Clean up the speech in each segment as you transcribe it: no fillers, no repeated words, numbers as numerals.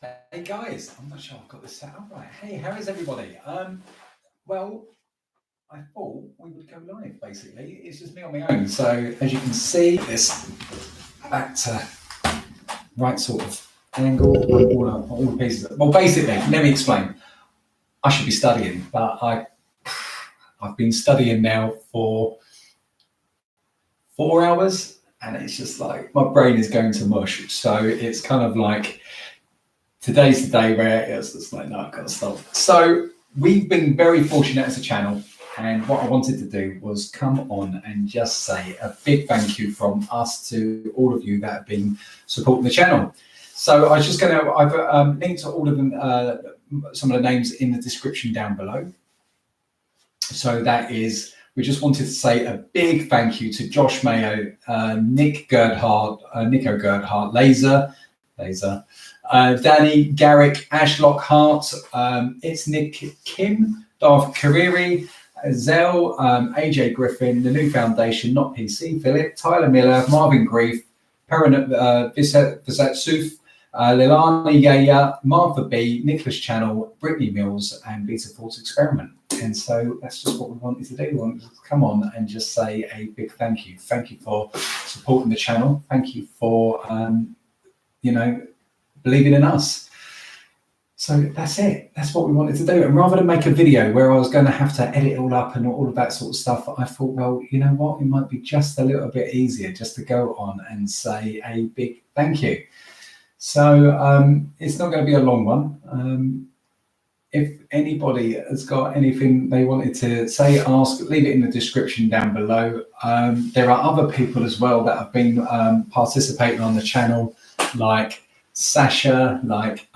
Hey guys, I'm not sure I've got this set up right. Hey, how is everybody? Well, I thought we would go live basically. It's just me on my own. So as you can see, this back to right sort of angle, all the pieces. Well, basically, let me explain. I should be studying, but I've been studying now for 4 hours, and it's just like my brain is going to mush. So it's kind of like today's the day where it's just like, no, I've got to stop. So we've been very fortunate as a channel, and what I wanted to do was come on and just say a big thank you from us to all of you that have been supporting the channel. So I was just going to, I've linked to all of them, some of the names in the description down below. So that is, we just wanted to say a big thank you to Josh Mayo, Nico Gerhardt, Laser, Danny, Garik, Ashlockheart, ItsNickkim, Darth Kuriri, Gaxelle, AJ Griffin, TheNewFoundation, not PC, Filip, Tyler Miller, Marvin Greif, Peeranut Visetsuth, Leilani Yaya, Martha B, Nicklas Channel, Brittany Mills, and BetaThoughtsExperiment. And so that's just what we wanted to do. We wanted to come on and just say a big thank you. Thank you for supporting the channel. Thank you for, believing in us. So that's it. That's what we wanted to do. And rather than make a video where I was going to have to edit it all up and all of that sort of stuff, I thought, well, you know what? It might be just a little bit easier just to go on and say a big thank you. So it's not going to be a long one. If anybody has got anything they wanted to say, ask, leave it in the description down below. There are other people as well that have been participating on the channel, like Sasha, like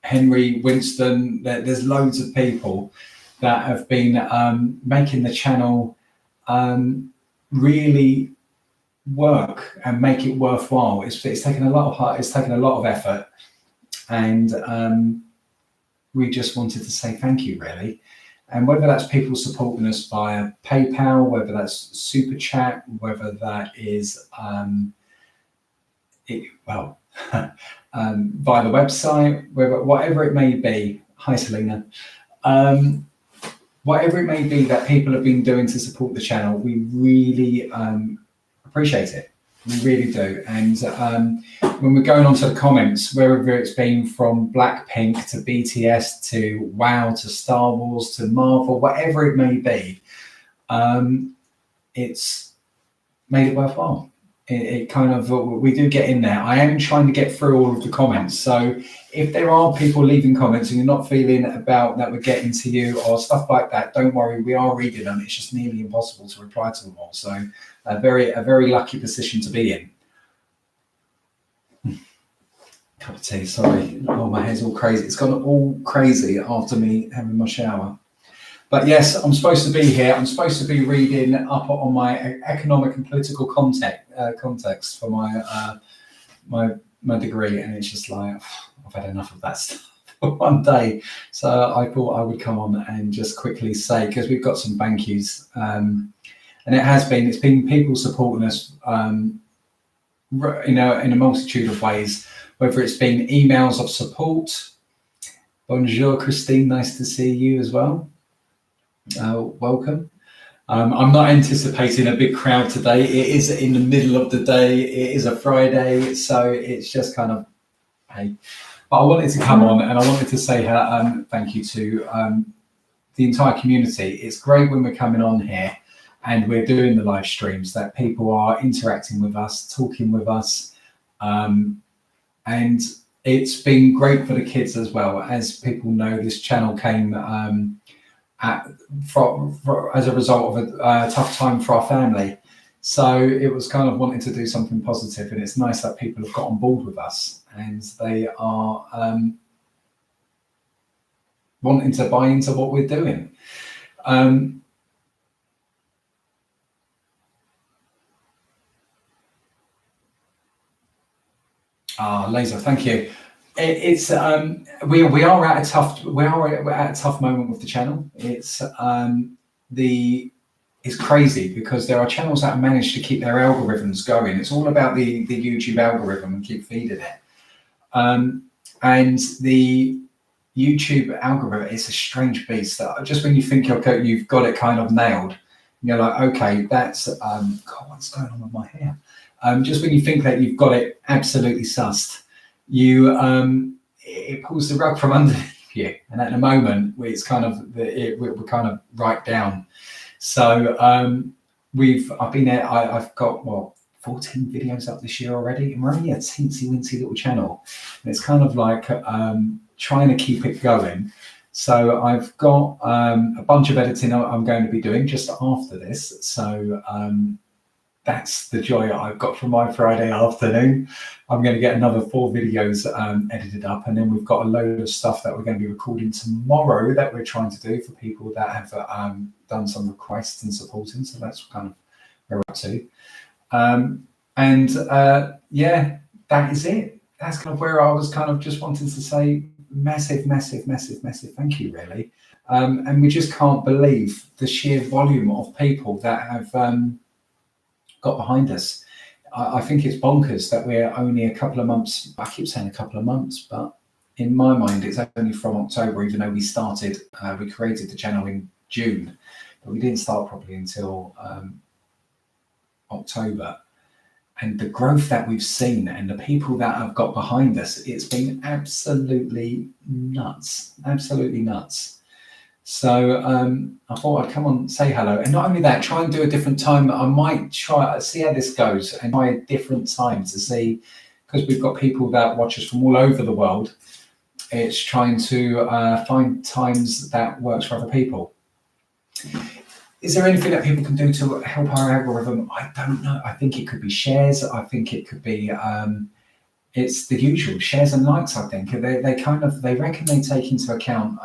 Henry, Winston. There's loads of people that have been making the channel really work and make it worthwhile. It's taken a lot of heart, it's taken a lot of effort, and we just wanted to say thank you, really. And whether that's people supporting us via PayPal, whether that's Super Chat, whether that is via the website, whatever it may be. Hi, Selena. Whatever it may be that people have been doing to support the channel, we really appreciate it. We really do. And when we're going on to the comments, wherever it's been from Blackpink to BTS to WoW to Star Wars to Marvel, whatever it may be, it's made it worthwhile. It kind of, we do get in there. I am trying to get through all of the comments. So if there are people leaving comments and you're not feeling about that we're getting to you or stuff like that, don't worry, we are reading them. It's just nearly impossible to reply to them all. So a very lucky position to be in. Cup of tea, sorry. Oh, my hair's all crazy. It's gone all crazy after me having my shower. But yes, I'm supposed to be here. I'm supposed to be reading up on my economic and political context for my my degree, and it's just like I've had enough of that stuff for one day. So I thought I would come on and just quickly say, because we've got some thank yous, and it's been people supporting us, in a multitude of ways, whether it's been emails of support. Bonjour, Christine. Nice to see you as well. Welcome. I'm not anticipating a big crowd today. It is in the middle of the day. It is a Friday, so it's just kind of, hey. But I wanted to come on and I wanted to say thank you to the entire community. It's great when we're coming on here and we're doing the live streams that people are interacting with us, talking with us, and it's been great for the kids as well. As people know, this channel came as a result of a tough time for our family. So it was kind of wanting to do something positive, and it's nice that people have got on board with us and they are wanting to buy into what we're doing. Laser, thank you. It's we are at a tough moment with the channel. It's crazy because there are channels that have managed to keep their algorithms going. It's all about the YouTube algorithm and keep feeding it. And the YouTube algorithm is a strange beast. That just when you think you've got it kind of nailed, you're like, okay, that's God, what's going on with my hair? Just when you think that you've got it absolutely sussed, it pulls the rug from underneath you, and at the moment it's kind of we're kind of right down. So I've got 14 videos up this year already, and we're only a teensy weensy little channel, and it's kind of like trying to keep it going. So I've got a bunch of editing I'm going to be doing just after this. So that's the joy I've got from my Friday afternoon. I'm going to get another 4 videos edited up, and then we've got a load of stuff that we're going to be recording tomorrow that we're trying to do for people that have done some requests and supporting. So that's kind of where we're up to. Yeah, that is it. That's kind of where I was kind of just wanting to say massive thank you, really. And we just can't believe the sheer volume of people that have got behind us. I think it's bonkers that we're only a couple of months. I keep saying a couple of months, but in my mind, it's only from October, even though we created the channel in June, but we didn't start properly until October. And the growth that we've seen and the people that have got behind us, it's been absolutely nuts. So I thought I'd come on, say hello, and not only that, try and do a different time. I might try, see how this goes, and try a different time to see, because we've got people that watch us from all over the world. It's trying to find times that works for other people. Is there anything that people can do to help our algorithm? I don't know. I think it could be shares. I think it could be, it's the usual shares and likes. I think they reckon they take into account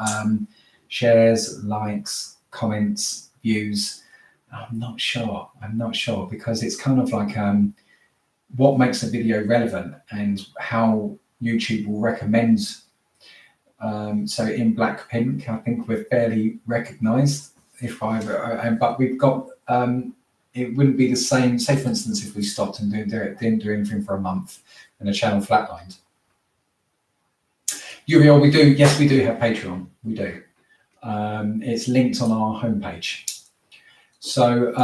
shares, likes, comments, views. I'm not sure because it's kind of like what makes a video relevant and how YouTube will recommend. So in Blackpink, I think we're fairly recognized. But we've got, it wouldn't be the same, say for instance, if we stopped and didn't do anything for a month and the channel flatlined. Uriel, we do have Patreon, we do. It's linked on our homepage. So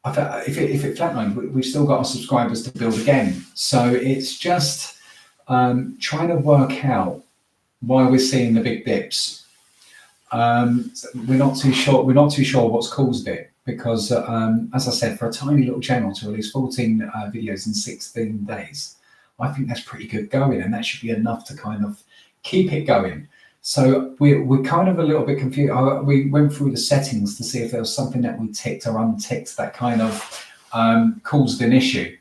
if it flatlined, we've still got our subscribers to build again. So it's just trying to work out why we're seeing the big dips. We're not too sure what's caused it, because as I said, for a tiny little channel to release 14 videos in 16 days, I think that's pretty good going, and that should be enough to kind of keep it going. So we're kind of a little bit confused. We went through the settings to see if there was something that we ticked or unticked that kind of caused an issue,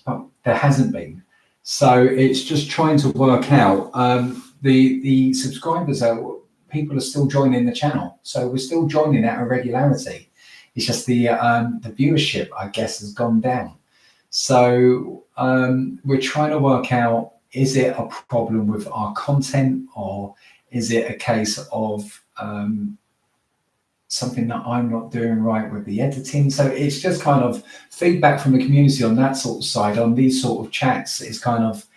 but there hasn't been. So it's just trying to work out the subscribers people are still joining the channel, so we're still joining at a regularity. It's just the viewership, I guess, has gone down. So we're trying to work out, is it a problem with our content, or is it a case of something that I'm not doing right with the editing? So it's just kind of feedback from the community on that sort of side. On these sort of chats is kind of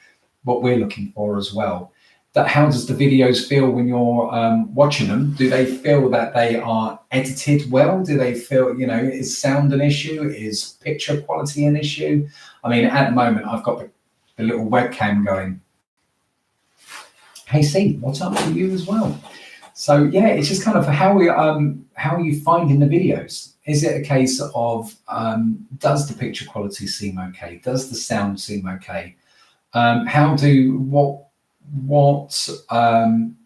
what we're looking for as well. That how does the videos feel when you're watching them? Do they feel that they are edited well? Do they feel, is sound an issue? Is picture quality an issue? I mean, at the moment, I've got the little webcam going. Hey, C, what's up for you as well? So yeah, it's just kind of how are you finding the videos? Is it a case of does the picture quality seem okay? Does the sound seem okay? What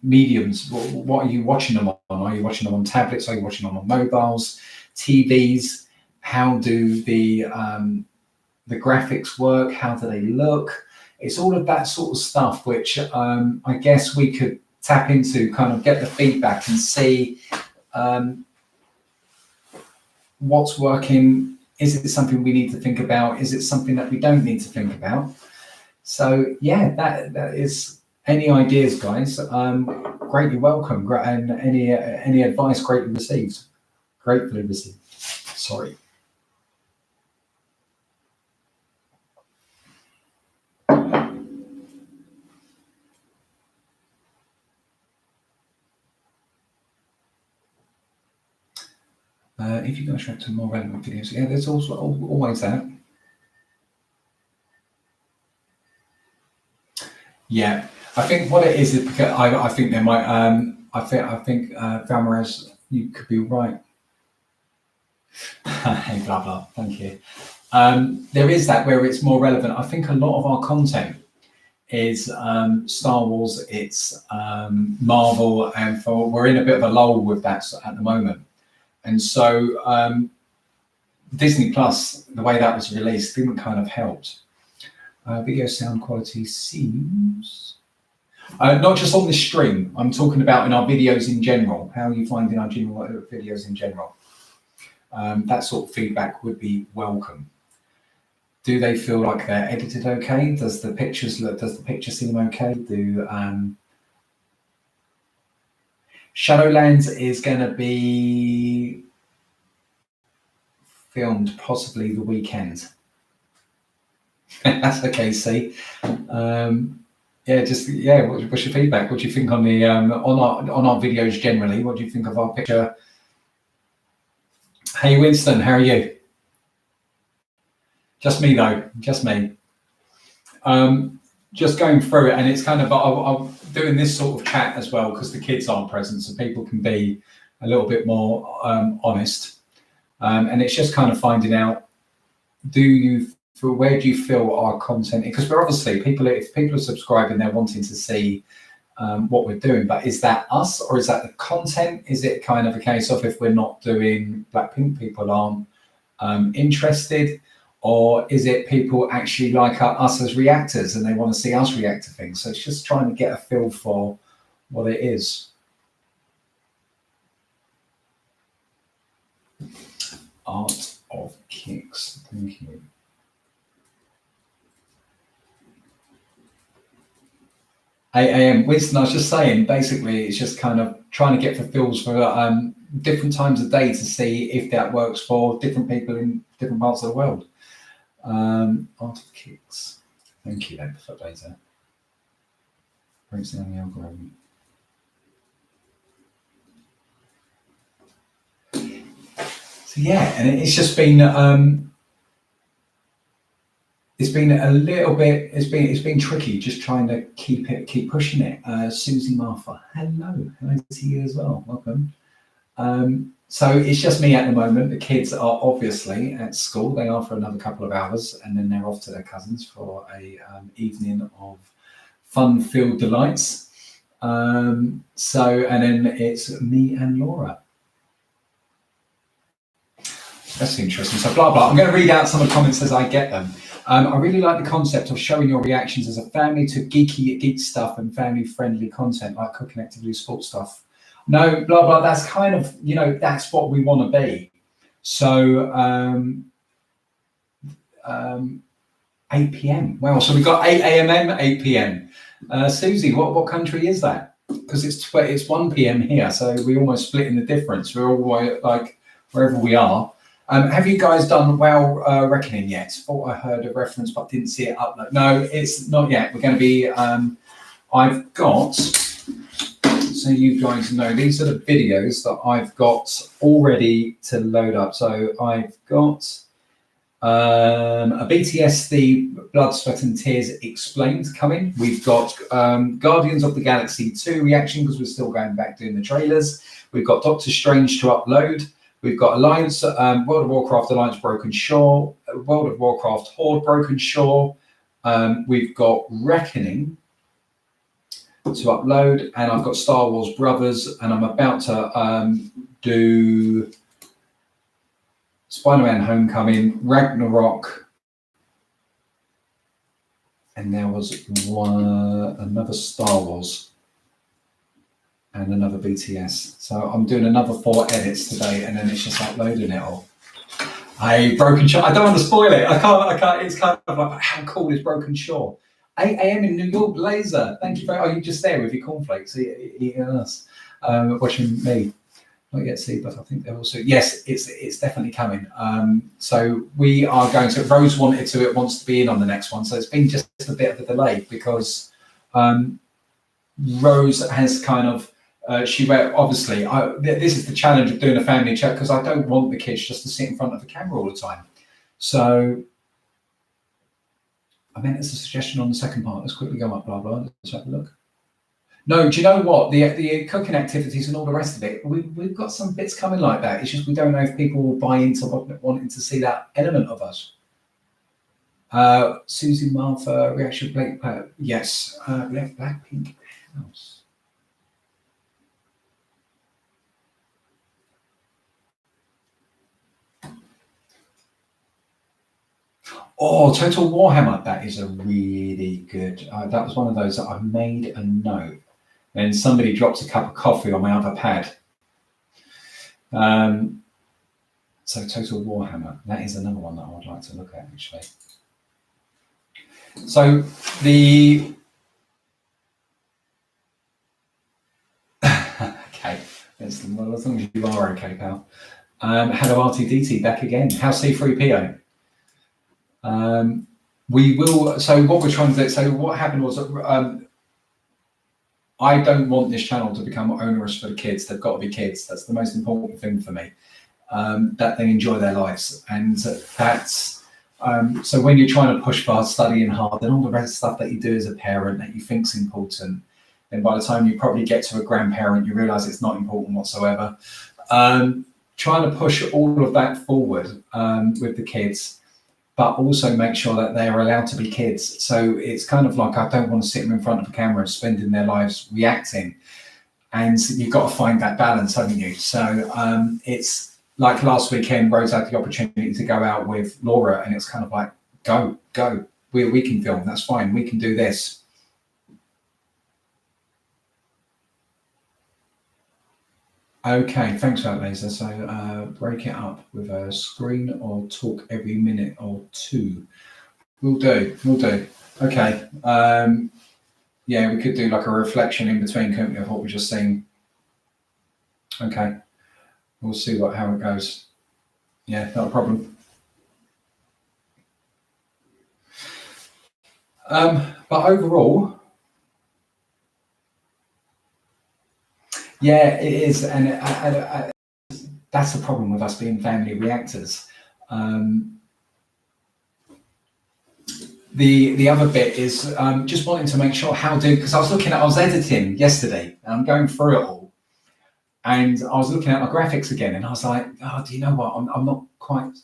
mediums, what are you watching them on? Are you watching them on tablets? Are you watching them on mobiles, TVs? How do the graphics work? How do they look? It's all of that sort of stuff, which I guess we could tap into, kind of get the feedback and see what's working. Is it something we need to think about? Is it something that we don't need to think about? So yeah, that is. Any ideas, guys? Greatly welcome, and any advice, greatly received. Gratefully received. Sorry. If you guys react to more relevant videos, yeah, there's also always that. Yeah, I think what it is because I think there might I think Valmaraz, you could be right. Hey, blah blah. Thank you. There is that where it's more relevant. I think a lot of our content is Star Wars, it's Marvel, and we're in a bit of a lull with that at the moment. And so Disney Plus, the way that was released, didn't kind of helped. Video sound quality seems not just on this stream. I'm talking about in our videos in general. How are you finding our videos in general? That sort of feedback would be welcome. Do they feel like they're edited okay? Does the picture seem okay? Shadowlands is going to be filmed possibly the weekend. That's okay, see. What's your feedback? What do you think on the on our videos generally? What do you think of our picture? Hey Winston, how are you? Just me though, just me. Just going through it, and it's kind of I'm doing this sort of chat as well because the kids aren't present, so people can be a little bit more honest. And it's just kind of finding out, where do you feel our content? Because we're obviously if people are subscribing, they're wanting to see what we're doing, but is that us or is that the content? Is it kind of a case of if we're not doing Blackpink, people aren't interested? Or is it people actually like us as reactors and they want to see us react to things? So it's just trying to get a feel for what it is. Art of Kicks, thank you. 8 a.m. Winston, I was just saying, basically, it's just kind of trying to get for feels for different times of day to see if that works for different people in different parts of the world. Art of Kicks. Thank you, then, for data. Breaks down the algorithm. So yeah, and it's just been it's been a little bit. It's been tricky just trying to keep pushing it. Susie Martha, hello to you as well. Welcome. So it's just me at the moment. The kids are obviously at school. They are for another couple of hours, and then they're off to their cousins for a evening of fun-filled delights. And then it's me and Laura. That's interesting. So blah blah. I'm going to read out some of the comments as I get them. I really like the concept of showing your reactions as a family to geek stuff and family-friendly content like cooking activity, sports stuff. No, blah, blah, that's kind of, that's what we want to be. So 8 p.m. Wow, so we've got 8 a.m., 8 p.m. Susie, what country is that? Because it's 1 p.m. here, so we almost split in the difference. We're all like wherever we are. Have you guys done WoW Reckoning yet? Thought I heard a reference, but didn't see it upload. No, it's not yet. We're going to be, I've got... So you guys know, these are the videos that I've got all ready to load up. So I've got a BTS, the Blood, Sweat and Tears Explained coming. We've got Guardians of the Galaxy 2 reaction because we're still going back doing the trailers. We've got Doctor Strange to upload. We've got Alliance, World of Warcraft Alliance Broken Shore, World of Warcraft Horde Broken Shore. We've got Reckoning to upload, and I've got Star Wars Brothers, and I'm about to do Spider-Man Homecoming, Ragnarok, and there was another Star Wars and another BTS. So I'm doing another 4 edits today, and then it's just uploading it all. Broken Shore. I don't want to spoil it. I can't. It's kind of like, how cool is Broken Shore? 8 a.m. in New York, Laser. Thank you very much. Are you just there with your cornflakes eating us, watching me? Not yet see, but I think they're also, yes, it's definitely coming. So we are going to, Rose wants to be in on the next one. So it's been just a bit of a delay because Rose has kind of she went, obviously, this is the challenge of doing a family chat, because I don't want the kids just to sit in front of the camera all the time. So I meant as a suggestion on the second part. Let's quickly go up, blah, blah. Let's have a look. No, do you know what? The cooking activities and all the rest of it, we've got some bits coming like that. It's just we don't know if people will buy into wanting to see that element of us. Susie Martha, reaction Blake, yes, Blackpink House. Oh, Total Warhammer, that is a really good, that was one of those that I made a note. Then somebody drops a cup of coffee on my other pad. So Total Warhammer, that is another one that I would like to look at, actually. So the okay, well, as long as you are okay, pal. Hello RTDT, back again. How's C3PO? We will. So what we're trying to do. So what happened was, I don't want this channel to become onerous for the kids. They've got to be kids. That's the most important thing for me. That they enjoy their lives, and that's. So when you're trying to push for studying hard, then all the rest of stuff that you do as a parent that you think's important, then by the time you probably get to a grandparent, you realise it's not important whatsoever. Trying to push all of that forward with the kids, but also make sure that they are allowed to be kids. So it's kind of like, I don't want to sit them in front of a camera spending their lives reacting, and you've got to find that balance, haven't you? So it's like last weekend, Rose had the opportunity to go out with Laura, and it's kind of like, go, we can film, that's fine, we can do this. Okay, thanks for that, Laser. So break it up with a screen or talk every minute or two. We'll do. Okay. Yeah, we could do like a reflection in between, couldn't we, of what we just seen. Okay. We'll see how it goes. Yeah, not a problem. But overall, yeah, it is, and that's the problem with us being family reactors. The other bit is just wanting to make sure because I was editing yesterday, and I'm going through it all, and I was looking at my graphics again, and I was like, oh, do you know what? I'm not quite.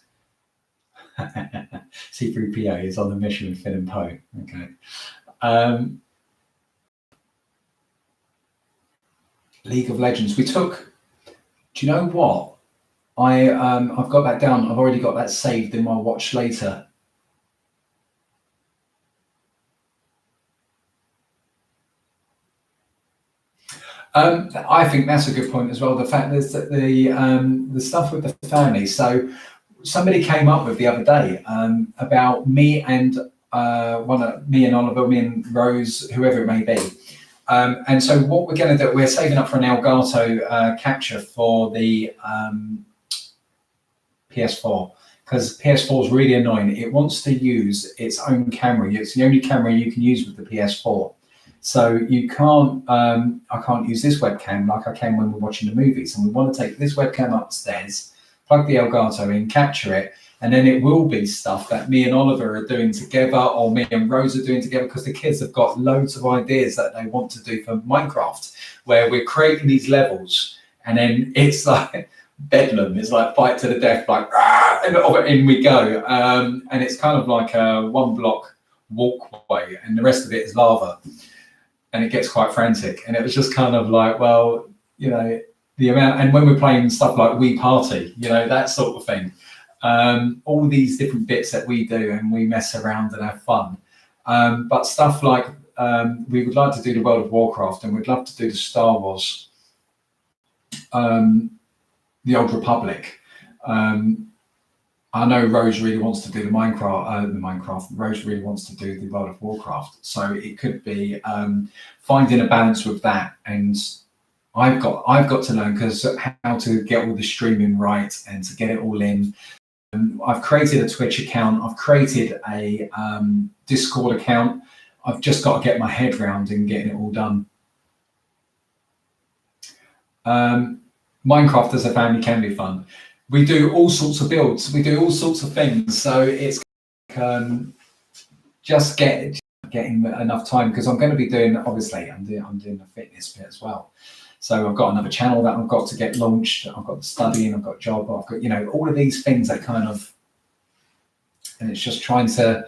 C3PO is on the mission with Finn and Poe. Okay. League of Legends. We took. Do you know what? I've got that down. I've already got that saved in my watch later. I think that's a good point as well. The fact is that the stuff with the family. So somebody came up with the other day about me and me and Oliver, me and Rose, whoever it may be. And so what we're going to do, we're saving up for an Elgato capture for the PS4, because PS4 is really annoying. It wants to use its own camera. It's the only camera you can use with the PS4. So you can't, I can't use this webcam like I can when we're watching the movies. And we want to take this webcam upstairs, plug the Elgato in, capture it, and then it will be stuff that me and Oliver are doing together, or me and Rose are doing together, because the kids have got loads of ideas that they want to do for Minecraft, where we're creating these levels, and then it's like bedlam. It's like fight to the death, like, and in we go. And it's kind of like a 1 block walkway, and the rest of it is lava. And it gets quite frantic. And it was just kind of like, well, you know, the amount, and when we're playing stuff like Wii Party, you know, that sort of thing, all these different bits that we do, and we mess around and have fun. But stuff like, we would like to do the World of Warcraft, and we'd love to do the Star Wars, the Old Republic. I know Rose really wants to do the Minecraft. Rose really wants to do the World of Warcraft. So it could be finding a balance with that. And I've got to learn how to get all the streaming right and to get it all in. I've created a Twitch account. I've created a Discord account. I've just got to get my head round and getting it all done. Minecraft as a family can be fun. We do all sorts of builds. We do all sorts of things. So it's just getting enough time, because I'm going to be doing, obviously, I'm doing the fitness bit as well. So I've got another channel that I've got to get launched. I've got the studying, I've got job, I've got, you know, all of these things that kind of, and it's just trying to,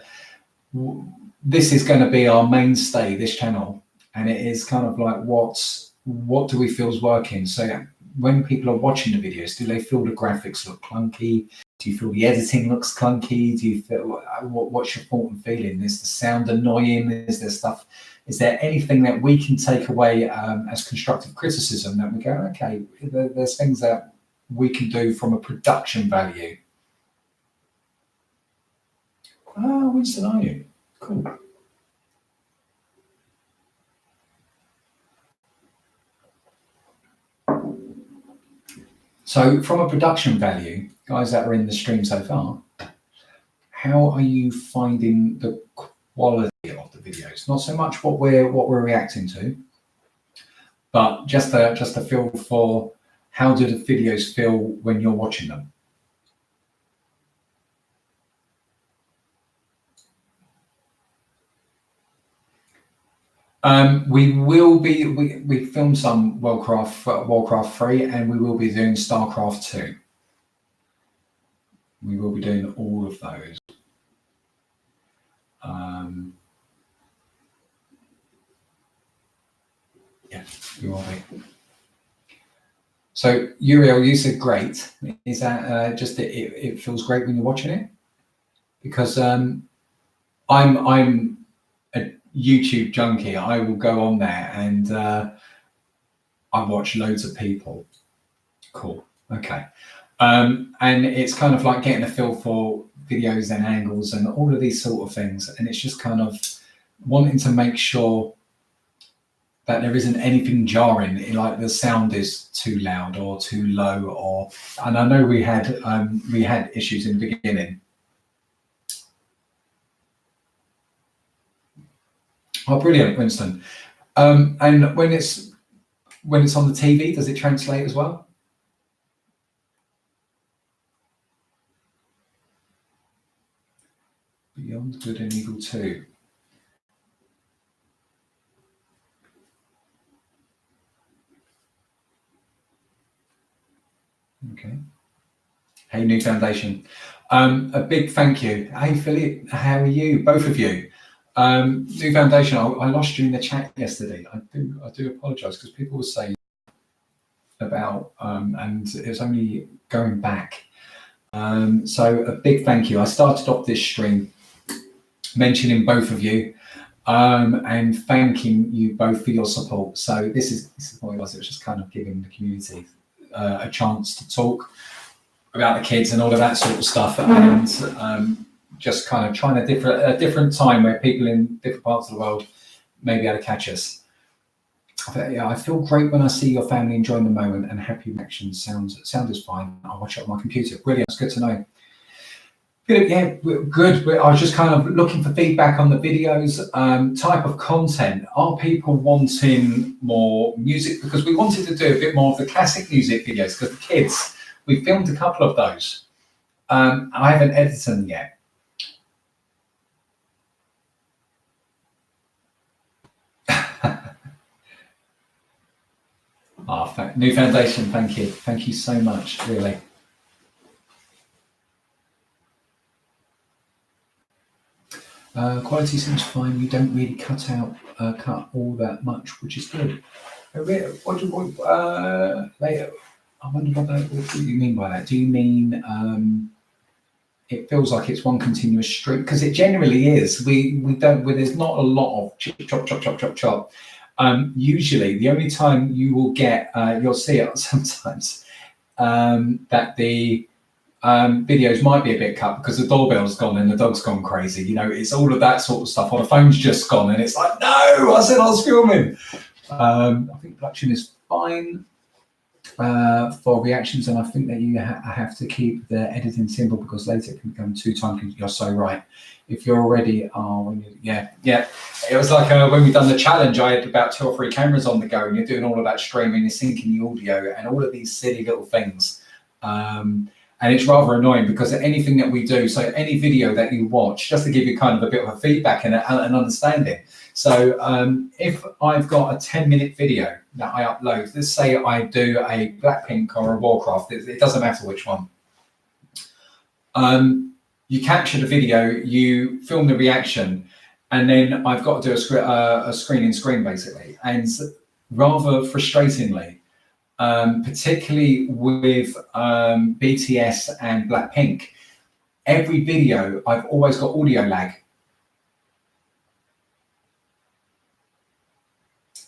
this is going to be our mainstay, this channel. And it is kind of like, what do we feel is working? So when people are watching the videos, do they feel the graphics look clunky? Do you feel the editing looks clunky? Do you feel, what's your thought and feeling? Is the sound annoying? Is there stuff? Is there anything that we can take away as constructive criticism that we go, okay, there's things that we can do from a production value? Oh, Winston, are you? Cool. So from a production value, guys that are in the stream so far, how are you finding the quality of the videos? Not so much what we're reacting to, but just a feel for how do the videos feel when you're watching them. We filmed some Warcraft 3, and we will be doing StarCraft 2. We will be doing all of those. Yeah, we will be. So Uriel, you said great. Is that just it feels great when you're watching it? Because I'm a YouTube junkie. I will go on there and I watch loads of people. Cool. Okay. And it's kind of like getting a feel for videos and angles and all of these sort of things. And it's just kind of wanting to make sure that there isn't anything jarring, like the sound is too loud or too low, and I know we had issues in the beginning. Oh, brilliant, Winston. And when it's on the TV, does it translate as well? Beyond Good and Evil 2. Okay. Hey, NewFoundation. A big thank you. Hey, Filip, how are you? Both of you. NewFoundation, I lost you in the chat yesterday. I do apologise, because people were saying about, and it's only going back. So a big thank you. I started off this stream mentioning both of you, and thanking you both for your support. So this is what it was. It was just kind of giving the community a chance to talk about the kids and all of that sort of stuff, and just kind of trying a different time where people in different parts of the world may be able to catch us. Yeah, I feel great when I see your family enjoying the moment and happy reactions. Sound is fine. I'll watch it on my computer. Brilliant. It's good to know. Yeah, good. I was just kind of looking for feedback on the videos, type of content. Are people wanting more music? Because we wanted to do a bit more of the classic music videos, because the kids, we filmed a couple of those. I haven't edited them yet. NewFoundation, thank you. Thank you so much, really. Quality seems fine. You don't really cut all that much, which is good. I wonder what do you mean by that? Do you mean it feels like it's one continuous stream? Because it generally is. We don't. There's not a lot of chop chop chop chop chop chop. Usually, the only time you will get, you'll see it sometimes, that the videos might be a bit cut because the doorbell's gone and the dog's gone crazy. You know, it's all of that sort of stuff. Or the phone's just gone and it's like, no, I said I was filming. I think production is fine. for reactions, and I think that you have to keep the editing simple because later it can become too time consuming. You're so right. If you're already, yeah. It was like when we done the challenge, I had about 2 or 3 cameras on the go, and you're doing all of that streaming, you're syncing the audio, and all of these silly little things. And it's rather annoying because anything that we do, so any video that you watch, just to give you kind of a bit of a feedback and an understanding. So if I've got a 10-minute video that I upload, let's say I do a Blackpink or a Warcraft, it doesn't matter which one. You capture the video, you film the reaction, and then I've got to do a screen basically. And rather frustratingly, particularly with BTS and Blackpink, every video I've always got audio lag.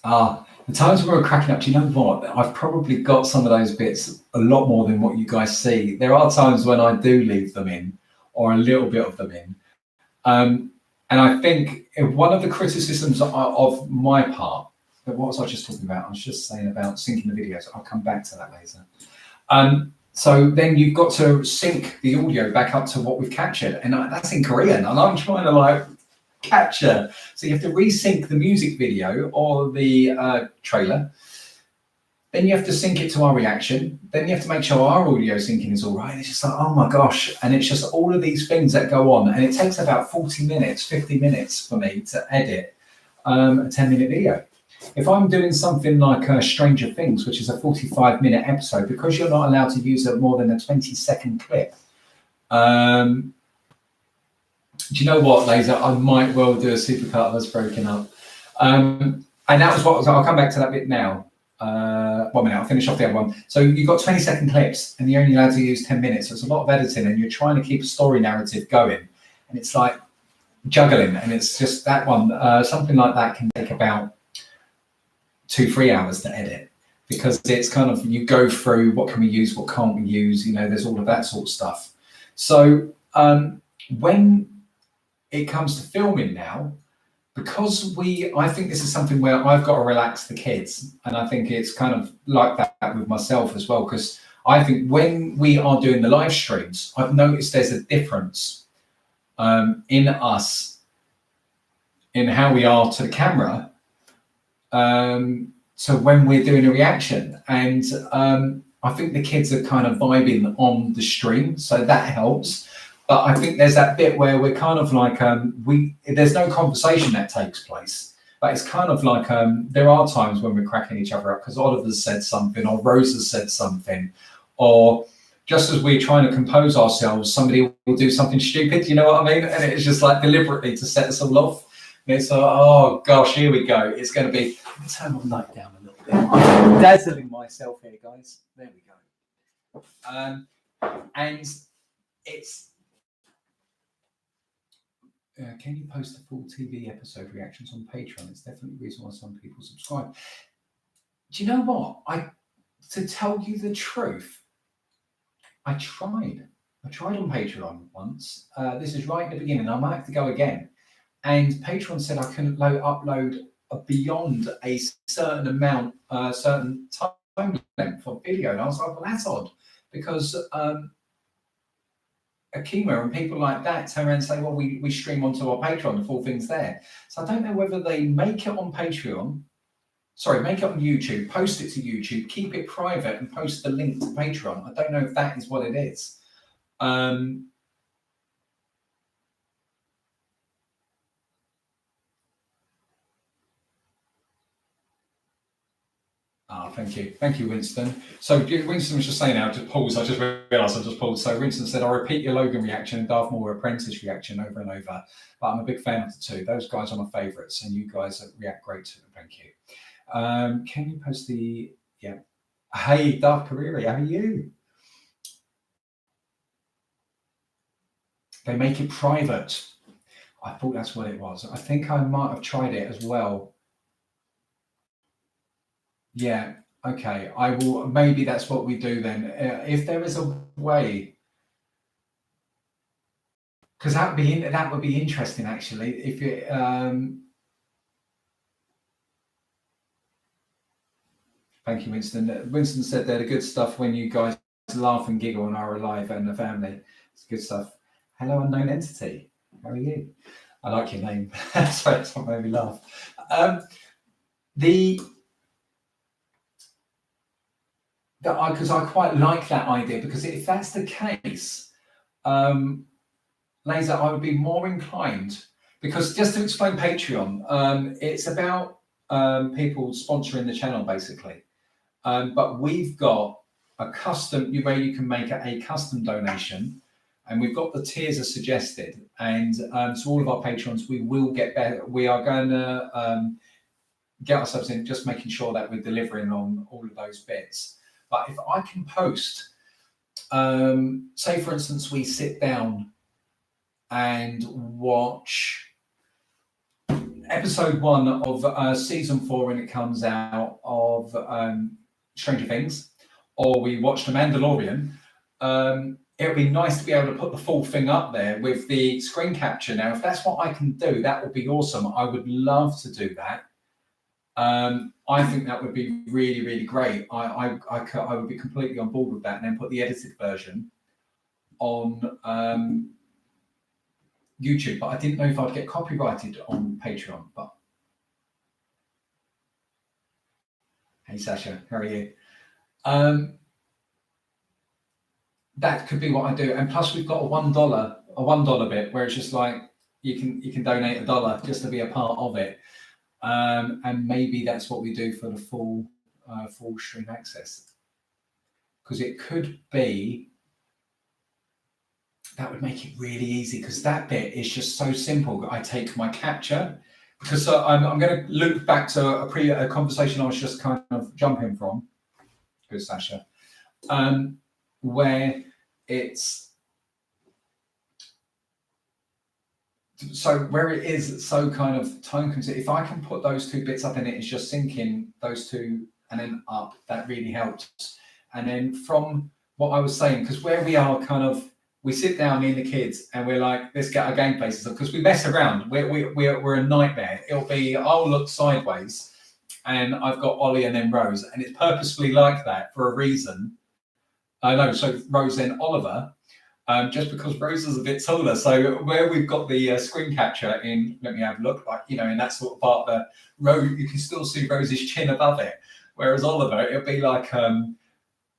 The times when we're cracking up, do you know what? I've probably got some of those bits a lot more than what you guys see. There are times when I do leave them in, or a little bit of them in. And I think one of the criticisms of my part, what was I just talking about? I was just saying about syncing the videos. I'll come back to that later. So then you've got to sync the audio back up to what we've captured. And that's in Korean. And I'm trying to like capture. So you have to resync the music video or the trailer. Then you have to sync it to our reaction. Then you have to make sure our audio syncing is all right. It's just like, oh my gosh. And it's just all of these things that go on. And it takes about 40 minutes, 50 minutes for me to edit a 10-minute video. If I'm doing something like Stranger Things, which is a 45-minute episode, because you're not allowed to use more than a 20-second clip. Do you know what, Laser? I might well do a supercut of us broken up. And that was what I'll come back to that bit now. 1 minute, I'll finish off the other one. So you've got 20-second clips and you're only allowed to use 10 minutes. So it's a lot of editing and you're trying to keep a story narrative going. And it's like juggling. And it's just that one, something like that can take about 2-3 hours to edit because it's kind of, you go through what can we use, what can't we use, you know, there's all of that sort of stuff. So when it comes to filming now, because I think this is something where I've got to relax the kids, and I think it's kind of like that with myself as well, because I think when we are doing the live streams, I've noticed there's a difference in us, in how we are to the camera, so when we're doing a reaction, and I think the kids are kind of vibing on the stream, so that helps. But I think there's that bit where we're kind of like, there's no conversation that takes place, but it's kind of like, there are times when we're cracking each other up because Oliver's said something or Rose has said something, or just as we're trying to compose ourselves, somebody will do something stupid, you know what I mean? And it's just like deliberately to set us all off. And it's like, oh gosh, here we go. It's going to be, let's turn my light down a little bit. I'm dazzling myself here, guys. There we go. And it's, can you post the full TV episode reactions on Patreon? It's definitely the reason why some people subscribe. Do you know what? To tell you the truth, I tried on Patreon once. This is right at the beginning. I might have to go again. And Patreon said I couldn't upload beyond a certain amount, certain time length of video. And I was like, well, that's odd because Akima and people like that turn around and say, well, we stream onto our Patreon, the full thing's there. So I don't know whether they make it on Patreon, make it on YouTube, post it to YouTube, keep it private and post the link to Patreon. I don't know if that is what it is. Thank you, Winston. So Winston was just saying, I just paused, I just realised I just paused. So Winston said, I repeat your Logan reaction and Darth Maul Apprentice reaction over and over, but I'm a big fan of the two. Those guys are my favourites and you guys react great to them, thank you. Can you post the, yeah. Hey, Darth Kuriri, how are you? They make it private. I thought that's what it was. I think I might have tried it as well. Yeah, okay. I will. Maybe that's what we do then. If there is a way, because that would be interesting actually. If it, Thank you, Winston. Winston said they're the good stuff when you guys laugh and giggle and are alive and the family. It's good stuff. Hello, unknown entity. How are you? I like your name. Sorry, that's what made me laugh. Because I quite like that idea, because if that's the case, Laser, I would be more inclined, because just to explain Patreon, it's about people sponsoring the channel basically. But we've got a custom where you can make a custom donation, and we've got the tiers as suggested. And to all of our patrons, we will get better. We are going to get ourselves in just making sure that we're delivering on all of those bits. But if I can post, say for instance, we sit down and watch episode 1 of season 4 when it comes out of Stranger Things, or we watch The Mandalorian, it would be nice to be able to put the full thing up there with the screen capture. Now, if that's what I can do, that would be awesome. I would love to do that. I think that would be really, really great. I would be completely on board with that, and then put the edited version on YouTube. But I didn't know if I'd get copyrighted on Patreon. But hey, Sasha, how are you? That could be what I do. And plus, we've got a $1 bit where it's just like you can donate $1 just to be a part of it. And maybe that's what we do for the full stream access, because it could be that would make it really easy, because that bit is just so simple. I take my capture, because I'm going to loop back to a conversation I was just kind of jumping from. Good, Sasha. Where it's where it is so kind of time consuming. If I can put those 2 bits up in it, it's just syncing those 2 and then up, that really helps. And then from what I was saying, because where we are kind of, we sit down, me and the kids, and we're like, let's get our gameplay system, because we mess around. We're a nightmare. It'll be, I'll look sideways and I've got Ollie and then Rose, and it's purposefully like that for a reason. So Rose then Oliver, just because Rose is a bit taller. So where we've got the screen capture in, let me have a look, like, in that sort of part of the road, you can still see Rose's chin above it. Whereas Oliver, it'll be like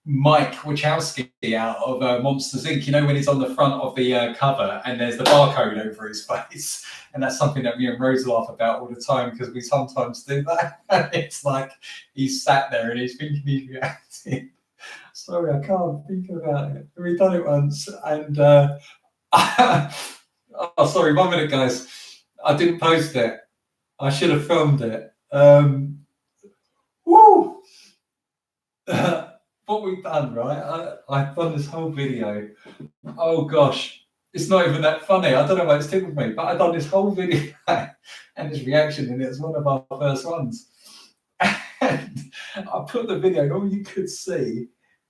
Mike Wachowski out of Monsters Inc. When he's on the front of the cover and there's the barcode over his face. And that's something that me and Rose laugh about all the time, because we sometimes do that. It's like he's sat there and he's thinking he's reacting. Sorry, I can't think about it. We've done it once, and sorry, 1 minute, guys. I didn't post it. I should have filmed it. Woo! What we've done, right? I've done this whole video. Oh gosh, it's not even that funny. I don't know why it's tickled me, but I've done this whole video and his reaction, and it's one of our first ones. And I put the video, and all you could see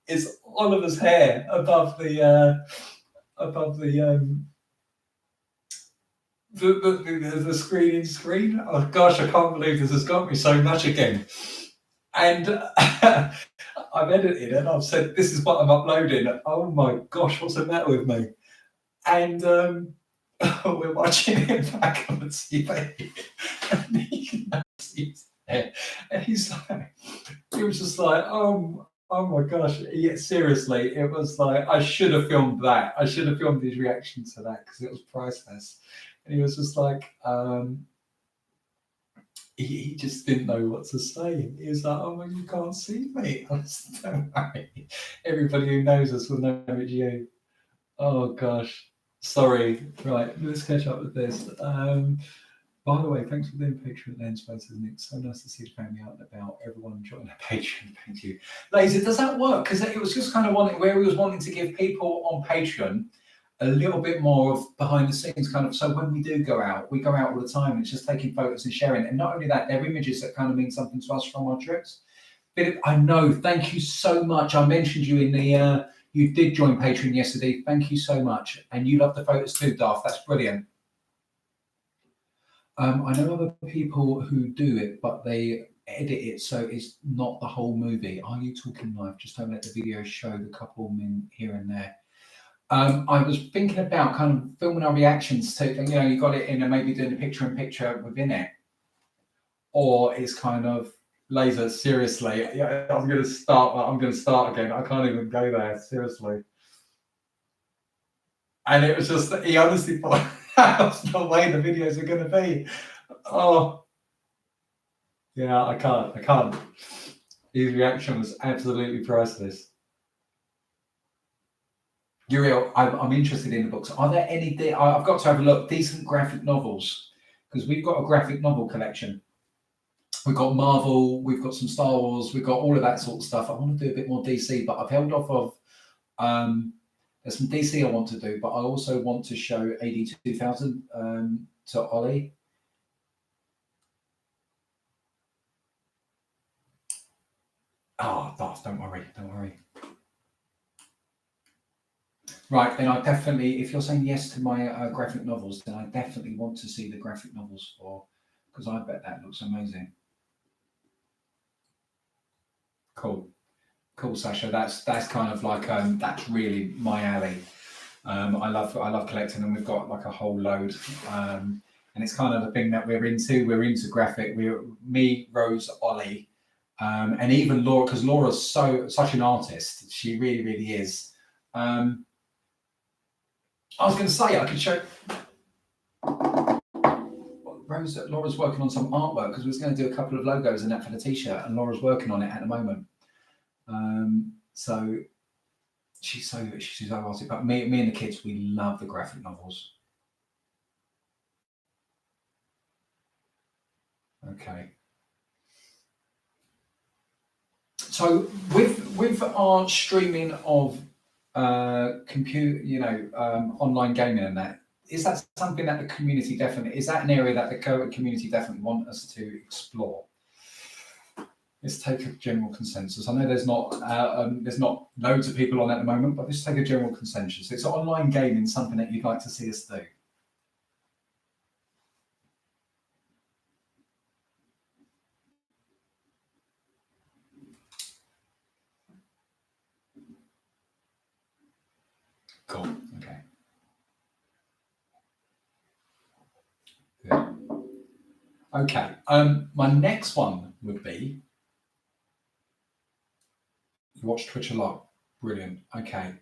is Oliver's hair above the screen. Oh gosh, I can't believe this has got me so much again. And I've edited and I've said, this is what I'm uploading. Oh my gosh, what's the matter with me? And we're watching it back on the TV. And he knows and he's like, he was just like, oh my gosh. Yeah, seriously, it was like, I should have filmed that. I should have filmed his reaction to that, because it was priceless. And he was just like, he just didn't know what to say. He was like, oh, well, you can't see me. I said, don't worry. Everybody who knows us will know it's you. Oh gosh. Sorry. Right, let's catch up with this. By the way, thanks for doing Patreon lens photos, and it's so nice to see the family out and about. Everyone join our Patreon. Thank you. Laser, does that work? Because it was just kind of where we was wanting to give people on Patreon a little bit more of behind the scenes kind of. So when we do go out, we go out all the time. And it's just taking photos and sharing. And not only that, they're images that kind of mean something to us from our trips. Filip, I know. Thank you so much. I mentioned you in the, you did join Patreon yesterday. Thank you so much. And you love the photos too, Darth. That's brilliant. I know other people who do it, but they edit it so it's not the whole movie. Are you talking live? Just don't let the video show the couple men here and there. I was thinking about kind of filming our reactions to, you got it in and maybe doing a picture-in-picture within it. Or it's kind of, Laser, seriously, I'm going to start again. I can't even go there, seriously. And it was just, he honestly thought, that's the way the videos are going to be. Oh, yeah, I can't. His reaction was absolutely priceless. Uriel, I'm interested in the books. Are there any, I've got to have a look, decent graphic novels, because we've got a graphic novel collection. We've got Marvel, we've got some Star Wars, we've got all of that sort of stuff. I want to do a bit more DC, but I've held off of, there's some DC I want to do, but I also want to show AD 2000 to Ollie. Oh, Darth, don't worry. Right, then I definitely, if you're saying yes to my graphic novels, then I definitely want to see the graphic novels because I bet that looks amazing. Cool, Sasha. That's kind of like that's really my alley. I love collecting, and we've got like a whole load. And it's kind of the thing that we're into. We're into graphic. Me, Rose, Ollie, and even Laura, because Laura's such an artist. She really, really is. I was going to say I could show Laura's working on some artwork because we was going to do a couple of logos and that for the t-shirt, and Laura's working on it at the moment. So she's so artistic. But me and the kids, we love the graphic novels. Okay. So with our streaming of online gaming and that, is that something that the community is that an area that the community definitely want us to explore? Let's take a general consensus. I know there's not loads of people on at the moment, but let's take a general consensus. It's online gaming something that you'd like to see us do? Cool. Okay. Good. Okay. My next one would be, you watch Twitch a lot. Brilliant. Okay.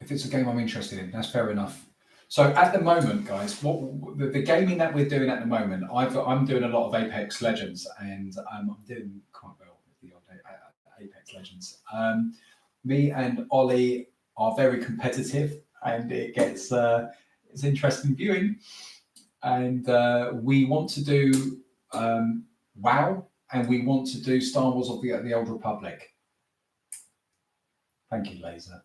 If it's a game I'm interested in, that's fair enough. So at the moment, guys, what the gaming that we're doing at the moment, I'm doing a lot of Apex Legends, and I'm doing quite well with the odd Apex Legends. Me and Ollie are very competitive, and it gets it's interesting viewing. And we want to do WoW, and we want to do Star Wars of the Old Republic. Thank you, Laser.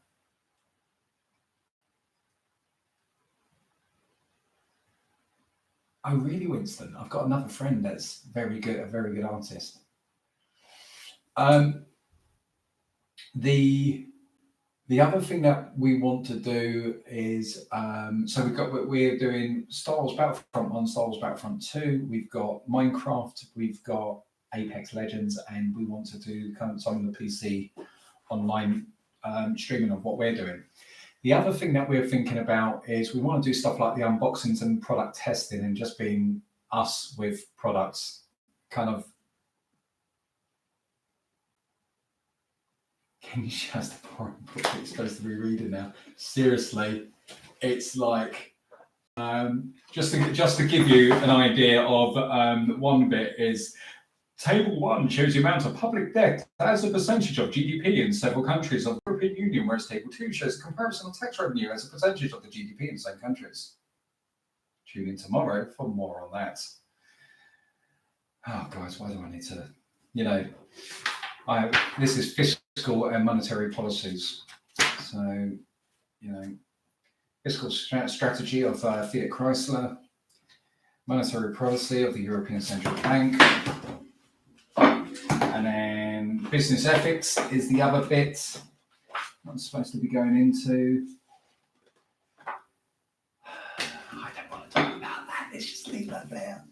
Oh, really, Winston? I've got another friend that's a very good artist. The other thing that we want to do is we're doing Star Wars Battlefront 1, Star Wars Battlefront 2. We've got Minecraft, we've got Apex Legends, and we want to do kind of some of the PC online streaming of what we're doing. The other thing that we're thinking about is we want to do stuff like the unboxings and product testing and just being us with products, kind of. Can you just the boring book it's supposed to be reading now? Seriously, it's like just to give you an idea of one bit is Table 1 shows the amount of public debt as a percentage of GDP in several countries of the European Union, whereas Table 2 shows a comparison of tax revenue as a percentage of the GDP in the same countries. Tune in tomorrow for more on that. Oh, guys, why do I need to, this is fiscal and monetary policies. So, fiscal strategy of Fiat Chrysler, monetary policy of the European Central Bank, and then business ethics is the other bit I'm supposed to be going into. I don't want to talk about that. Let's just leave that there.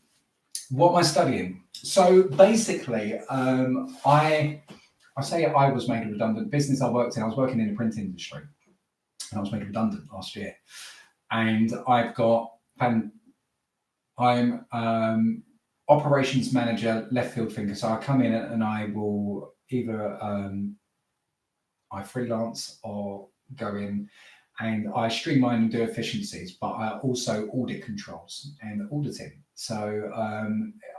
What am I studying? So basically, I say I was made redundant. Business I worked in, I was working in the print industry, and I was made redundant last year. And I'm operations manager, left field thinker. So I come in and I will either I freelance or go in and I streamline and do efficiencies, but I also audit controls and auditing. So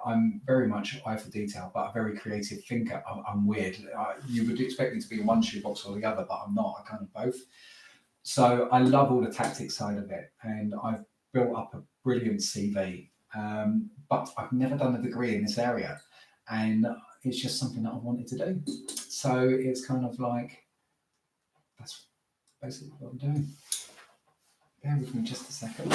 I'm very much eye for detail, but a very creative thinker. I'm weird. You would expect me to be in one shoebox or the other, but I'm not. I kind of both. So I love all the tactics side of it, and I've built up a brilliant CV. But I've never done a degree in this area, and it's just something that I wanted to do. So it's kind of like, that's basically what I'm doing. Bear with me just a second.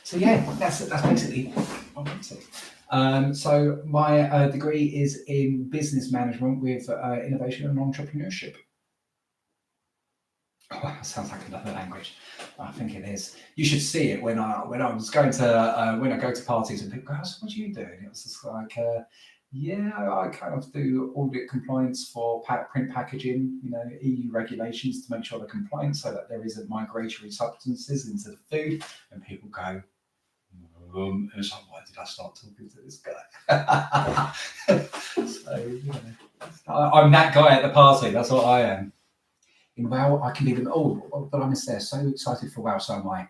So yeah, that's basically what I'm doing. So my degree is in business management with innovation and entrepreneurship. Oh, that sounds like another language. I think it is. You should see it when I was going to when I go to parties and people go, "What are you doing?" It was just like, yeah, I kind of do audit compliance for print packaging, EU regulations to make sure they're compliant so that there isn't migratory substances into the food. And people go, and it's like, why did I start talking to this guy? So, I'm that guy at the party. That's what I am. In WoW, I can be but I'm there. So excited for WoW, so am I.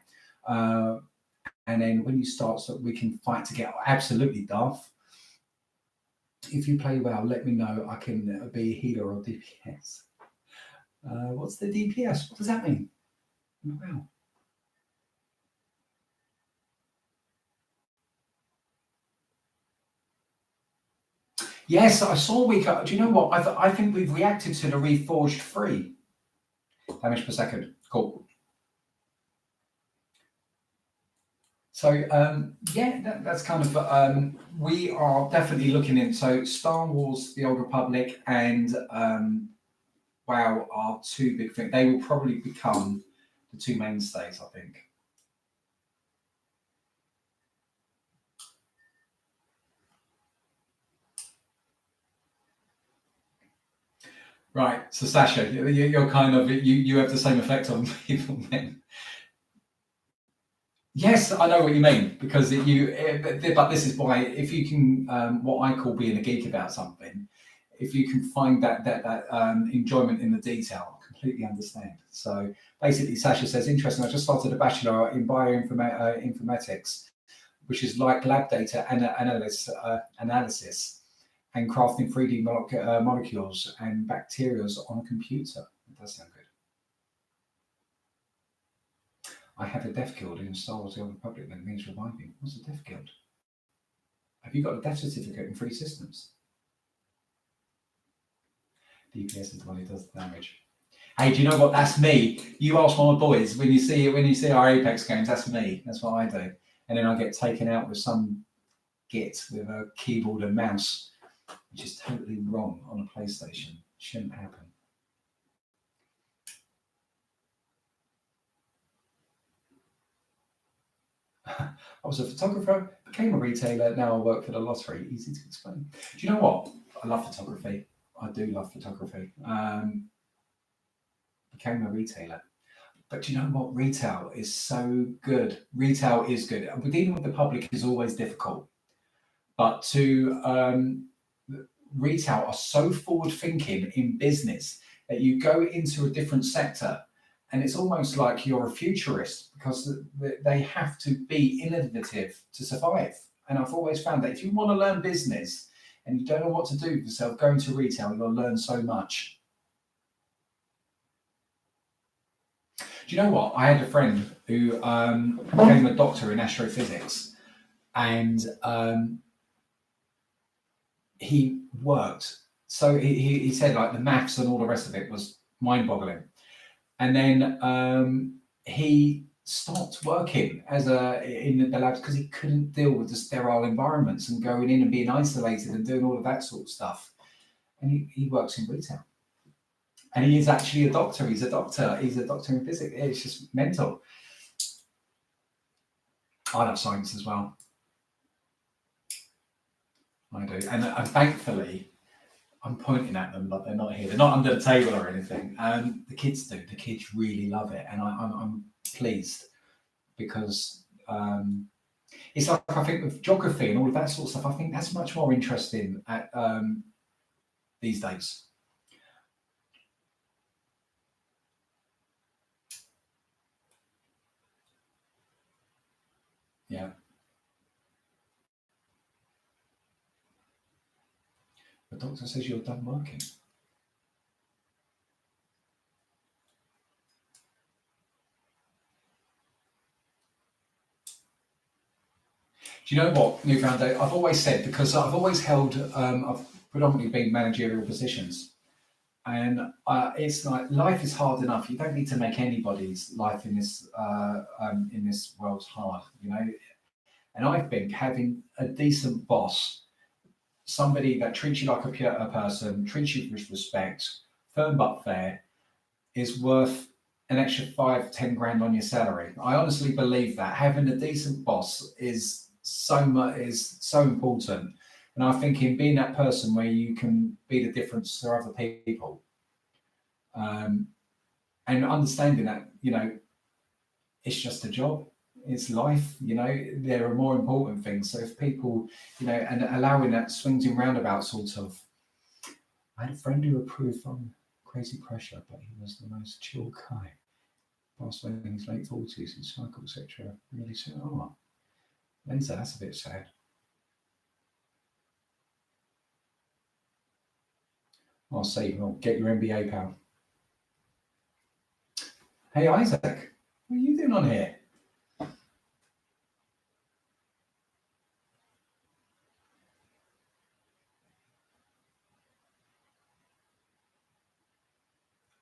And then when you start, so we can fight together. Absolutely, Darth. If you play WoW, let me know. I can be a healer or DPS. What's the DPS? What does that mean? WoW. Yes, I saw we got. Do you know what? I think we've reacted to the Reforged 3. Damage per second. Cool. So yeah, that's kind of we are definitely looking in. So Star Wars, The Old Republic, and WoW are two big things. They will probably become the two mainstays, I think. Right. So Sasha, you're kind of you have the same effect on people then. Yes, I know what you mean, because but this is why, if you can, what I call being a geek about something, if you can find that enjoyment in the detail, I completely understand. So basically, Sasha says, interesting. I just started a bachelor in bioinformatics, which is like lab data analysis and crafting 3D molecules and bacteria on a computer. It does sound good. I have a death guild in Star Wars: The Old Republic that means reviving. What's a death guild? Have you got a death certificate in 3 systems? DPS is the one who does the damage. Hey, do you know what? That's me. You ask my boys when you see our Apex games. That's me. That's what I do. And then I get taken out with some git with a keyboard and mouse, which is totally wrong on a PlayStation. Shouldn't happen. I was a photographer, became a retailer, now I work for the lottery. Easy to explain. Do you know what? I love photography. I do love photography. Became a retailer. But do you know what? Retail is so good. Retail is good. Dealing with the public is always difficult. But retail are so forward thinking in business that you go into a different sector and it's almost like you're a futurist, because they have to be innovative to survive. And I've always found that if you want to learn business and you don't know what to do with yourself, going to retail, you'll learn so much. Do you know what? I had a friend who became a doctor in astrophysics, and he worked. So he said, like, the maths and all the rest of it was mind-boggling. And then he stopped working in the labs because he couldn't deal with the sterile environments and going in and being isolated and doing all of that sort of stuff. And he works in retail. And he is actually a doctor. He's a doctor. He's a doctor in physics. It's just mental. I love science as well. I do. And thankfully, I'm pointing at them, but they're not here. They're not under the table or anything. The kids do. The kids really love it. And I'm pleased because it's like, I think with geography and all of that sort of stuff, I think that's much more interesting at these days. Yeah. The doctor says you're done working. Do you know what, NewFoundation? I've always said, because I've always held, I've predominantly been managerial positions, and it's like life is hard enough. You don't need to make anybody's life in this world hard, you know. And I think having a decent boss, somebody that treats you like a person, treats you with respect, firm but fair, is worth an extra 5-10 grand on your salary. I honestly believe that having a decent boss is so important. And I think in being that person where you can be the difference to other people, and understanding that, you know, it's just a job, it's life, you know, there are more important things. So if people, you know, and allowing that swings and roundabouts sort of. I had a friend who approved from Crazy Pressure, but he was the most chill guy. Passed away in his late 40s and cycle, etc. Really said, oh, Lenza, that's a bit sad. I'll say, well, get your MBA, pal. Hey, Isaac, what are you doing on here?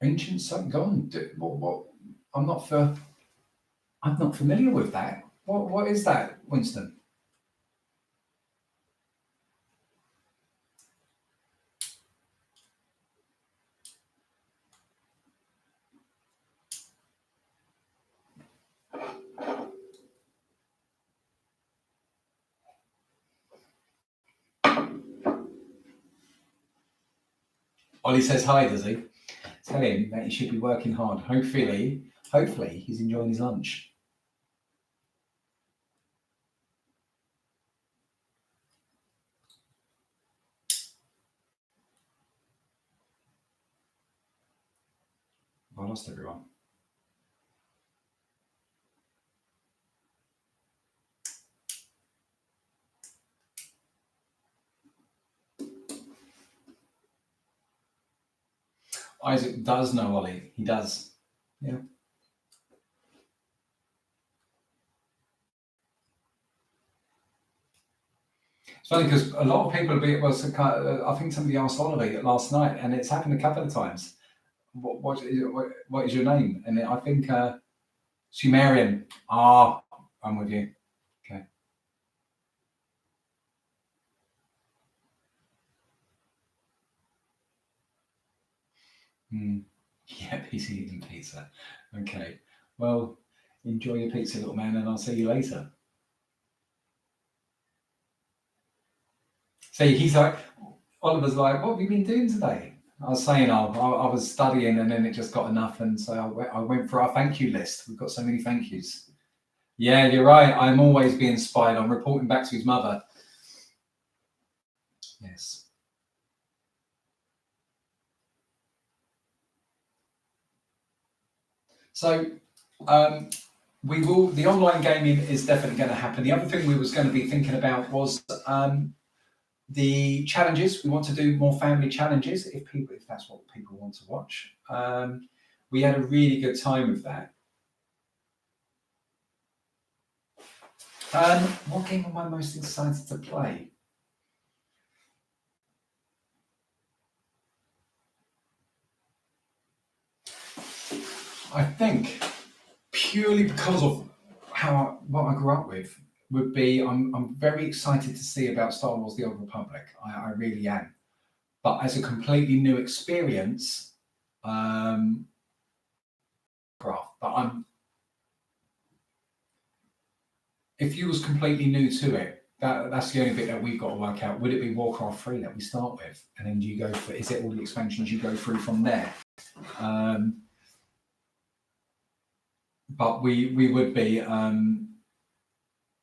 Ancient Sun, go on. What? I'm not familiar with that. What is that, Winston? Ollie says hi, does he? Tell him that he should be working hard. Hopefully, he's enjoying his lunch. I lost everyone. Isaac does know Ollie. He does. Yeah. It's funny because a lot of people have been, I think somebody asked Ollie last night, and it's happened a couple of times. What is your name? And I think Sumerian. Ah, I'm with you. Okay. Yeah, he's eating pizza. Okay. Well, enjoy your pizza, little man, and I'll see you later. See, he's like, Oliver's like, what have you been doing today? I was saying, I was studying, and then it just got enough, and so I went for our thank you list. We've got so many thank yous. Yeah, you're right. I'm always being spied on, reporting back to his mother. Yes. So we will. The online gaming is definitely going to happen. The other thing we was going to be thinking about was the challenges. We want to do more family challenges if that's what people want to watch. We had a really good time with that. What game am I most excited to play? I think purely because of what I grew up with would be I'm very excited to see about Star Wars: The Old Republic. I really am. But as a completely new experience, Craft, but if you was completely new to it, that's the only bit that we've got to work out. Would it be Warcraft 3 that we start with, and then do you go for? Is it all the expansions you go through from there? But we would be.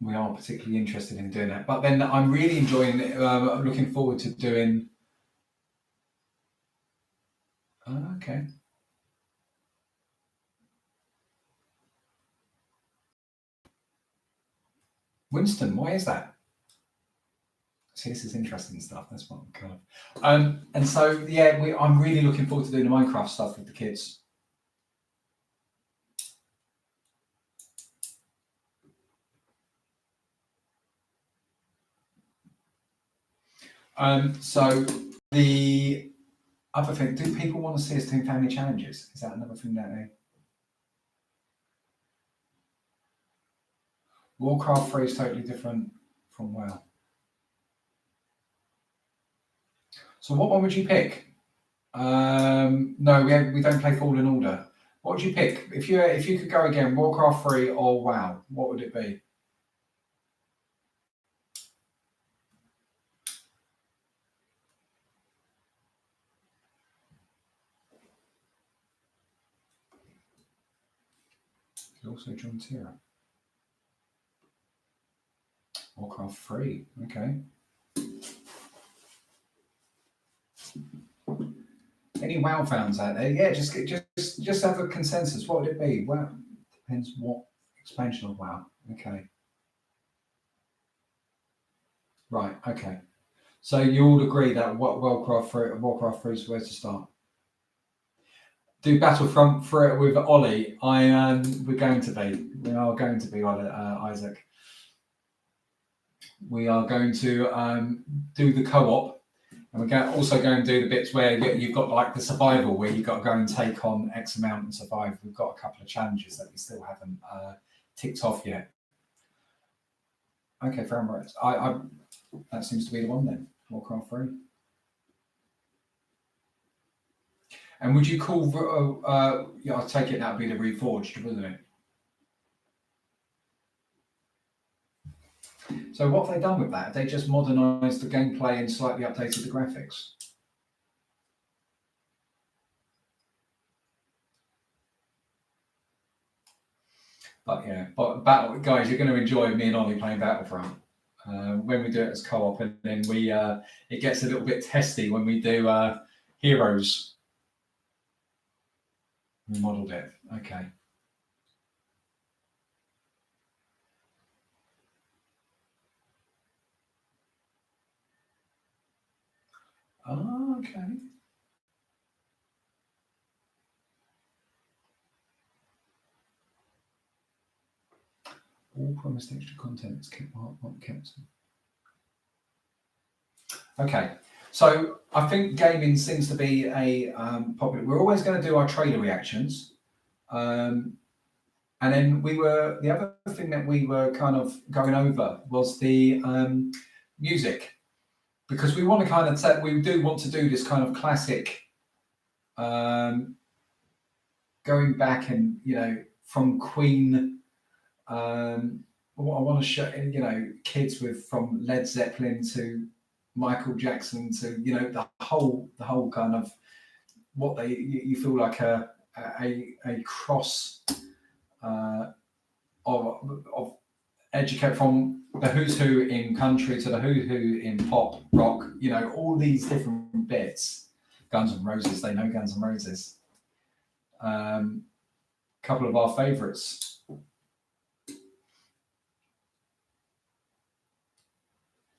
We are particularly interested in doing that. But then I'm really enjoying it. Looking forward to doing. Okay. Winston, why is that? See, this is interesting stuff. That's what I'm kind of. And so yeah, I'm really looking forward to doing the Minecraft stuff with the kids. So the other thing, do people want to see us doing family challenges? Is that another thing that they? Warcraft 3 is totally different from WoW. So what one would you pick? No, we don't play Fallen Order. What would you pick if you could go again? Warcraft 3 or WoW? What would it be? Also John Tira. Warcraft 3. Okay. Any WoW fans out there? Yeah, just have a consensus. What would it be? Well, depends what expansion of WoW. Okay. Right. Okay. So you all agree that Warcraft 3 is where to start. Do Battlefront for it with Ollie. We are going to be Isaac. We are going to do the co-op, and we're also going to do the bits where you've got like the survival, where you've got to go and take on X amount and survive. We've got a couple of challenges that we still haven't ticked off yet. Okay, fair enough. That seems to be the one then. Warcraft 3. And would you call? Yeah, I take it that would be the Reforged, wouldn't it? So what have they done with that? Have they just modernised the gameplay and slightly updated the graphics? But yeah, guys, you're going to enjoy me and Ollie playing Battlefront when we do it as co-op, and then it gets a little bit testy when we do Heroes. We modelled it. Okay. Oh, okay. All promised extra content is kept. Okay, so I think gaming seems to be a popular. We're always going to do our trailer reactions, and then the other thing that we were kind of going over was the music, because we want to kind of we do want to do this kind of classic, going back and from Queen. What I want to show kids from Led Zeppelin to Michael Jackson to the whole kind of what you feel like a cross of educate from the who's who in country to the who's who in pop rock, all these different bits. Guns N' Roses, they know Guns N' Roses. Couple of our favorites.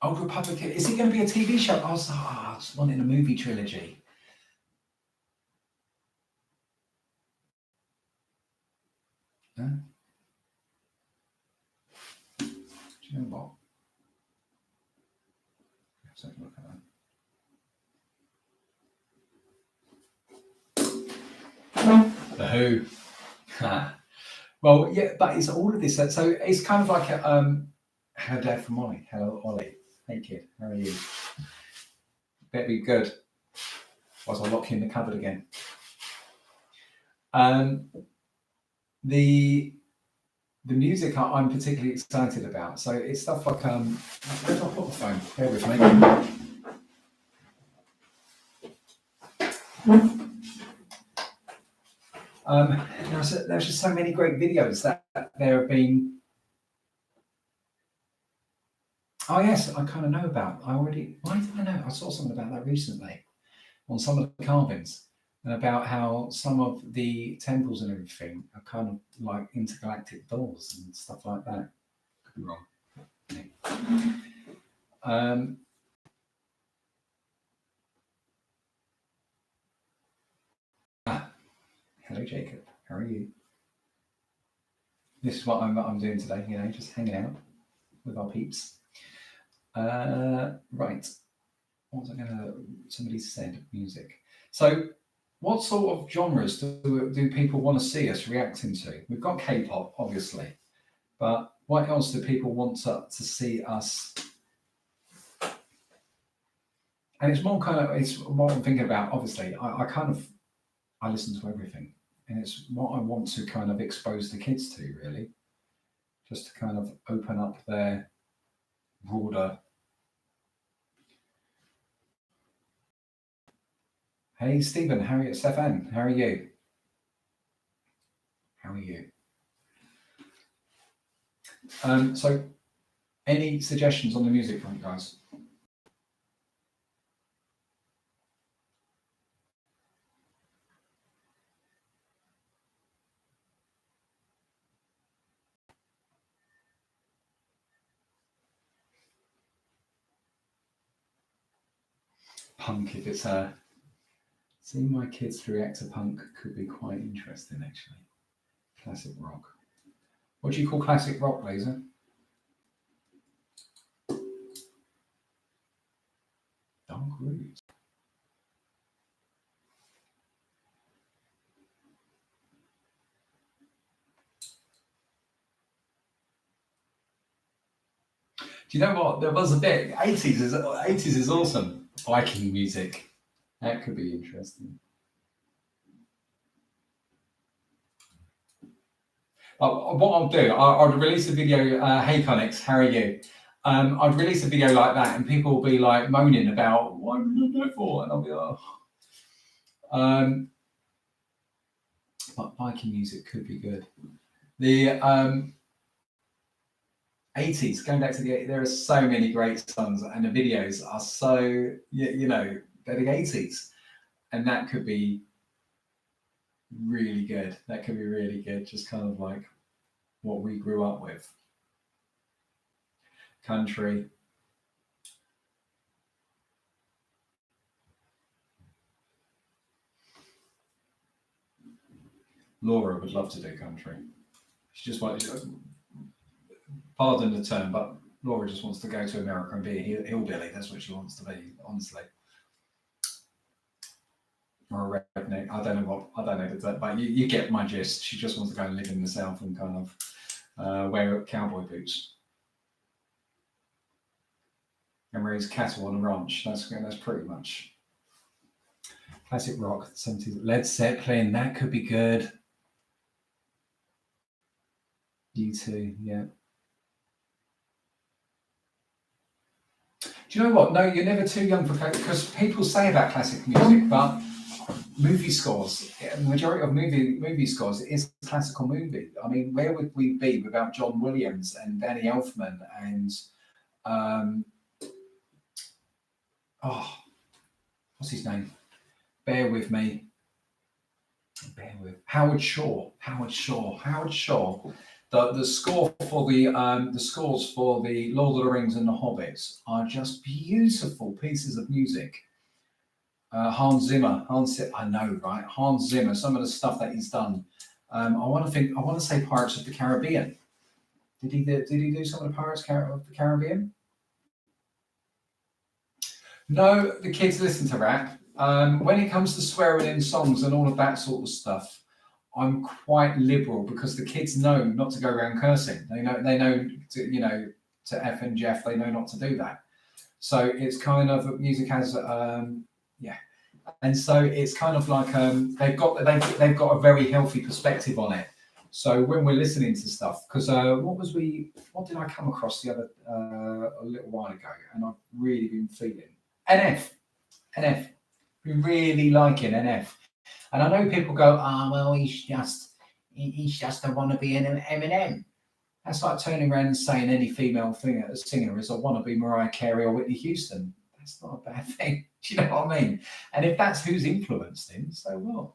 Old Republic, is it going to be a TV show? I just wanted a movie trilogy. Do you know what? Let's have a look at that. The Who. Well, yeah, but it's all of this. So it's kind of like a hello, Dad from Ollie. Hello, Ollie. Hey, kid. How are you? Better be good. Whilst I lock you in the cupboard again. The music I'm particularly excited about. So it's stuff like where do I put the phone? Bear with me. There's just so many great videos that there have been. Oh yes, I kind of know about. Why did I know? I saw something about that recently on some of the carvings, and about how some of the temples and everything are kind of like intergalactic doors and stuff like that. Could be wrong. Hello, Jacob. How are you? This is what I'm doing today. You know, just hanging out with our peeps. Right. What was I going to? Somebody said music. So, what sort of genres do people want to see us reacting to? We've got K-pop, obviously, but what else do people want to see us? And it's more kind of, it's what I'm thinking about. Obviously, I listen to everything, and it's what I want to kind of expose the kids to, really, just to kind of open up their broader. Hey, Stephen, how are you? Stefan, how are you? How are you? So, any suggestions on the music front, guys? Punk, if it's seeing my kids react to punk could be quite interesting, actually. Classic rock. What do you call classic rock, Laser? Dark Roots. Do you know what? There was a bit. 80s is awesome. Viking music. That could be interesting. What I'll do, I'll release a video. Hey, Connix, how are you? I'd release a video like that, and people will be like moaning about what did I do it for, and I'll be like, but Viking music could be good. The 80s, going back to there are so many great songs, and the videos are so, you know, they're the 80s, and that could be really good. That could be really good, just kind of like what we grew up with. Country. Laura would love to do country. She just wants, pardon the term, but Laura just wants to go to America and be a hillbilly. That's what she wants to be, honestly. Or a redneck. I don't know that, but you get my gist. She just wants to go and live in the South and kind of wear cowboy boots and raise cattle on a ranch. That's pretty much classic rock. 70s. Led Zeppelin. That could be good. U2, yeah. Do you know what? No, you're never too young for because people say about classic music, but movie scores, the majority of movie scores is classical movie. I mean, where would we be without John Williams and Danny Elfman and what's his name? Bear with me. Howard Shore. The score for the scores for the Lord of the Rings and the Hobbits are just beautiful pieces of music. Hans Zimmer. I know, right? Hans Zimmer. Some of the stuff that he's done. I want to say Pirates of the Caribbean. Did he do some of the Pirates of the Caribbean? No, the kids listen to rap. When it comes to swearing in songs and all of that sort of stuff, I'm quite liberal because the kids know not to go around cursing. They know to F and Jeff. They know not to do that. So it's kind of music has And so it's kind of like they've got a very healthy perspective on it. So when we're listening to stuff, because what did I come across the other a little while ago, and I've really been feeling NF, been really liking NF, and I know people go, well, he's just a wannabe Eminem. That's like turning around and saying any female singer is a wannabe Mariah Carey or Whitney Houston. That's not a bad thing. Do you know what I mean? And if that's who's influenced him, so what?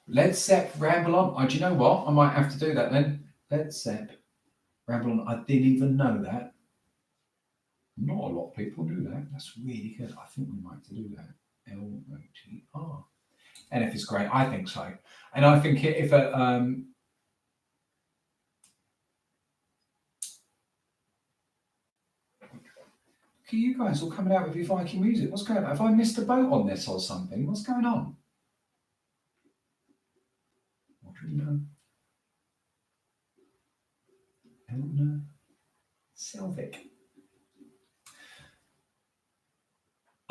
Led Zepp Ramble On. Oh, do you know what? I might have to do that then. Led Zepp Ramble On. I didn't even know that. Not a lot of people do that. That's really good. I think we might have to do that. LOTR. And if it's great, I think so. And I think if can you guys all coming out with your Viking music? What's going on? Have I missed a boat on this or something? What's going on? What do you know? Elna Selvig.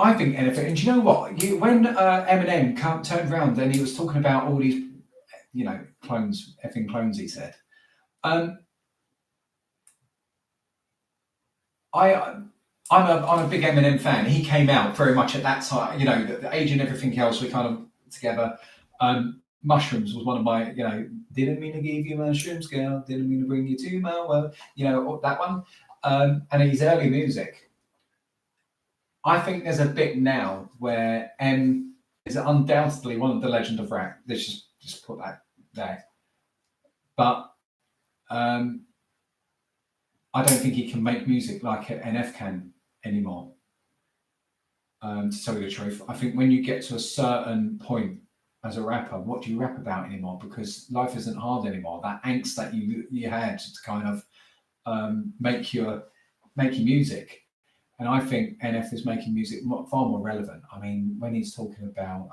I think anything, and do you know what? When Eminem turned around and he was talking about all these, clones, effing clones, he said. I'm a big Eminem fan. He came out very much at that time, the age and everything else. We kind of together. Mushrooms was one of my, didn't mean to give you mushrooms, girl. Didn't mean to bring you to my world. That one. And his early music. I think there's a bit now where M is undoubtedly one of the legend of rap. Let's just put that there. But I don't think he can make music like NF can anymore. To tell you the truth, I think when you get to a certain point as a rapper, what do you rap about anymore? Because life isn't hard anymore. That angst that you had to kind of make your music. And I think NF is making music far more relevant. I mean, when he's talking about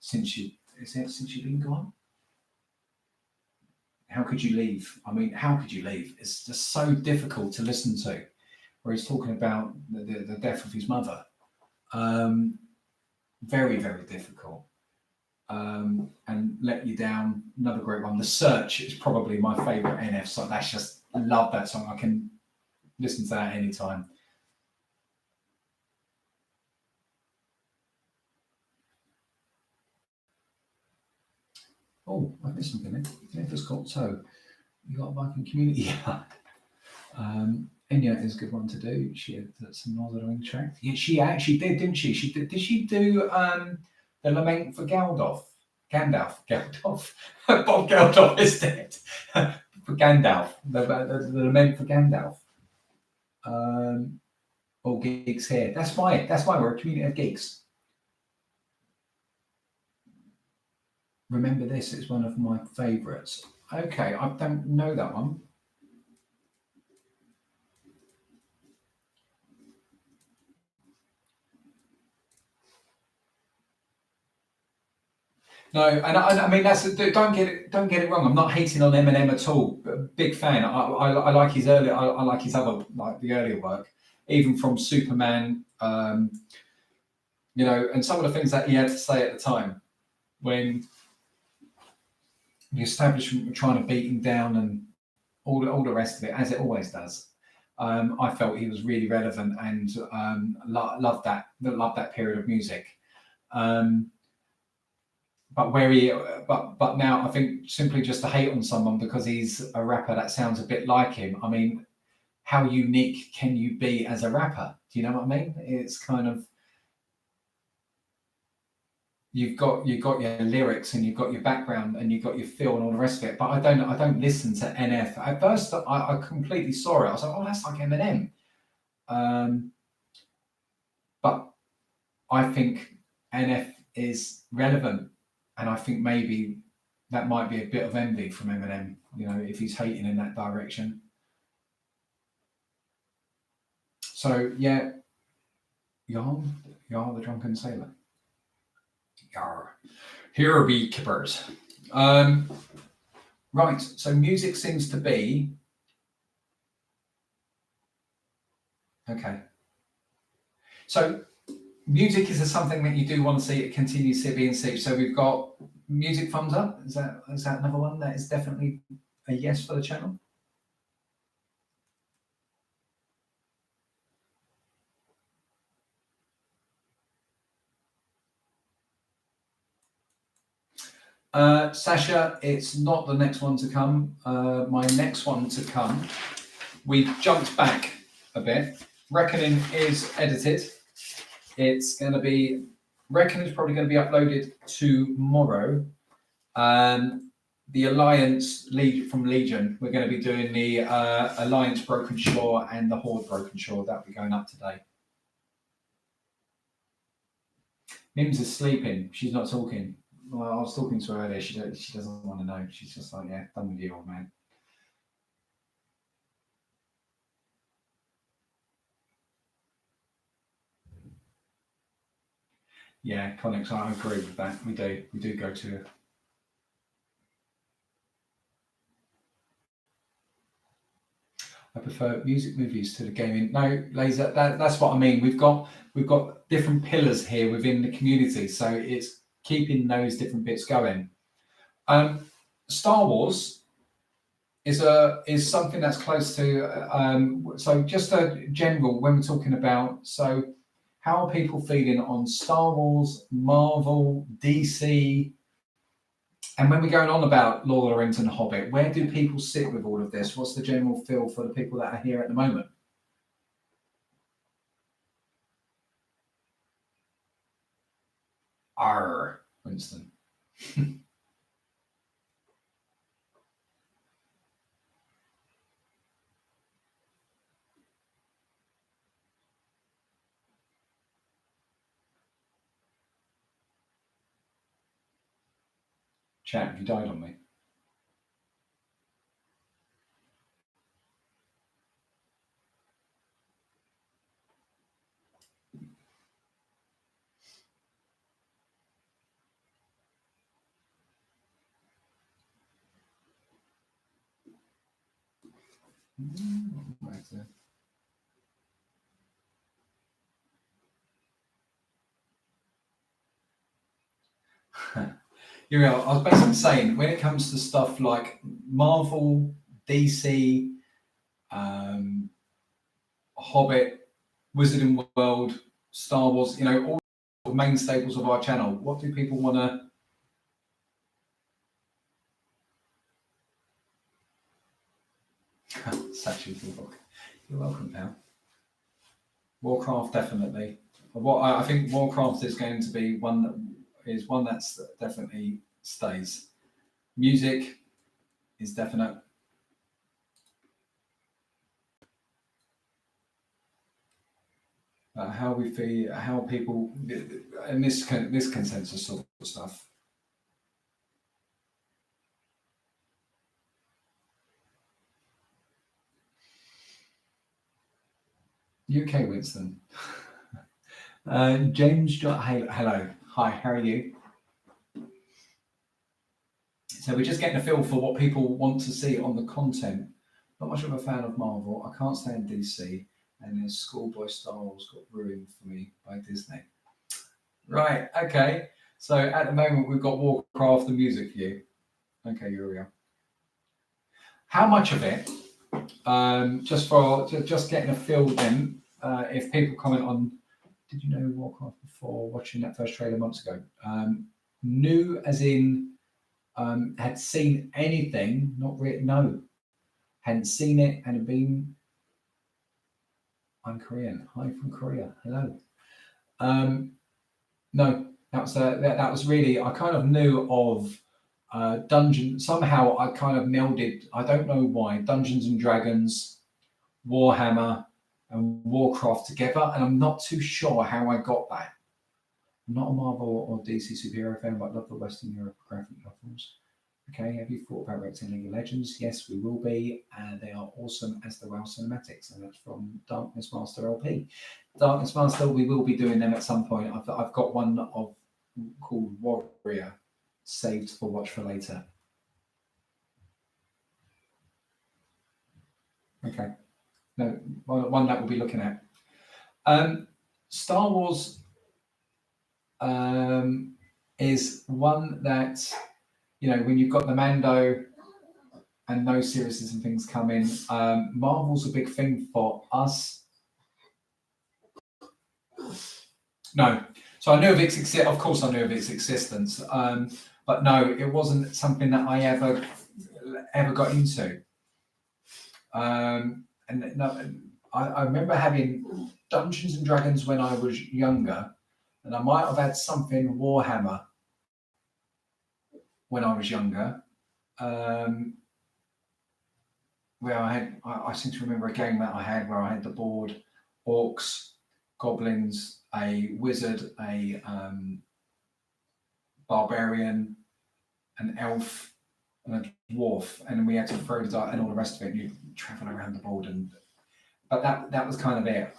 since you've been gone, how could you leave? I mean, how could you leave? It's just so difficult to listen to. Where he's talking about the death of his mother, very, very difficult. And Let You Down, another great one. The Search is probably my favourite NF song. I love that song. I can listen to that anytime. Oh, I missed something there. Never's got so. You got a Viking community. Yeah. Enya is a good one to do. She had some Northern track. Yeah, she actually did, didn't she? Did she do the Lament for Gandalf? Bob Geldof is dead. For Gandalf. The Lament for Gandalf. All geeks here. That's why we're a community of geeks. Remember This is one of my favourites. Okay, I don't know that one. No, and I mean don't get it wrong. I'm not hating on Eminem at all. Big fan. I like his early. I like his other the earlier work, even from Superman. And some of the things that he had to say at the time when the establishment were trying to beat him down and all the rest of it, as it always does. I felt he was really relevant and loved that period of music. But but now I think simply just to hate on someone because he's a rapper that sounds a bit like him. I mean, how unique can you be as a rapper? Do you know what I mean? It's kind of you've got your lyrics and you've got your background and you've got your feel and all the rest of it. But I don't listen to NF. At first, I completely saw it. I was like, oh, that's like Eminem. But I think NF is relevant. And I think maybe that might be a bit of envy from Eminem, if he's hating in that direction. So, yeah, Yarn the Drunken Sailor. Yar. Here are beekeepers. Right, so music seems to be Okay. So music is something that you do want to see it continue to be in siege. So we've got music thumbs up. Is that another one that is definitely a yes for the channel? Sasha, it's not the next one to come. My next one to come, we've jumped back a bit. Reckoning is edited. It's going to be, Reckoning is probably going to be uploaded tomorrow. The Alliance lead from Legion, we're going to be doing the Alliance Broken Shore and the Horde Broken Shore. That'll be going up today. Mims is sleeping. She's not talking. Well, I was talking to her earlier. She doesn't want to know. She's just like, yeah, done with you, old man. Yeah, Connix, I agree with that. We do go to. I prefer music movies to the gaming. No, Laser, that's what I mean. We've got different pillars here within the community, so it's keeping those different bits going. Star Wars is something that's close to. So just a general when we're talking about. So how are people feeling on Star Wars, Marvel, DC? And when we're going on about Lord of the Rings and Hobbit, where do people sit with all of this? What's the general feel for the people that are here at the moment? Arr, Winston. Chat, have you died on me? You know, I was basically saying when it comes to stuff like Marvel, DC, Hobbit, Wizarding World, Star Wars, you know, all the main staples of our channel. What do people want to? You're welcome, pal. Warcraft, definitely. What I think Warcraft is going to be one that's definitely stays. Music is definite. How we feel, how people, and this consensus sort of stuff. UK Winston. James, hello. Hi, how are you? So we're just getting a feel for what people want to see on the content. Not much of a fan of Marvel. I can't stand DC. And then Schoolboy Star Wars got ruined for me by Disney. Right, okay. So at the moment we've got Warcraft, the music view. Okay, here we are. How much of it, just getting a feel then, if people comment on, did you know Warcraft before watching that first trailer months ago? New as in had seen anything, not really, no. Hadn't seen it and had been, I'm Korean. Hi from Korea. Hello. No, that was really, I kind of knew of Dungeon, somehow I kind of melded, I don't know why, Dungeons and Dragons, Warhammer, and Warcraft together, and I'm not too sure how I got that. I'm not a Marvel or DC superhero fan, but I love the Western Europe graphic novels. Okay, have you thought about Reptile League of Legends? Yes, we will be, and they are awesome as the WoW cinematics, and that's from Darkness Master LP. Darkness Master, we will be doing them at some point. I've got one called Warrior saved for watch for later. Okay, no, one that we'll be looking at. Star Wars is one that, you know, when you've got the Mando and those series and things come in, Marvel's a big thing for us. No. So I knew of its of course I knew of its existence, but no, it wasn't something that I ever got into. And no, I remember having Dungeons and Dragons when I was younger, and I might have had something Warhammer when I was younger, where I seem to remember a game that I had where I had the board, orcs, goblins, a wizard, a barbarian, an elf, and a dwarf, and then we had to throw the dice and all the rest of it. You travel around the board, but that was kind of it.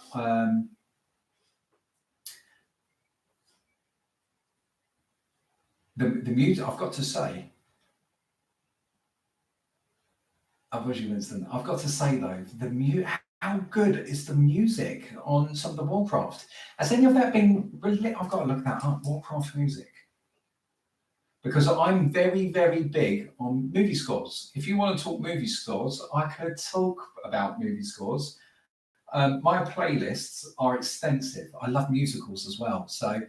The music, I've got to say, I've got to say though, how good is the music on some of the Warcraft? Has any of that been really? I've got to look that up. Warcraft music, because I'm very, very big on movie scores. If you want to talk movie scores, I could talk about movie scores. My playlists are extensive. I love musicals as well. So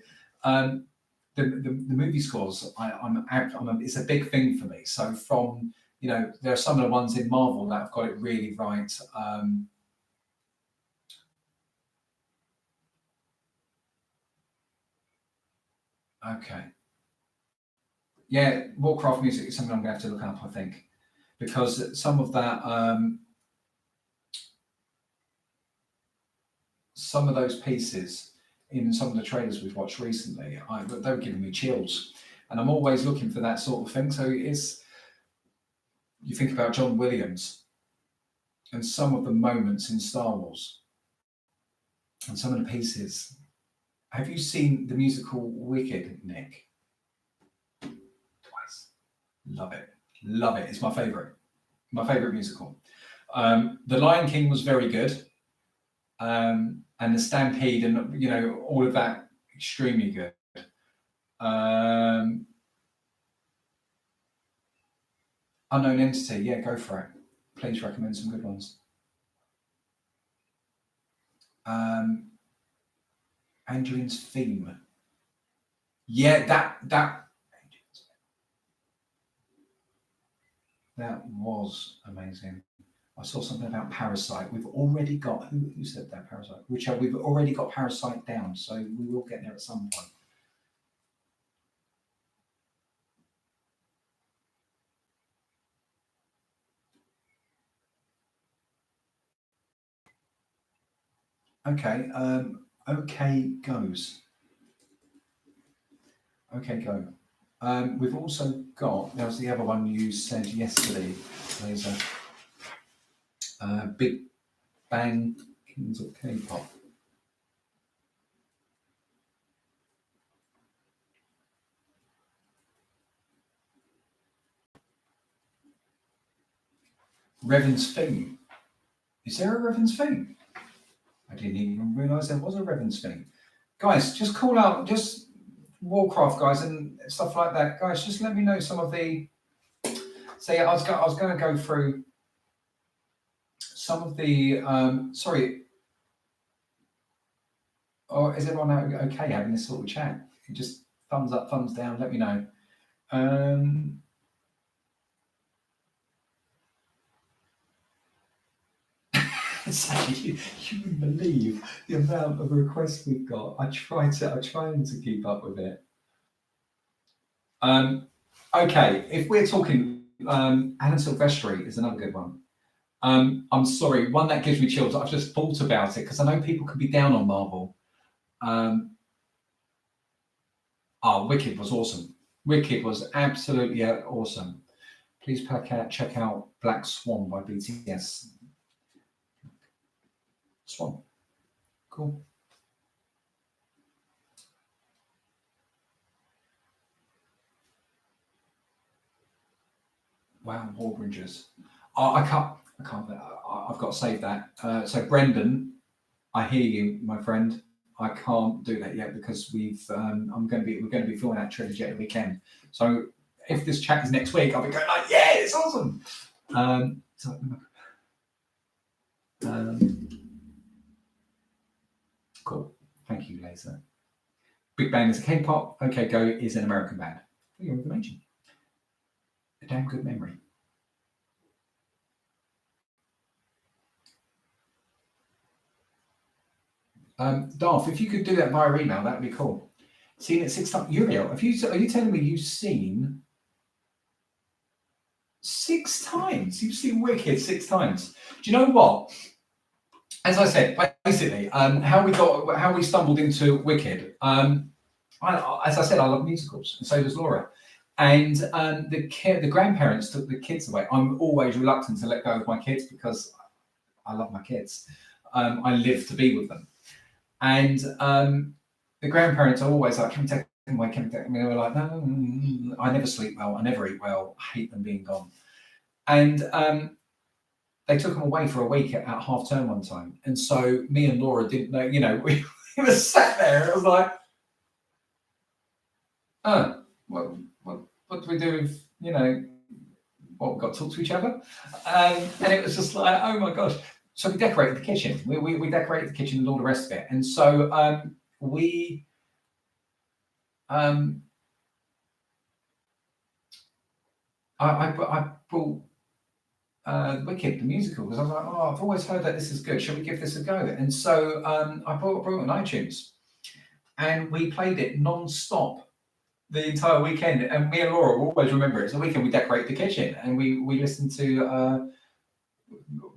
the movie scores, it's a big thing for me. So from, you know, there are some of the ones in Marvel that have got it really right. Okay. Yeah, Warcraft music is something I'm going to have to look up, I think, because some of that, some of those pieces in some of the trailers we've watched recently, they were giving me chills, and I'm always looking for that sort of thing. So it's, you think about John Williams and some of the moments in Star Wars and some of the pieces. Have you seen the musical Wicked, Nick? Twice. Love it. Love it. It's my favorite. My favorite musical. The Lion King was very good. And the Stampede and, you know, all of that, extremely good. Unknown Entity, yeah, go for it. Please recommend some good ones. Angeline's theme. Yeah, that was amazing. I saw something about Parasite. We've already got, who said that, Parasite? We've already got Parasite down, so we will get there at some point. Okay, okay goes. Okay, go. We've also got, there was the other one you said yesterday, there's a Big Bang Kings of K-pop. Revan's theme. Is there a Revan's theme? I didn't even realise there was a Revan's theme. Guys, just call out, just Warcraft guys and stuff like that. Guys, just let me know some of the. So yeah, I was going to go through some of the. Sorry. Or is everyone okay having this sort of chat? Just thumbs up, thumbs down. Let me know. You wouldn't believe the amount of requests we've got. I'm trying to keep up with it. Okay, if we're talking, Alan Silvestri is another good one. I'm sorry, one that gives me chills. I've just thought about it because I know people can be down on Marvel. Wicked was awesome. Wicked was absolutely awesome. Please check out Black Swan by BTS. Swan. Cool. Wow, Warbridges. I can't. I've got to save that. So Brendan, I hear you, my friend. I can't do that yet because we're going to be filming that trilogy at the weekend. So if this chat is next week, I'll be going like, yeah, it's awesome. Cool. Thank you, Laser. Big Bang is a K-pop. OK Go is an American band. For your information. A damn good memory. Darth, if you could do that via email, that'd be cool. Seen it 6 times. Uriel, are you telling me you've seen 6 times? You've seen Wicked 6 times. Do you know what? As I said, basically, how we stumbled into Wicked. As I said, I love musicals, and so does Laura. And the grandparents took the kids away. I'm always reluctant to let go of my kids because I love my kids. I live to be with them. And the grandparents are always like, can we take them away? Can we take them away? They were like, no, I never sleep well. I never eat well. I hate them being gone. And they took them away for a week at half term one time. And so me and Laura didn't know, we were sat there. It was like, what do we do if, we've got to talk to each other? And it was just like, oh my gosh. So we decorated the kitchen. We decorated the kitchen and all the rest of it. And so I brought Wicked, the musical, because I was like, oh, I've always heard that this is good. Shall we give this a go? And so I brought it on iTunes. And we played it non-stop the entire weekend. And me and Laura will always remember it. It's a weekend we decorate the kitchen. And we listened to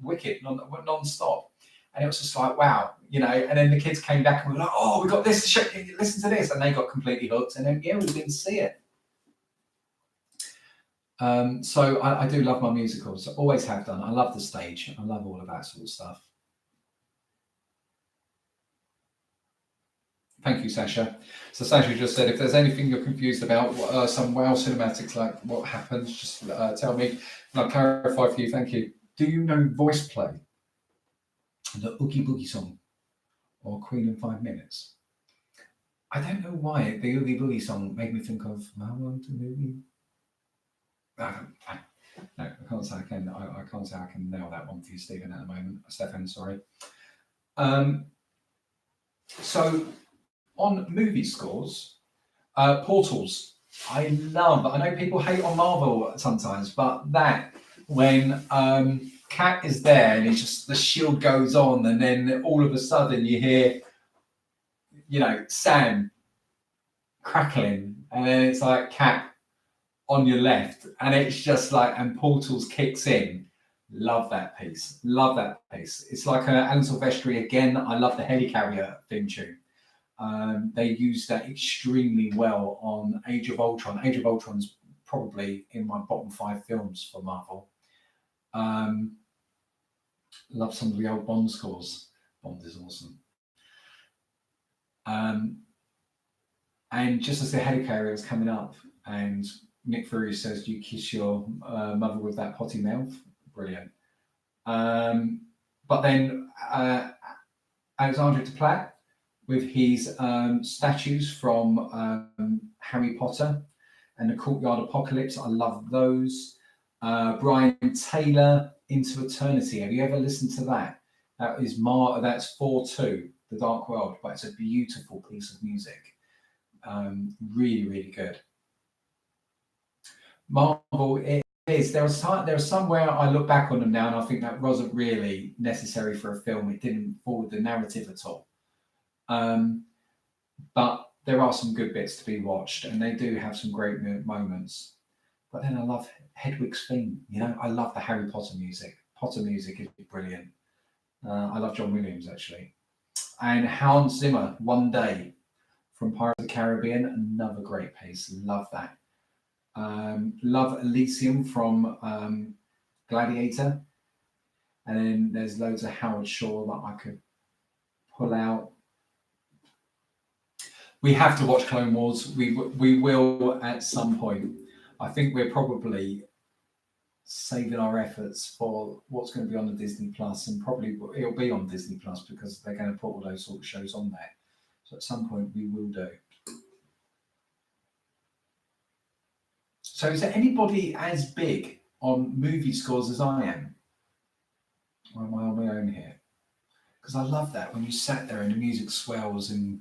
Wicked non-stop. And it was just like, wow, and then the kids came back and we were like, oh, we got this, listen to this. And they got completely hooked. And then, we didn't see it. So I do love my musicals. I always have done. I love the stage. I love all of that sort of stuff. Thank you, Sasha. So Sasha just said, if there's anything you're confused about, some WoW cinematics, like what happens, just tell me. And I'll clarify for you. Thank you. Do you know Voice Play? The Oogie Boogie song, or Queen in 5 Minutes? I don't know why the Oogie Boogie song made me think of I Want to Movie. No, I can't say I can. I can't say I can nail that one for you, Stephen, at the moment. Stefan, sorry. So on movie scores, Portals. I know people hate on Marvel sometimes, but that when Cat is there and the shield goes on, and then all of a sudden you hear, Sam crackling, and then it's like Cat on your left, and it's just like, and Portals kicks in. Love that piece. Love that piece. It's like Alan Silvestri again. I love the Helicarrier theme tune. They used that extremely well on Age of Ultron. Age of Ultron's probably in my bottom 5 films for Marvel. Love some of the old Bond scores. Bond is awesome. And just as the Helicarrier is coming up, and Nick Fury says, "Do you kiss your mother with that potty mouth?" Brilliant. But then Alexandre Desplat with his statues from Harry Potter and the Courtyard Apocalypse. I love those. Brian Taylor, Into Eternity. Have you ever listened to that? That's 4-2, The Dark World, but it's a beautiful piece of music. Really, really good. Marvel, it is. There was somewhere I look back on them now and I think that wasn't really necessary for a film. It didn't forward the narrative at all. But there are some good bits to be watched, and they do have some great moments. But then I love Hedwig's theme. I love the Harry Potter music. Potter music is brilliant. I love John Williams, actually. And Hans Zimmer, One Day from Pirates of the Caribbean, another great piece. Love that. Love Elysium from Gladiator. And then there's loads of Howard Shore that I could pull out. We have to watch Clone Wars. We will at some point. I think we're probably saving our efforts for what's going to be on the Disney Plus, and probably it'll be on Disney Plus because they're going to put all those sort of shows on there. So at some point we will do. So is there anybody as big on movie scores as I am? Or am I on my own here? Because I love that when you sat there and the music swells and...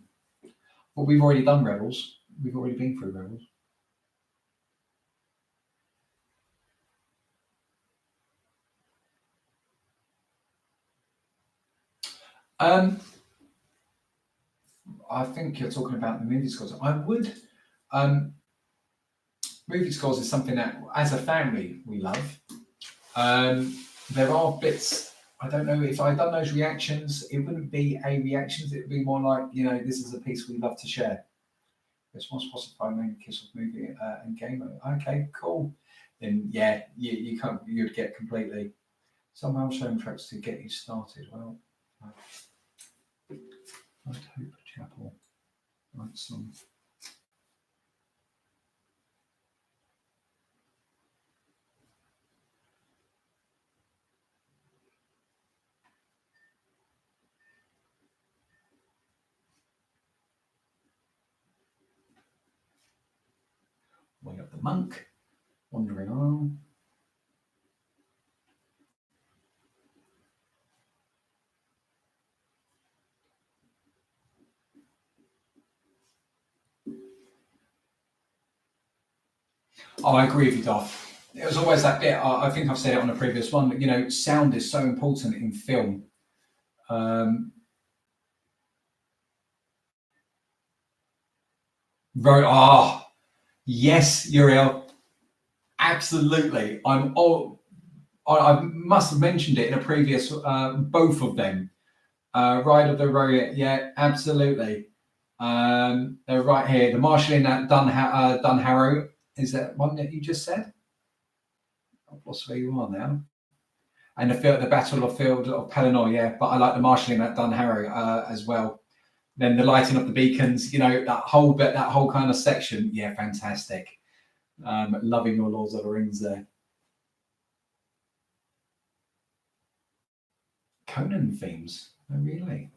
Well, we've already done Rebels. We've already been through Rebels. I think you're talking about the movie scores. I would... movie scores is something that, as a family, we love. There are bits... I don't know if I'd done those reactions, it wouldn't be a reactions, it would be more like, you know, this is a piece we love to share. This one's possible main Kiss Off movie and game. Okay, cool. Then yeah, you can't, you'd get completely. Some milestone tracks to get you started. Well, I'd hope Chapel. Right, some. Way up the monk, wandering on. Oh, I agree with you, Darth. It was always that bit. I think I've said it on a previous one. But, you know, sound is so important in film. Yes, Uriel. Absolutely. I must have mentioned it in a previous, both of them. Ride of the Road, yeah, absolutely. They're right here. The marshalling at Dunharrow, is that one that you just said? I've lost where you are now. And the Battle of Field of Pelennor, yeah, but I like the marshalling at Dunharrow as well. Then the lighting up the beacons, you know, that whole bit, that whole kind of section, yeah, fantastic. Loving your Lords of the Rings there. Conan themes, oh really?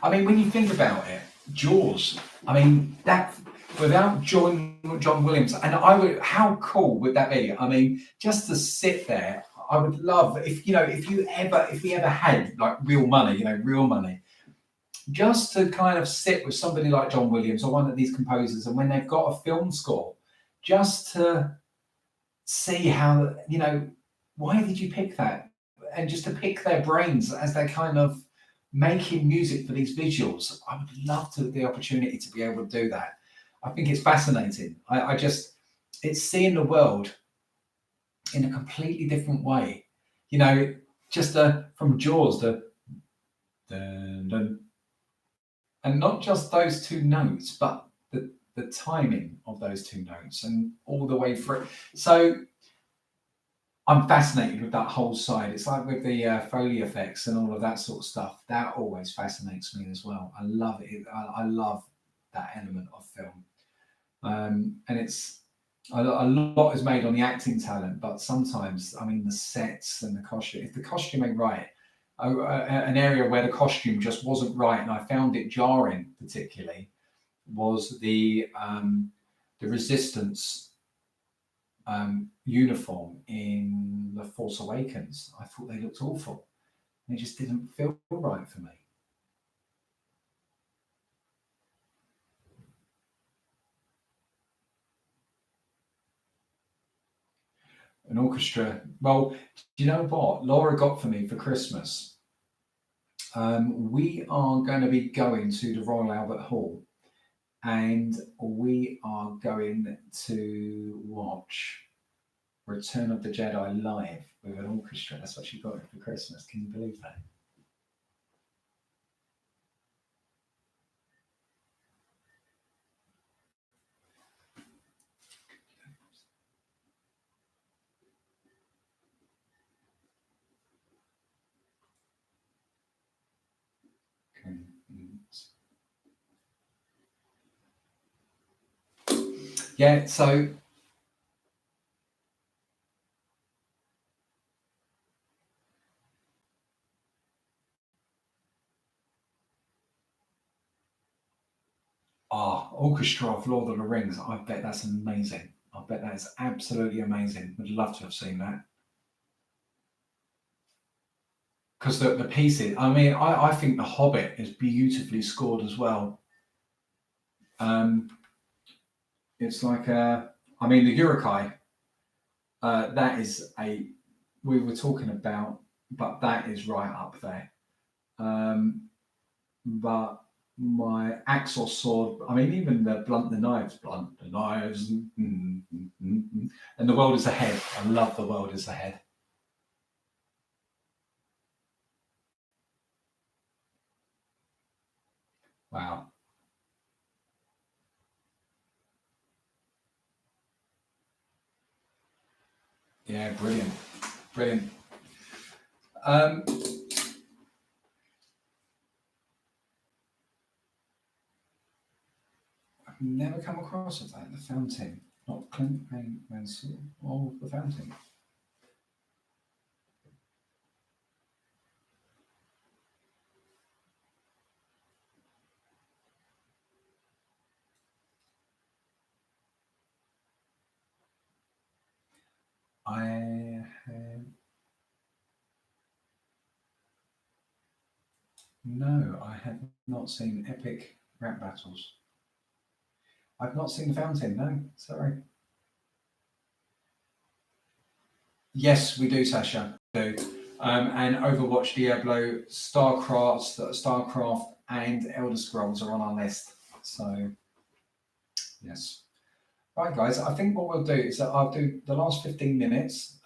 I mean, when you think about it, Jaws. I mean, that without John Williams, and I would. How cool would that be? I mean, just to sit there, I would love if we ever had like real money, just to kind of sit with somebody like John Williams or one of these composers, and when they've got a film score, just to see how why did you pick that, and just to pick their brains as they're kind of making music for these visuals. I would love to the opportunity to be able to do that. I think it's fascinating. It's seeing the world in a completely different way. You know, just from Jaws to dun, dun, and not just those two notes, but the timing of those two notes and all the way through. So I'm fascinated with that whole side. It's like with the Foley effects and all of that sort of stuff. That always fascinates me as well. I love it. I love that element of film. And it's a lot is made on the acting talent, but sometimes, I mean, the sets and the costume. If the costume ain't right, an area where the costume just wasn't right, and I found it jarring, particularly, was the Resistance uniform in The Force Awakens. I thought they looked awful. They just didn't feel right for me. An orchestra. Well, do you know what Laura got for me for Christmas? We are going to be going to the Royal Albert Hall, and we are going to watch Return of the Jedi live with an orchestra. That's what she got for Christmas. Can you believe that? Okay. Yeah, so Orchestra of Lord of the Rings. I bet that's amazing. I bet that's absolutely amazing. Would love to have seen that. Because the pieces, I mean, I think The Hobbit is beautifully scored as well. It's like, I mean, the Urukai, that is we were talking about, but that is right up there. But my axe or sword, I mean, even the blunt the knives, and the world is ahead. I love the world is ahead. Wow. Yeah, brilliant. Brilliant. I've never come across that. The Fountain. Not Clint Mansell. Oh, The Fountain. I have no, I have not seen epic rap battles. I've not seen The Fountain. No, sorry. Yes, we do, Sasha. We do. And Overwatch, Diablo, Starcraft, and Elder Scrolls are on our list. So, yes. Right, guys. I think what we'll do is that I'll do the last 15 minutes.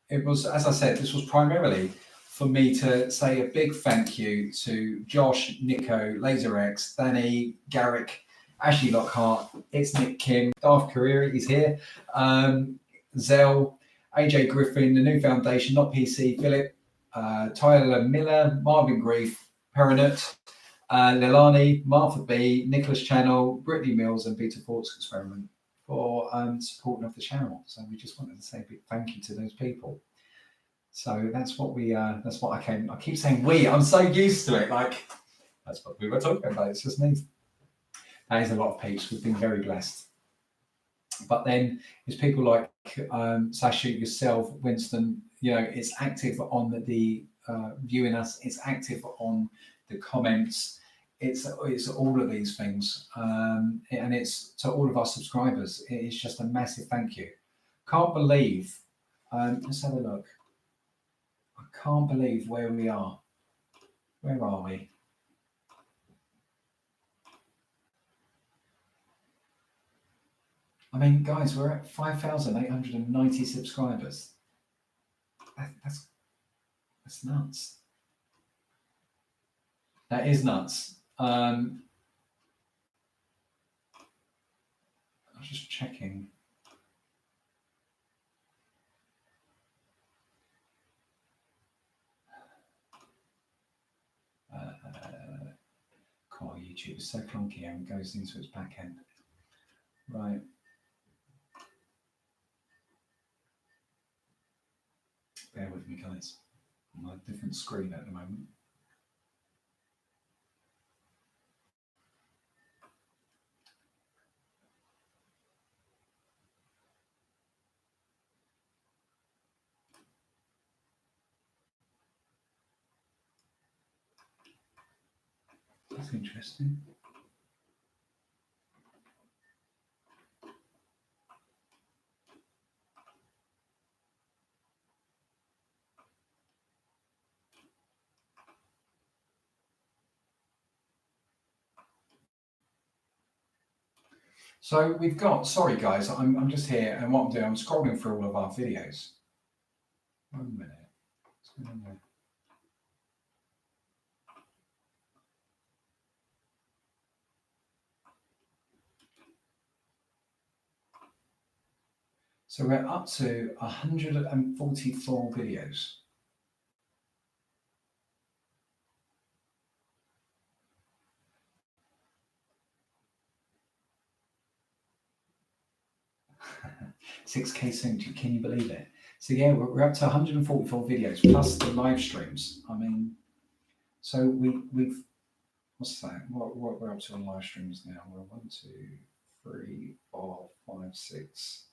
It was, as I said, this was primarily for me to say a big thank you to Josh, Nico, LaserX, Danny, Garik, Ashlockheart, ItsNickkim, Darth Kuriri is here, Zell, AJ Griffin, TheNewFoundation, Not PC, Filip, Tyler Miller, Marvin Greif, Peeranut, Leilani, Martha B, Nicklas Channel, Brittany Mills, and BetaThoughtsExperiment for supporting of the channel. So we just wanted to say a big thank you to those people. So that's what that's what I keep saying we. I'm so used to it. Like that's what we were talking about. It's just me. That is a lot of peeps. We've been very blessed. But then it's people like Sasha, yourself, Winston. You know, it's active on the viewing us. It's active on the comments. It's all of these things, and it's to all of our subscribers. It's just a massive thank you. Can't believe. Let's have a look. I can't believe where we are. Where are we? I mean, guys, we're at 5,890 subscribers. That's nuts. That is nuts. I'm just checking. God, YouTube is so clunky and goes into its back end. Right. Bear with me, guys. I'm on a different screen at the moment. That's interesting. So we've got, sorry guys, I'm just here and what I'm doing, I'm scrolling through all of our videos. 1 minute. What's going on there? So we're up to 144 videos. 6K soon. Can you believe it? So yeah, we're up to 144 videos plus the live streams. I mean, so we've what's that? What we're up to on live streams now? We're 1, 2, 3, 4, 5, 6,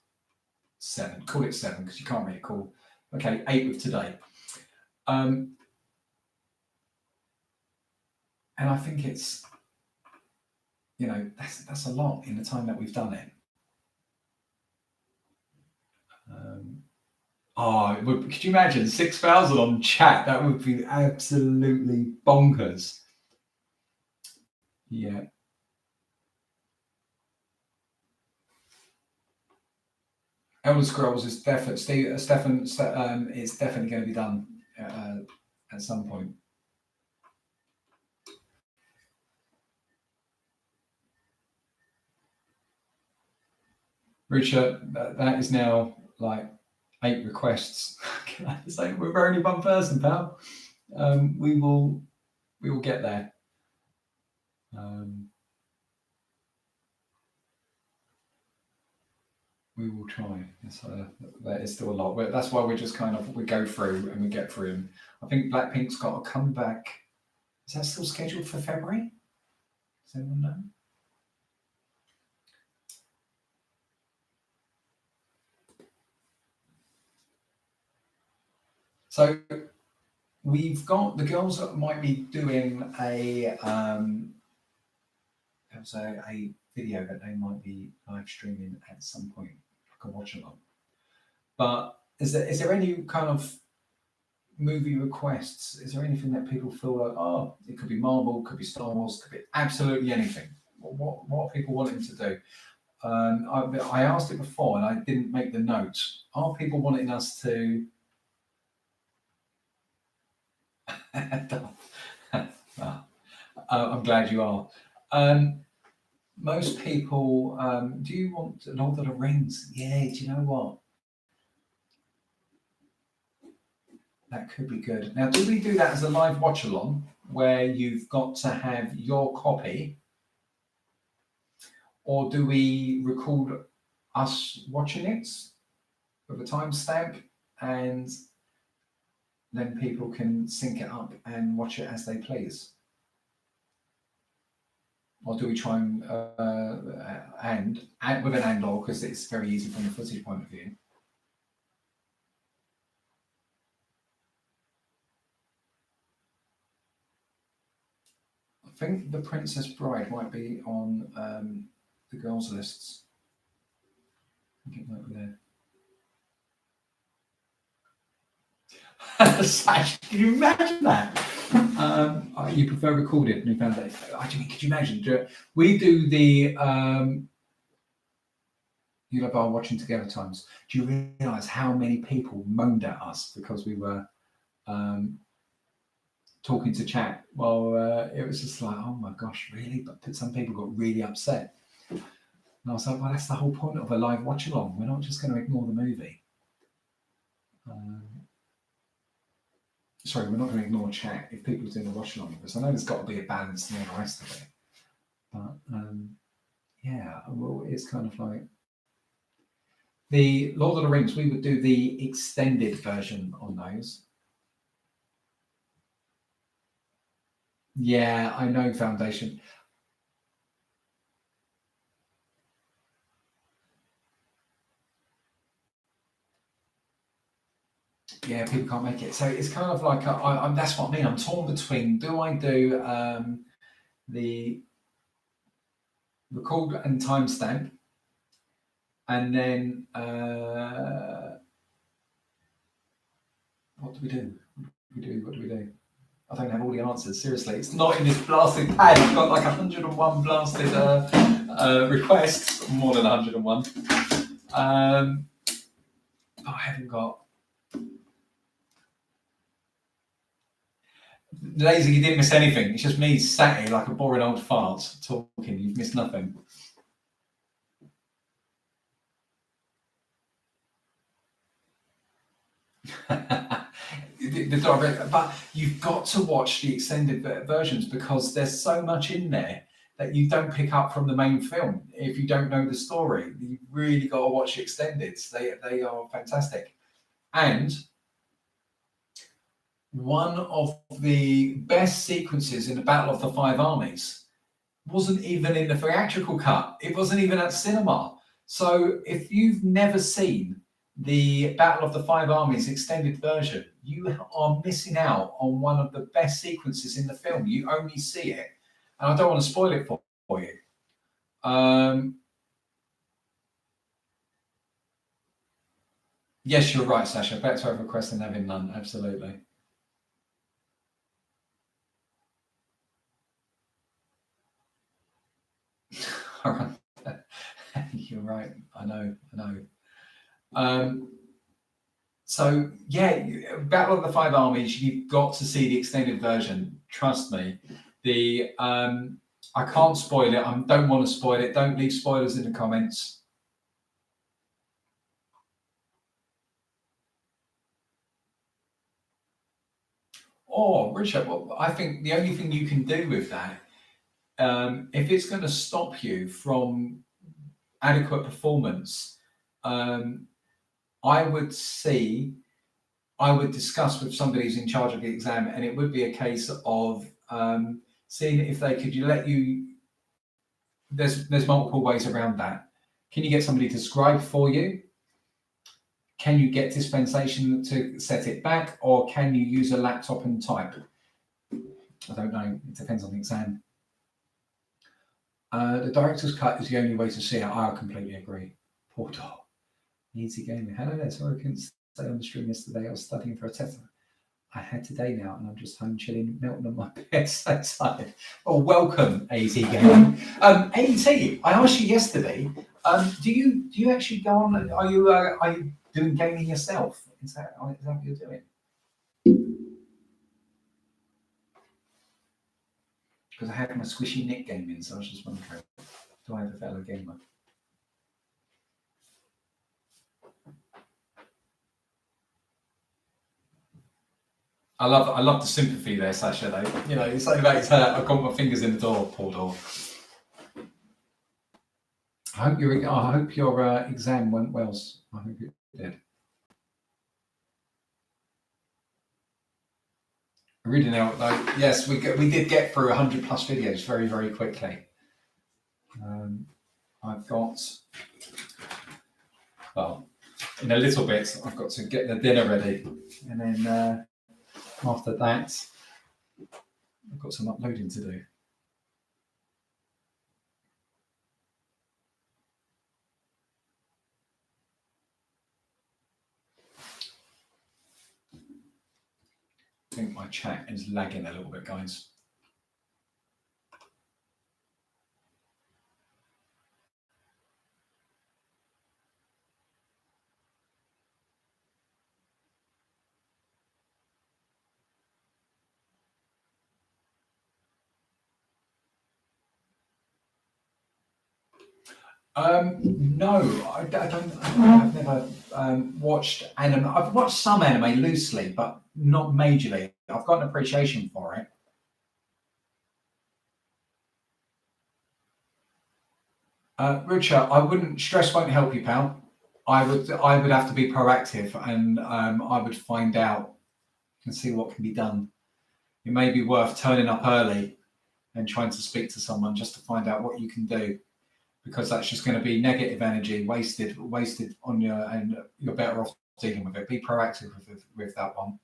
7. Call it 7 because you can't really call. Okay, 8 with today. And I think it's, you know, that's a lot in the time that we've done it. Could you imagine 6,000 on chat? That would be absolutely bonkers. Yeah. Elder Scrolls is definitely, Stefan, it's definitely going to be done at some point. Richard, that is now like 8 requests. Can I say we're only one person, pal? We will get there. We will try. That is still a lot. But that's why we just we go through and we get through them. I think Blackpink's got to come back. Is that still scheduled for February? Does anyone know? So we've got the girls that might be doing a video that they might be live streaming at some point, like a watch along. But is there any kind of movie requests? Is there anything that people feel like, oh, it could be Marvel, could be Star Wars, could be absolutely anything? What are people wanting to do? I asked it before and I didn't make the notes. Are people wanting us to? I'm glad you are. Most people, do you want Lord of the Rings? Yeah, do you know what? That could be good. Now, do we do that as a live watch along where you've got to have your copy? Or do we record us watching it with a timestamp and then people can sync it up and watch it as they please? Or do we try and with an and/or, because it's very easy from the footage point of view? I think The Princess Bride might be on the girls' lists. I think it might be there. Sash, can you imagine that? You prefer recorded TheNewFoundation? Could you imagine? We do the you love our watching together times. Do you realise how many people moaned at us because we were talking to chat? Well, it was just like, oh my gosh, really? But some people got really upset. And I was like, well, that's the whole point of a live watch along. We're not just going to ignore the movie. Sorry, we're not going to ignore chat if people are doing a watch along, because I know there's got to be a balance and all the rest of it. But yeah, well, it's kind of like the Lord of the Rings. We would do the extended version on those. Yeah, I know, Foundation. Yeah, people can't make it. So it's kind of like, that's what I mean. I'm torn between, do I do the record and timestamp, and then what do we do? What do we do? I don't have all the answers. Seriously, it's not in this blasted pad. I've got like 101 blasted requests, more than 101. I haven't got. Lazy, you didn't miss anything. It's just me sat here like a boring old fart talking. You've missed nothing. But you've got to watch the extended versions because there's so much in there that you don't pick up from the main film if you don't know the story. You really got to watch extendeds. They are fantastic. And one of the best sequences in the Battle of the Five Armies wasn't even in the theatrical cut. It wasn't even at cinema. So if you've never seen the Battle of the Five Armies extended version, you are missing out on one of the best sequences in the film. You only see it, and I don't want to spoil it for you. Yes, you're right, Sasha. Back to have request and having none. Absolutely. All right. You're right. I know. So yeah, Battle of the Five Armies. You've got to see the extended version. Trust me. I can't spoil it. I don't want to spoil it. Don't leave spoilers in the comments. Oh, Richard, well, I think the only thing you can do with that, if it's going to stop you from adequate performance, I would discuss with somebody who's in charge of the exam, and it would be a case of seeing if they could let you. There's multiple ways around that. Can you get somebody to scribe for you? Can you get dispensation to set it back, or can you use a laptop and type? I don't know. It depends on the exam. The director's cut is the only way to see it. I completely agree. Poor dog. Easy gaming. Hello there. Sorry I couldn't stay on the stream yesterday. I was studying for a test. I had today now, and I'm just home chilling, melting on my bed. So excited. Well, welcome, AT Gaming. AT, I asked you yesterday. Do you actually go on? Are you doing gaming yourself? Is that what you're doing? Because I had my squishy Nick gaming, so I was just wondering, do I have a fellow gamer? I love the sympathy there, Sasha. Though you know, it's like that. I've got my fingers in the door, poor door. I hope your exam went well. I hope it did. Reading out, though, yes, we did get through 100 plus videos very, very quickly. I've got, well, in a little bit, I've got to get the dinner ready, and then after that, I've got some uploading to do. I think my chat is lagging a little bit, guys. No, I don't. I've never watched anime. I've watched some anime loosely, but not majorly. I've got an appreciation for it. Richard, I wouldn't. Stress won't help you, pal. I would have to be proactive, and I would find out and see what can be done. It may be worth turning up early and trying to speak to someone just to find out what you can do, because that's just going to be negative energy wasted on you, and you're better off dealing with it. Be proactive with that one.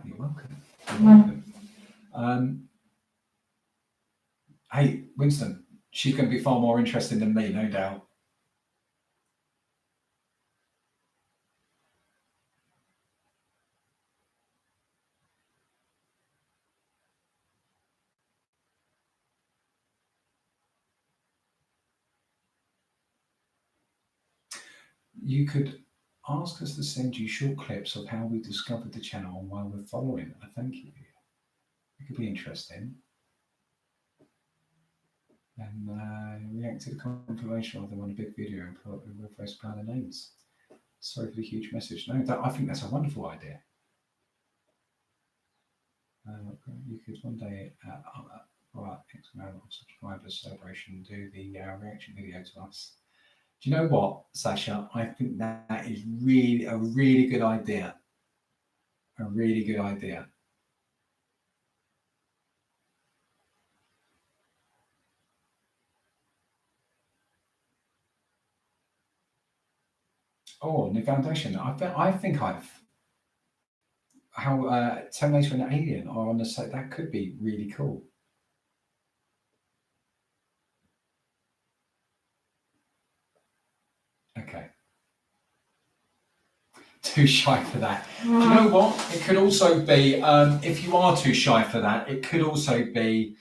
You're welcome. You're welcome. Hey, Winston, she's going to be far more interested than me, no doubt. You could ask us to send you short clips of how we discovered the channel and why we're following it. Thank you. It could be interesting. And react to the confirmation of them on a big video and put with those kind of names. Sorry for the huge message. No, I think that's a wonderful idea. You could one day X amount of subscribers celebration do the reaction video to us. Do you know what, Sasha? I think that is really a really good idea. A really good idea. Oh, TheNewFoundation. I think I've Terminator and Alien are on the site. That could be really cool. Okay. Too shy for that. Do you know what? It could also be, if you are too shy for that, it could also be.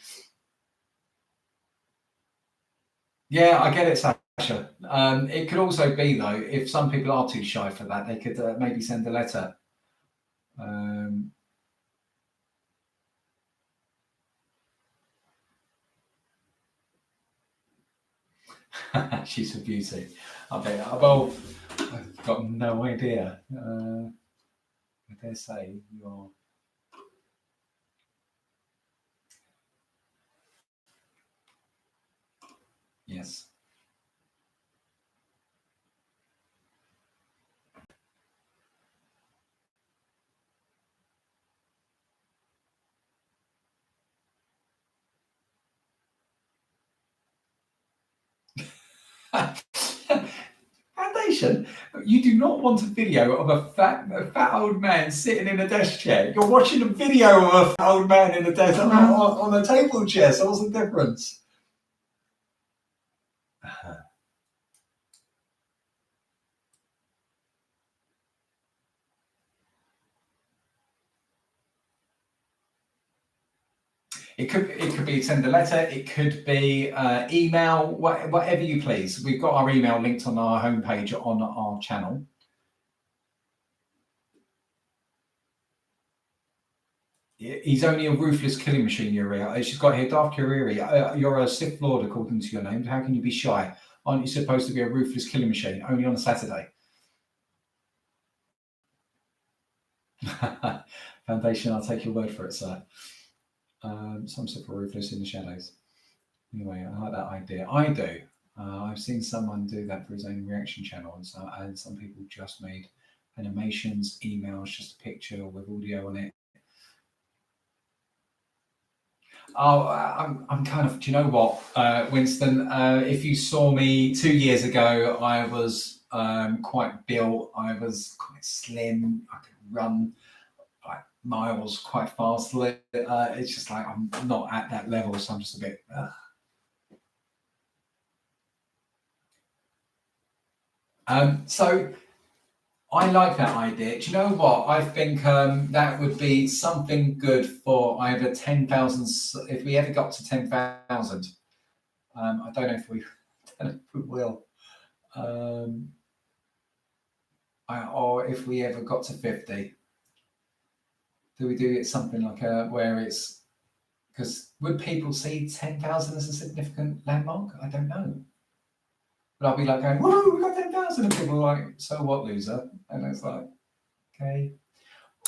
Yeah, I get it, Sasha. It could also be, though, if some people are too shy for that, they could maybe send a letter. She's a beauty. I bet. Well, I've got no idea. I dare say you're. Yes. Foundation, you do not want a video of a fat old man sitting in a desk chair. You're watching a video of a fat old man in a desk on a table chair. So what's the difference? It could be send a letter. It could be email, whatever you please. We've got our email linked on our homepage on our channel. He's only a ruthless killing machine, Uriel. She's got here, Darth Kuriri. You're a Sith Lord according to your name. How can you be shy? Aren't you supposed to be a ruthless killing machine? Only on a Saturday. Foundation, I'll take your word for it, sir. Some sort of ruthless in the shadows. Anyway, I like that idea. I do. I've seen someone do that for his own reaction channel, and some people just made animations, emails, just a picture with audio on it. Oh, I'm kind of. Do you know what, Winston? If you saw me 2 years ago, I was quite built. I was quite slim. I could run like miles quite fast. It's just like I'm not at that level, so I'm just a bit. So I like that idea. Do you know what? I think that would be something good for either 10,000. If we ever got to 10,000, I don't know if we will. Or if we ever got to 50, do we do it something like where it's because would people see 10,000 as a significant landmark? I don't know. But I'll be like going, whoa, we got 10,000. And people are like, so what, loser? And it's like, okay.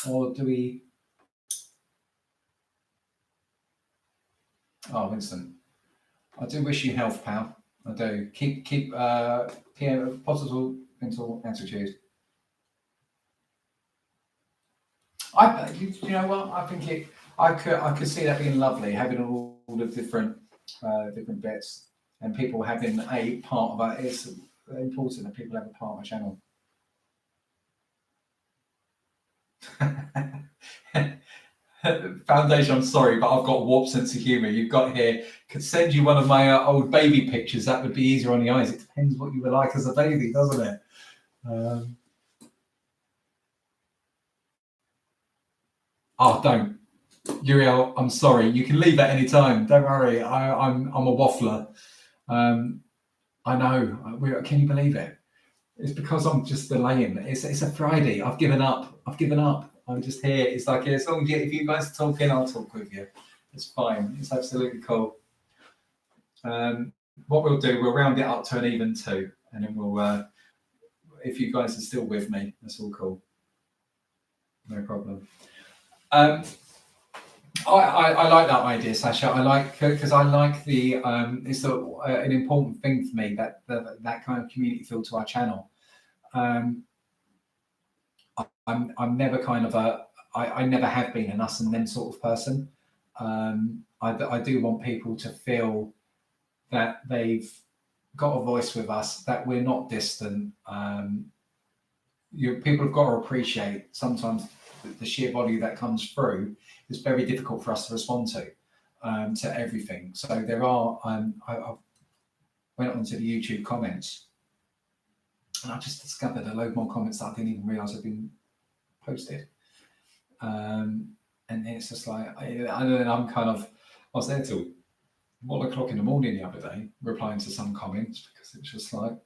Or do we. Oh, Winston. I do wish you health, pal. I do. Keep positive mental attitude. You know what? I think I could see that being lovely, having all the different bits, and people having a part of it. It's important that people have a part of a channel. Foundation, I'm sorry, but I've got a warped sense of humour. You've got here, could send you one of my old baby pictures. That would be easier on the eyes. It depends what you were like as a baby, doesn't it? Oh, don't. Uriel, I'm sorry. You can leave at any time. Don't worry. I'm a waffler. I know. Can you believe it? It's because I'm just delaying. It's a Friday. I've given up. I'm just here. It's like as long as if you guys are talking, I'll talk with you. It's fine. It's absolutely cool. What we'll do, we'll round it up to an even 2, and then we'll, if you guys are still with me, that's all cool. No problem. I like that idea, Sasha. I like, because I like the it's an important thing for me, that kind of community feel to our channel. I'm never kind of I never have been an us and them sort of person. I do want people to feel that they've got a voice with us, that we're not distant. People have got to appreciate sometimes the sheer volume that comes through is very difficult for us to respond to everything. So there are, I went onto the YouTube comments and I just discovered a load more comments that I didn't even realize had been posted. And it's just like, I'm kind of, I was there till 1 o'clock in the morning the other day, replying to some comments, because it's just like, I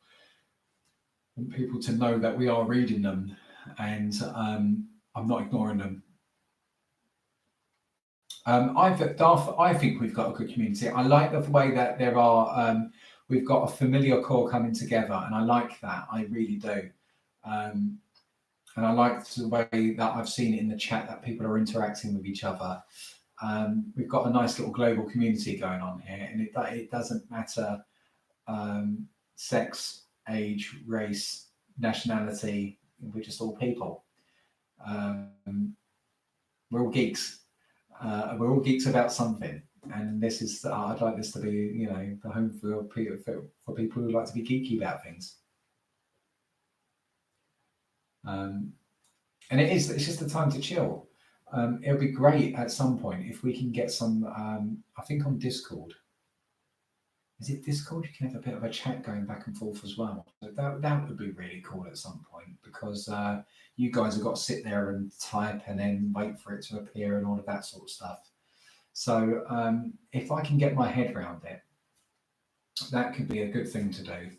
want people to know that we are reading them, and I'm not ignoring them. Darth, I think we've got a good community. I like the way that there are, we've got a familiar core coming together, and I like that. I really do. And I like the way that I've seen it in the chat that people are interacting with each other. We've got a nice little global community going on here, and it doesn't matter sex, age, race, nationality. We're just all people. We're all geeks. We're all geeks about something, and this is. I'd like this to be, the home for people who like to be geeky about things. And it's just a time to chill. It'll be great at some point if we can get some. I think on Discord. Is it Discord? You can have a bit of a chat going back and forth as well. So that would be really cool at some point, because you guys have got to sit there and type and then wait for it to appear and all of that sort of stuff. So if I can get my head around it, that could be a good thing to do.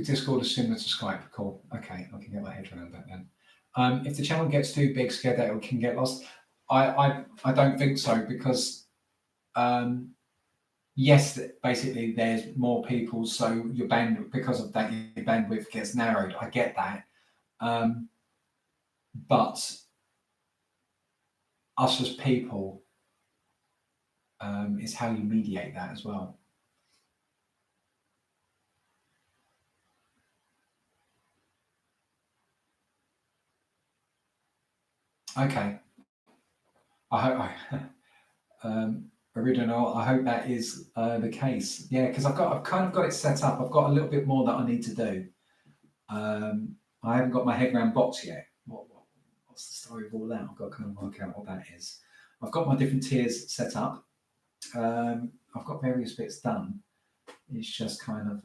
Discord is similar to Skype. Cool. Okay, I can get my head around that then. If the channel gets too big, scared that it can get lost. I don't think so, because yes, basically there's more people, so your bandwidth, because of that, your bandwidth gets narrowed. I get that, but us as people is how you mediate that as well. Okay. Original. I hope that is the case. Yeah, because I've kind of got it set up. I've got a little bit more that I need to do. I haven't got my head around bots yet. What's the story of all that? I've got to kind of work out what that is. I've got my different tiers set up. I've got various bits done. It's just kind of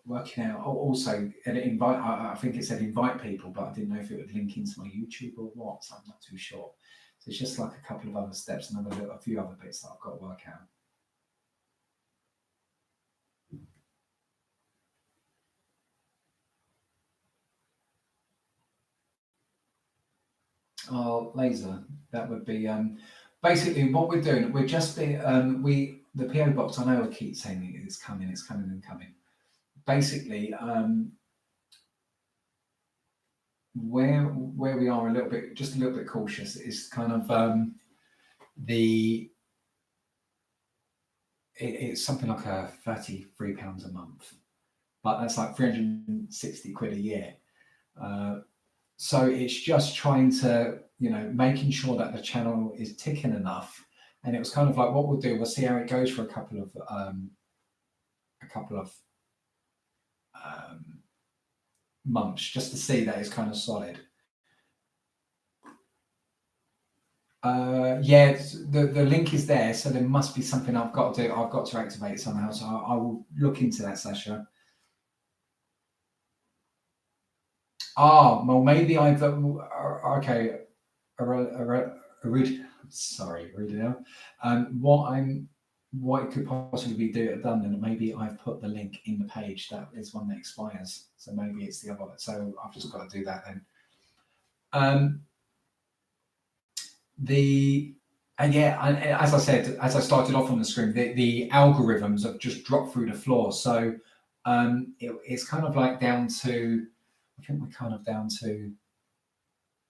working out. Oh, also, invite. I think it said invite people, but I didn't know if it would link into my YouTube or what. So I'm not too sure. So it's just like a couple of other steps and a few other bits that I've got to work out. Oh, laser. That would be basically what we're doing. We're just the PO box. I know I keep saying it's coming, it's coming and coming. Basically, where we are a little bit cautious is kind of it's something like £33 a month, but that's like 360 quid a year. So it's just trying to, making sure that the channel is ticking enough. And it was kind of like, what we'll do, we'll see how it goes for a couple of months, just to see that it's kind of solid. Yeah, the link is there, so there must be something I've got to do. I've got to activate it somehow, so I will look into that, Sasha. Well, maybe I've okay. Sorry, read it out. What I'm what it could possibly be done, then maybe I've put the link in the page. That is one that expires. So maybe it's the other one. So I've just got to do that then. As I said, as I started off on the screen, the algorithms have just dropped through the floor. So it's kind of like down to, I think we're kind of down to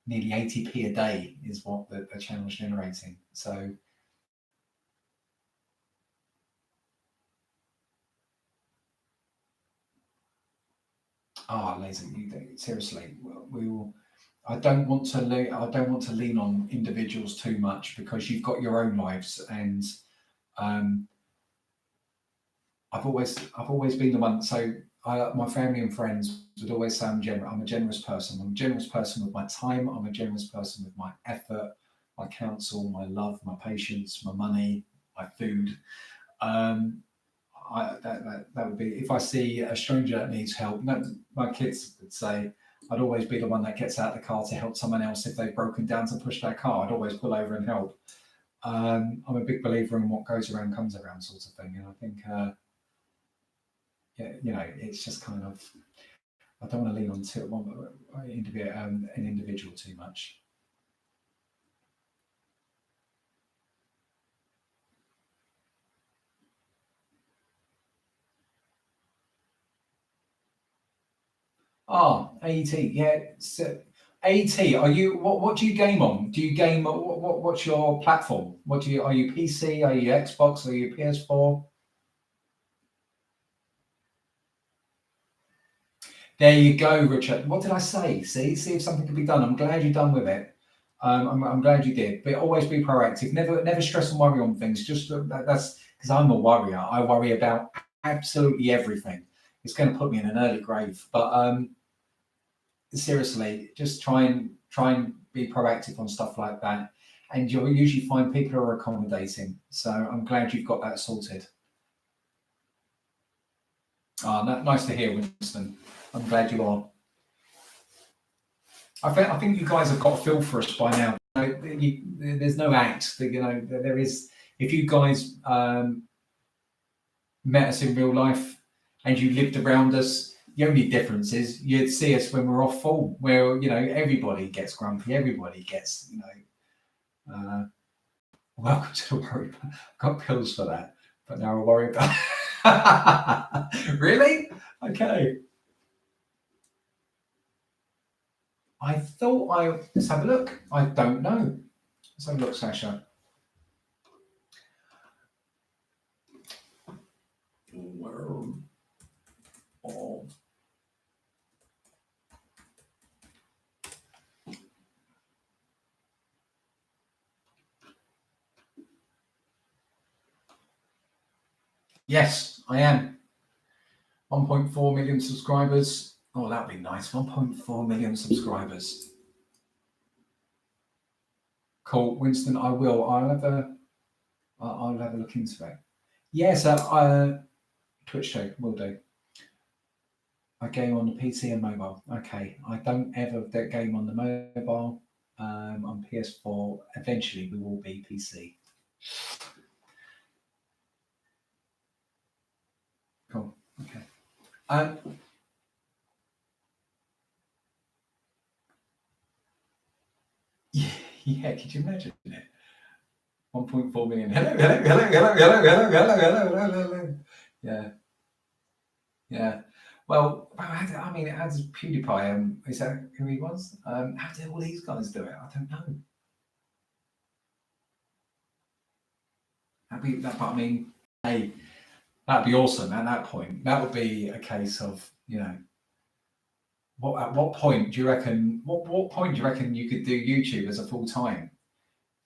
nearly 80p a day is what the channel's generating. So lazy, seriously, we will. I don't want to lean on individuals too much, because you've got your own lives, and I've always been the one. So my family and friends would always say I'm a generous person. I'm a generous person with my time. I'm a generous person with my effort, my counsel, my love, my patience, my money, my food. That would be, if I see a stranger that needs help. My kids would say I'd always be the one that gets out of the car to help someone else if they've broken down to push their car. I'd always pull over and help. I'm a big believer in what goes around comes around sort of thing, and I think it's just kind of, I don't want to lean on an individual too much. AET, yeah. So, AET, are you? What do you game on? Do you game? What's your platform? Are you PC? Are you Xbox? Are you PS4? There you go, Richard. What did I say? See if something can be done. I'm glad you're done with it. I'm glad you did. But always be proactive. Never stress and worry on things. Just that's because I'm a worrier. I worry about absolutely everything. It's going to put me in an early grave. But seriously, just try and be proactive on stuff like that, and you'll usually find people who are accommodating. So I'm glad you've got that sorted. Nice to hear, Winston. I'm glad you are. I think you guys have got a feel for us by now. There's no act. There is. If you guys met us in real life and you lived around us, the only difference is you'd see us when we're off full, where everybody gets grumpy, everybody gets welcome to the worry. I've got pills for that, but now I worry about. Really? Okay. I thought let's have a look. I don't know. Let's have a look, Sasha. Yes, I am. 1.4 million subscribers. Oh, that'd be nice. 1.4 million subscribers. Cool, Winston. I will. I'll have a look into it. Yes, Twitch show will do. I game on the PC and mobile. Okay, I don't ever game on the mobile. On PS4. Eventually, we will be PC. Cool. Okay. Yeah, could you imagine it? 1.4 million. Hello. Yeah. Well, how does PewDiePie? Is that who he was? How did all these guys do it? I don't know. Hey, that'd be awesome. At that point, that would be a case of at what point do you reckon? What point do you reckon you could do YouTube as a full time?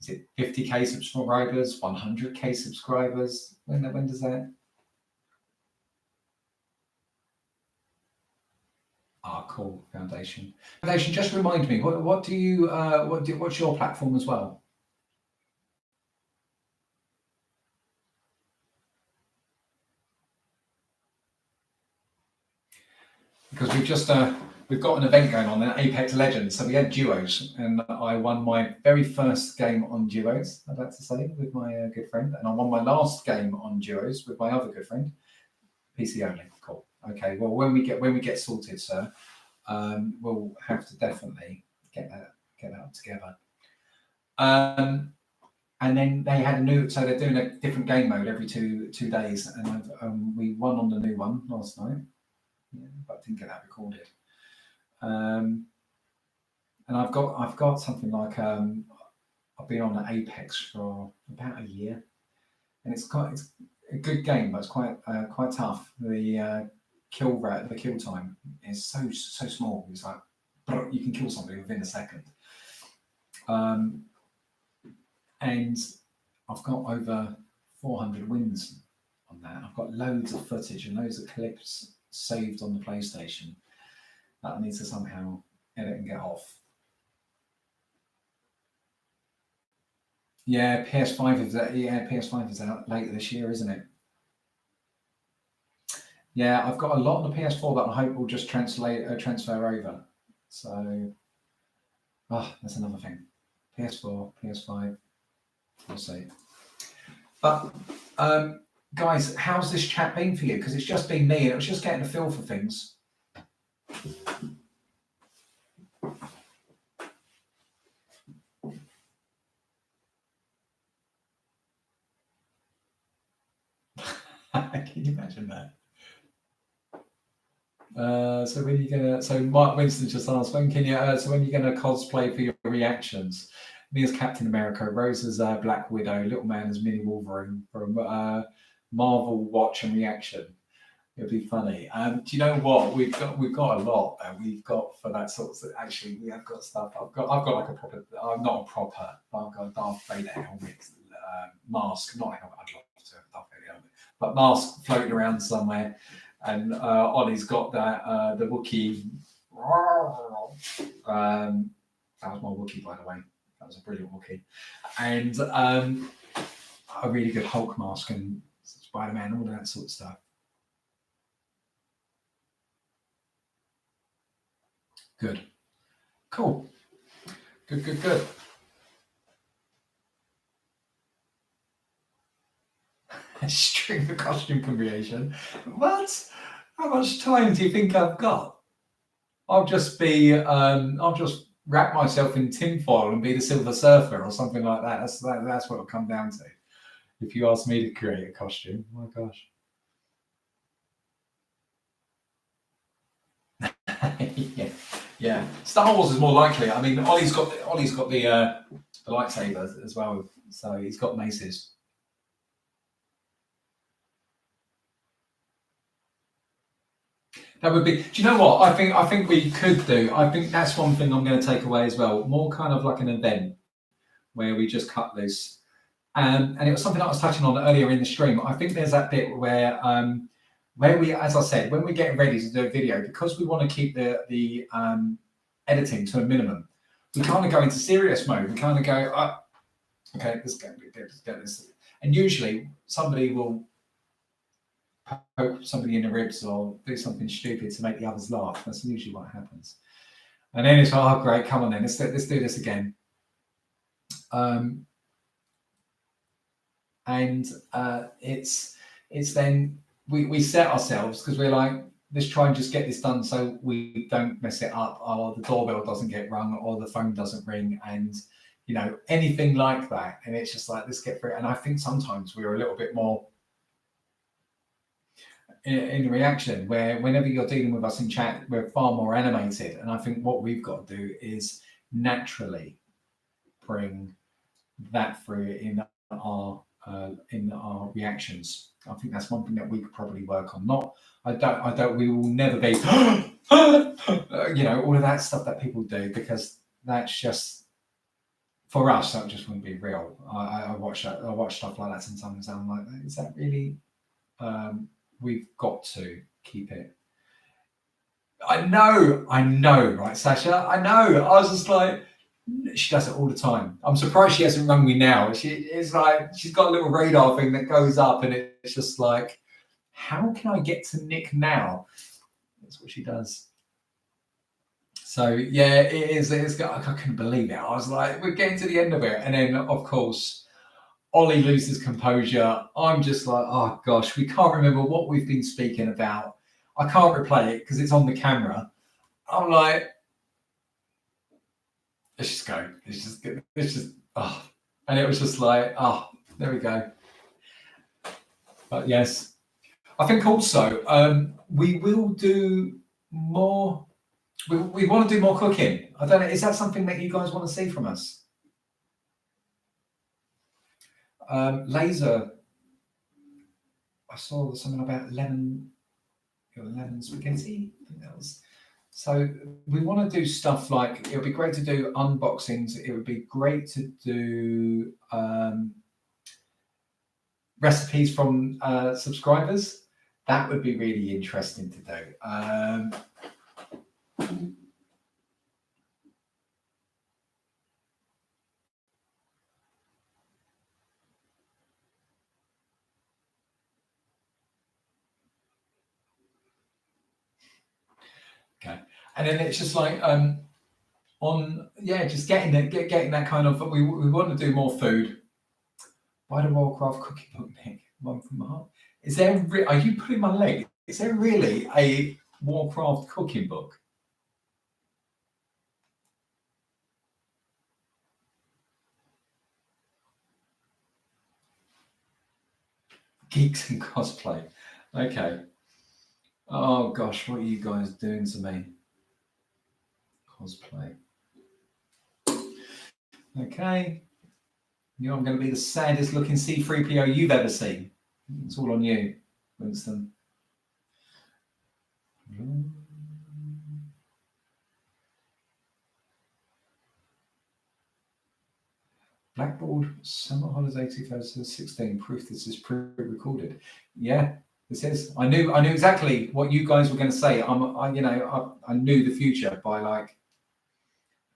Is it 50k subscribers, 100k subscribers? When does that? Cool. Foundation. Just remind me. What do you? What's your platform as well? Because we've just we've got an event going on in Apex Legends. So we had duos, and I won my very first game on duos, I'd like to say, with my good friend. And I won my last game on duos with my other good friend. PC only. Cool. Okay. Well, when we get sorted, sir, we'll have to definitely get that up together. And then they had a new, so they're doing a different game mode every two days, and we won on the new one last night, but didn't get that recorded. And I've got something like I've been on Apex for about a year, and it's a good game, but it's quite tough. The kill time is so small. It's like you can kill somebody within a second. And I've got over 400 wins on that. I've got loads of footage and loads of clips saved on the PlayStation that I need to somehow edit and get off. Yeah, PS5 is out later this year, isn't it? Yeah, I've got a lot on the PS4 that I hope will just transfer over. So, that's another thing. PS4, PS5. We'll see. But guys, how's this chat been for you? Because it's just been me, and it was just getting a feel for things. Can you imagine that? So when are you gonna? So Mark Winston just asked, when can you? So when are you gonna cosplay for your reactions? Me as Captain America, Rose as Black Widow, Little Man as Mini Wolverine for a Marvel watch and reaction. It'll be funny. Do you know what we've got? We've got a lot. We've got for that sort of. Actually, we have got stuff. I've got like a proper. I'm not a proper. I've got a Darth Vader helmet, mask. Not a helmet. I'd love to have a Darth Vader helmet, but mask floating around somewhere. And Ollie's got that the Wookiee. That was my Wookiee, by the way. That was a brilliant Wookiee. And a really good Hulk mask and Spider-Man, all that sort of stuff. Good. Cool. Good. String of costume creation. What? How much time do you think I've got? I'll just wrap myself in tinfoil and be the Silver Surfer or something like that. That's what it'll come down to. If you ask me to create a costume, oh my gosh. Yeah. Star Wars is more likely. I mean, Ollie's got the lightsaber as well, so he's got maces. That would be. Do you know what? I think we could do. I think that's one thing I'm going to take away as well. More kind of like an event where we just cut loose. And it was something I was touching on earlier in the stream. I think there's that bit where we, as I said, when we're getting ready to do a video, because we want to keep the editing to a minimum, we kind of go into serious mode. We kind of go, okay, let's get this. And usually somebody will poke somebody in the ribs or do something stupid to make the others laugh. That's usually what happens. And then it's like, oh great, come on then, let's do this again. And it's then we set ourselves, because we're like, let's try and just get this done so we don't mess it up, or the doorbell doesn't get rung, or the phone doesn't ring, and anything like that. And it's just like, let's get through it. And I think sometimes we're a little bit more in reaction, where whenever you're dealing with us in chat, we're far more animated. And I think what we've got to do is naturally bring that through in our reactions. I think that's one thing that we could probably work on. We will never be all of that stuff that people do, because that's just, for us, that just wouldn't be real. I watch stuff like that sometimes, and I'm like, is that really? We've got to keep it. I know, right, Sasha? I know. I was just like, she does it all the time. I'm surprised she hasn't rung me now. It's like, she's got a little radar thing that goes up, and it's just like, how can I get to Nick now? That's what she does. So yeah, it is. I couldn't believe it. I was like, we're getting to the end of it, and then of course, Ollie loses composure. I'm just like, oh gosh, we can't remember what we've been speaking about. I can't replay it because it's on the camera. I'm like, let's just go. Let's just. Oh, and it was just like, oh, there we go. But yes, I think also we will do more. We want to do more cooking. I don't know. Is that something that you guys want to see from us? Laser. I saw something about lemon spaghetti. I think that was. So we want to do stuff like, it would be great to do unboxings. It would be great to do recipes from subscribers. That would be really interesting to do. Okay, and then it's just like just getting that kind of. We want to do more food. Buy the Warcraft cooking book, Nick. One from my heart. Is there? Are you putting my leg? Is there really a Warcraft cooking book? Geeks and cosplay. Okay. Oh gosh, what are you guys doing to me? Cosplay. Okay. You know I'm going to be the saddest looking C3PO you've ever seen. It's all on you, Winston. Blackboard Summer Holiday 2016. Proof this is pre-recorded. Yeah, this is. I knew exactly what you guys were going to say. I knew the future by like,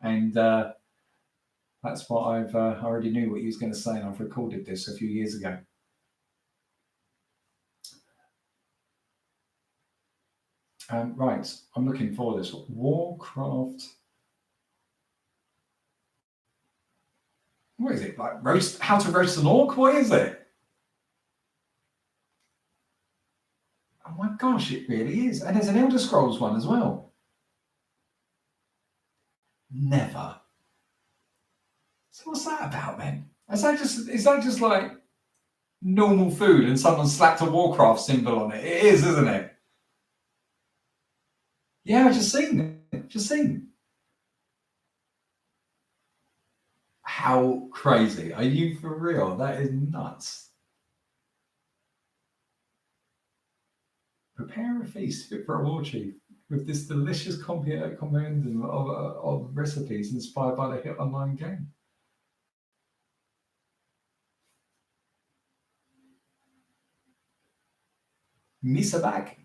and that's what I already knew what he was going to say, and I've recorded this a few years ago. Right, I'm looking for this Warcraft. What is it like? How to roast an orc? What is it? Oh my gosh, it really is. And there's an Elder Scrolls one as well. Never. So what's that about then? Is that just like normal food and someone slapped a Warcraft symbol on it? It is, isn't it? Yeah, I just seen it. Just seen. How crazy. Are you for real? That is nuts. Prepare a feast fit for a war chief with this delicious compendium of recipes inspired by the hit online game. Misa bag.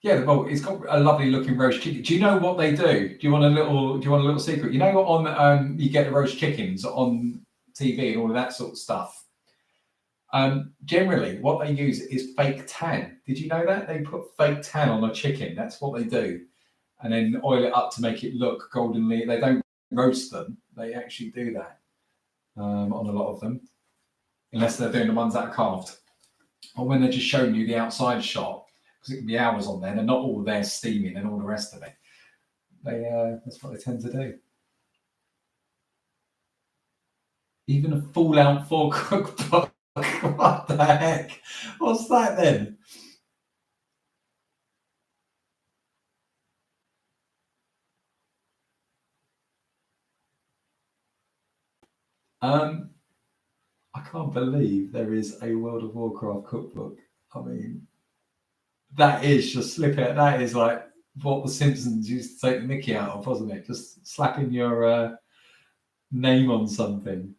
Yeah, well, it's got a lovely looking roast chicken. Do you know what they do? Do you want a little secret? You know what on you get the roast chickens on TV and all of that sort of stuff. Generally, what they use is fake tan. Did you know that? They put fake tan on a chicken. That's what they do. And then oil it up to make it look goldenly. They don't roast them. They actually do that on a lot of them. Unless they're doing the ones that are carved. Or when they're just showing you the outside shot, because it can be hours on there, they're not all there steaming and all the rest of it. That's what they tend to do. Even a Fallout 4 cookbook. What the heck? What's that then? I can't believe there is a World of Warcraft cookbook. I mean, that is just slip it. That is like what the Simpsons used to take the mickey out of, wasn't it? Just slapping your name on something.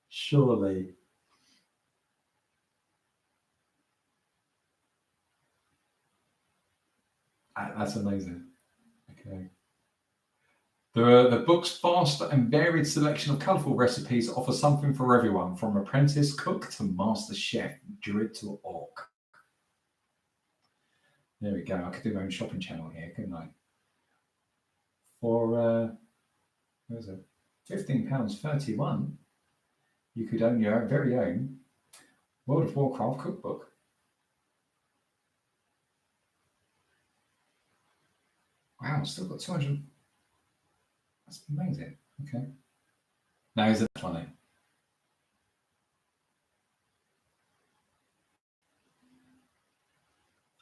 Surely. That's amazing. Okay. The book's vast and varied selection of colourful recipes offer something for everyone, from apprentice cook to master chef, druid to orc. There we go. I could do my own shopping channel here, couldn't I? For what was it? £15.31. You could own your very own World of Warcraft cookbook. Wow, still got 200. That's amazing. Okay. Now, is it funny?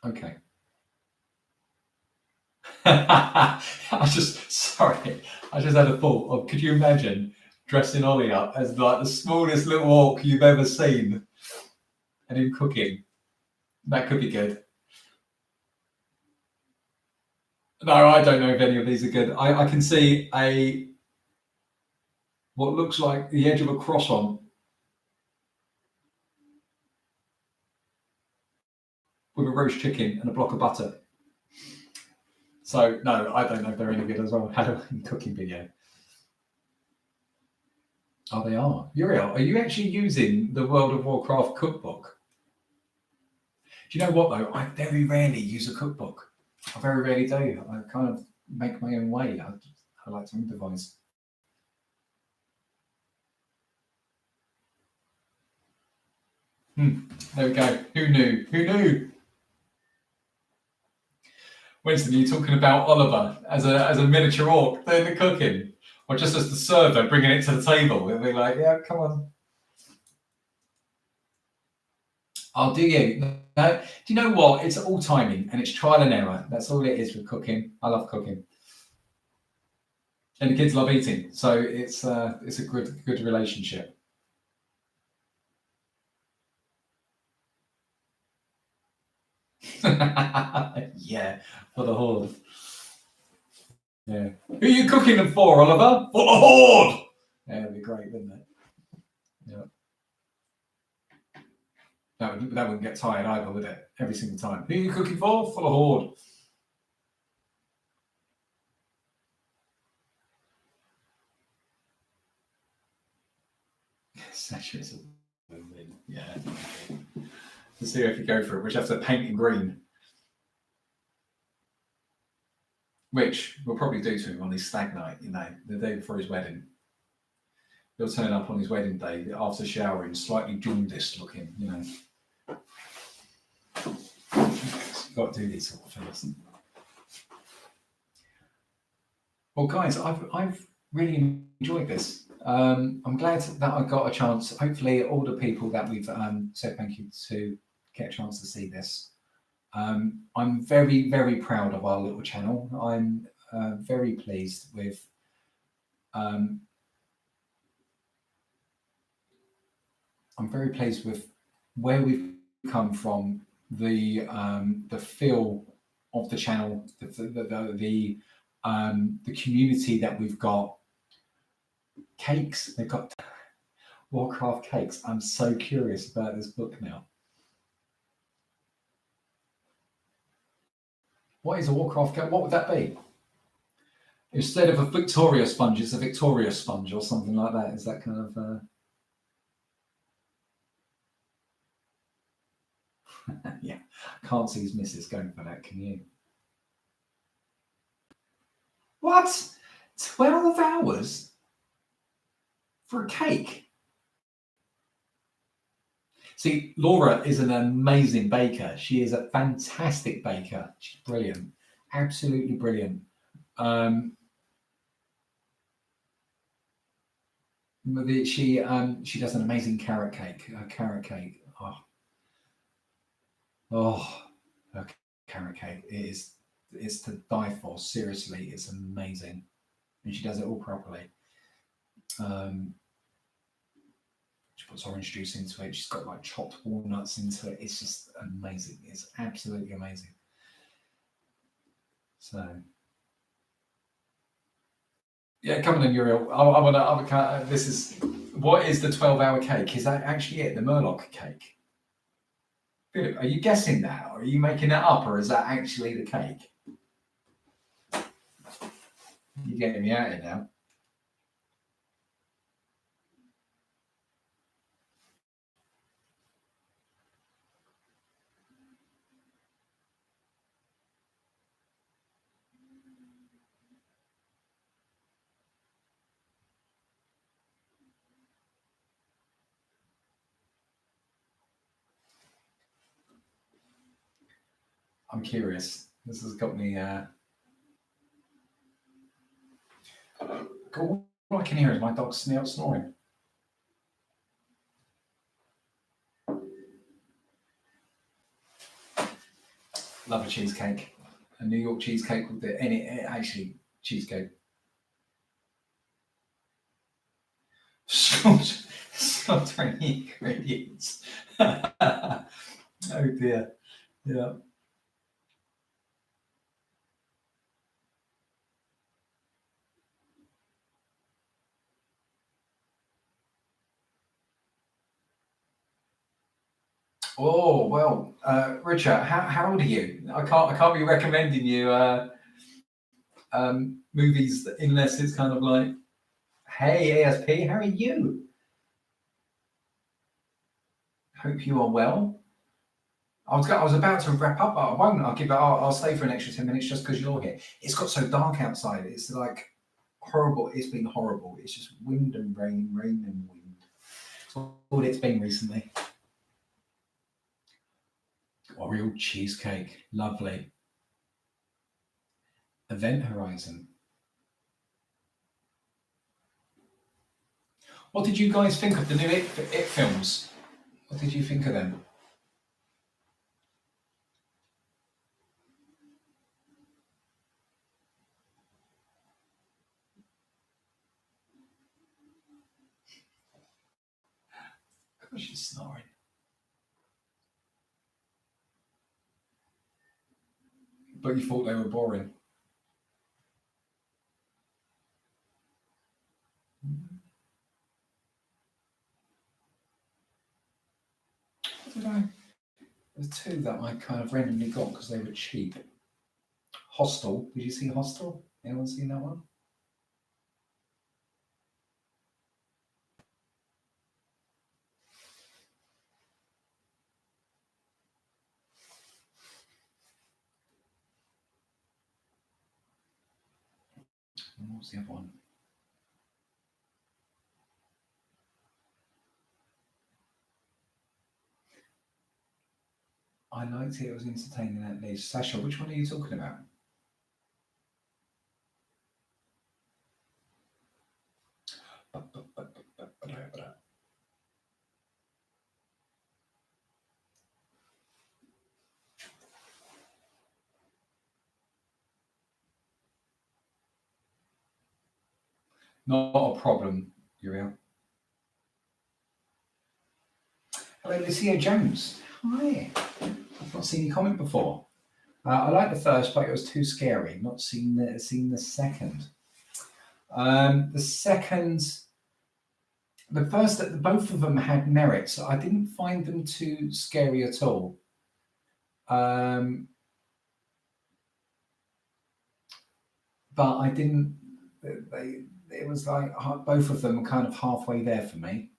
Okay. I just had a thought of, could you imagine dressing Ollie up as like the smallest little orc you've ever seen and him cooking? That could be good. No, I don't know if any of these are good. I can see what looks like the edge of a croissant with a roast chicken and a block of butter. So no, I don't know if they're any good as well. Halloween cooking video. Oh, they are. Uriel, are you actually using the World of Warcraft cookbook? Do you know what though? I very rarely use a cookbook. I very rarely do. I kind of make my own way. I like to improvise. There we go. Who knew? Who knew? Winston, are you talking about Oliver as a miniature orc doing the cooking? Or just as the server bringing it to the table? They'll be like, yeah, come on. Oh, do you? No. Do you know what? It's all timing and it's trial and error. That's all it is with cooking. I love cooking. And the kids love eating. So it's a good relationship. Yeah, for the horde. Yeah. Who are you cooking them for, Oliver? For the horde! Yeah, that'd be great, wouldn't it? Yeah. That wouldn't get tired either, would it? Every single time. Who are you cooking for? For the horde. Saturation. Yeah. Let's see if you go for it. Which have to paint in green. Which we'll probably do to him on his stag night, the day before his wedding. He'll turn up on his wedding day after showering, slightly jaundiced looking, You've got to do these sort of things. Well, guys, I've really enjoyed this. I'm glad that I got a chance. Hopefully, all the people that we've said thank you to get a chance to see this. I'm very, very proud of our little channel. I'm very pleased with. I'm very pleased with where we've come from, the feel of the channel, the community that we've got. Cakes, they've got Warcraft cakes. I'm so curious about this book now. What is a Warcraft cake? What would that be? Instead of a Victoria sponge, it's a Victoria sponge or something like that. Is that kind of... Yeah, can't see his missus going for that, can you? What? 12 hours for a cake? See, Laura is an amazing baker. She is a fantastic baker. She's brilliant, absolutely brilliant. She does an amazing carrot cake. Carrot cake. Her carrot cake it's to die for. Seriously, it's amazing, and she does it all properly. She puts orange juice into it. She's got like chopped walnuts into it. It's just amazing. It's absolutely amazing. So, yeah, come on in, Uriel. I want to. This is what is the 12-hour cake? Is that actually it? The Murloc cake? Filip, are you guessing that, or are you making that up, or is that actually the cake? You're getting me out here now. I'm curious. This has got me. All I can hear is my dog snoring. Love a cheesecake. A New York cheesecake with actually cheesecake. Slaughtering ingredients. Oh dear. Yeah. Oh well, Richard, how old are you? I can't be recommending you movies unless it's kind of like, hey ASP, how are you? Hope you are well. I was about to wrap up, but I won't. I'll stay for an extra 10 minutes just because you're here. It's got so dark outside. It's like horrible. It's been horrible. It's just wind and rain, rain and wind. It's all it's been recently. Oreo cheesecake, lovely. Event Horizon. What did you guys think of the new It films? What did you think of them? Gosh, she's snoring. But you thought they were boring. What did I? There's two that I kind of randomly got because they were cheap. Hostel. Did you see Hostel? Anyone seen that one? And what was the other one? I liked it. It was entertaining at least. Sasha, which one are you talking about? Not a problem, Uriel. Hello, Lucia Jones. Hi. I've not seen you comment before. I liked the first, but it was too scary. Not seen the second. The second, the first, both of them had merits. I didn't find them too scary at all. But I didn't. It was like both of them were kind of halfway there for me.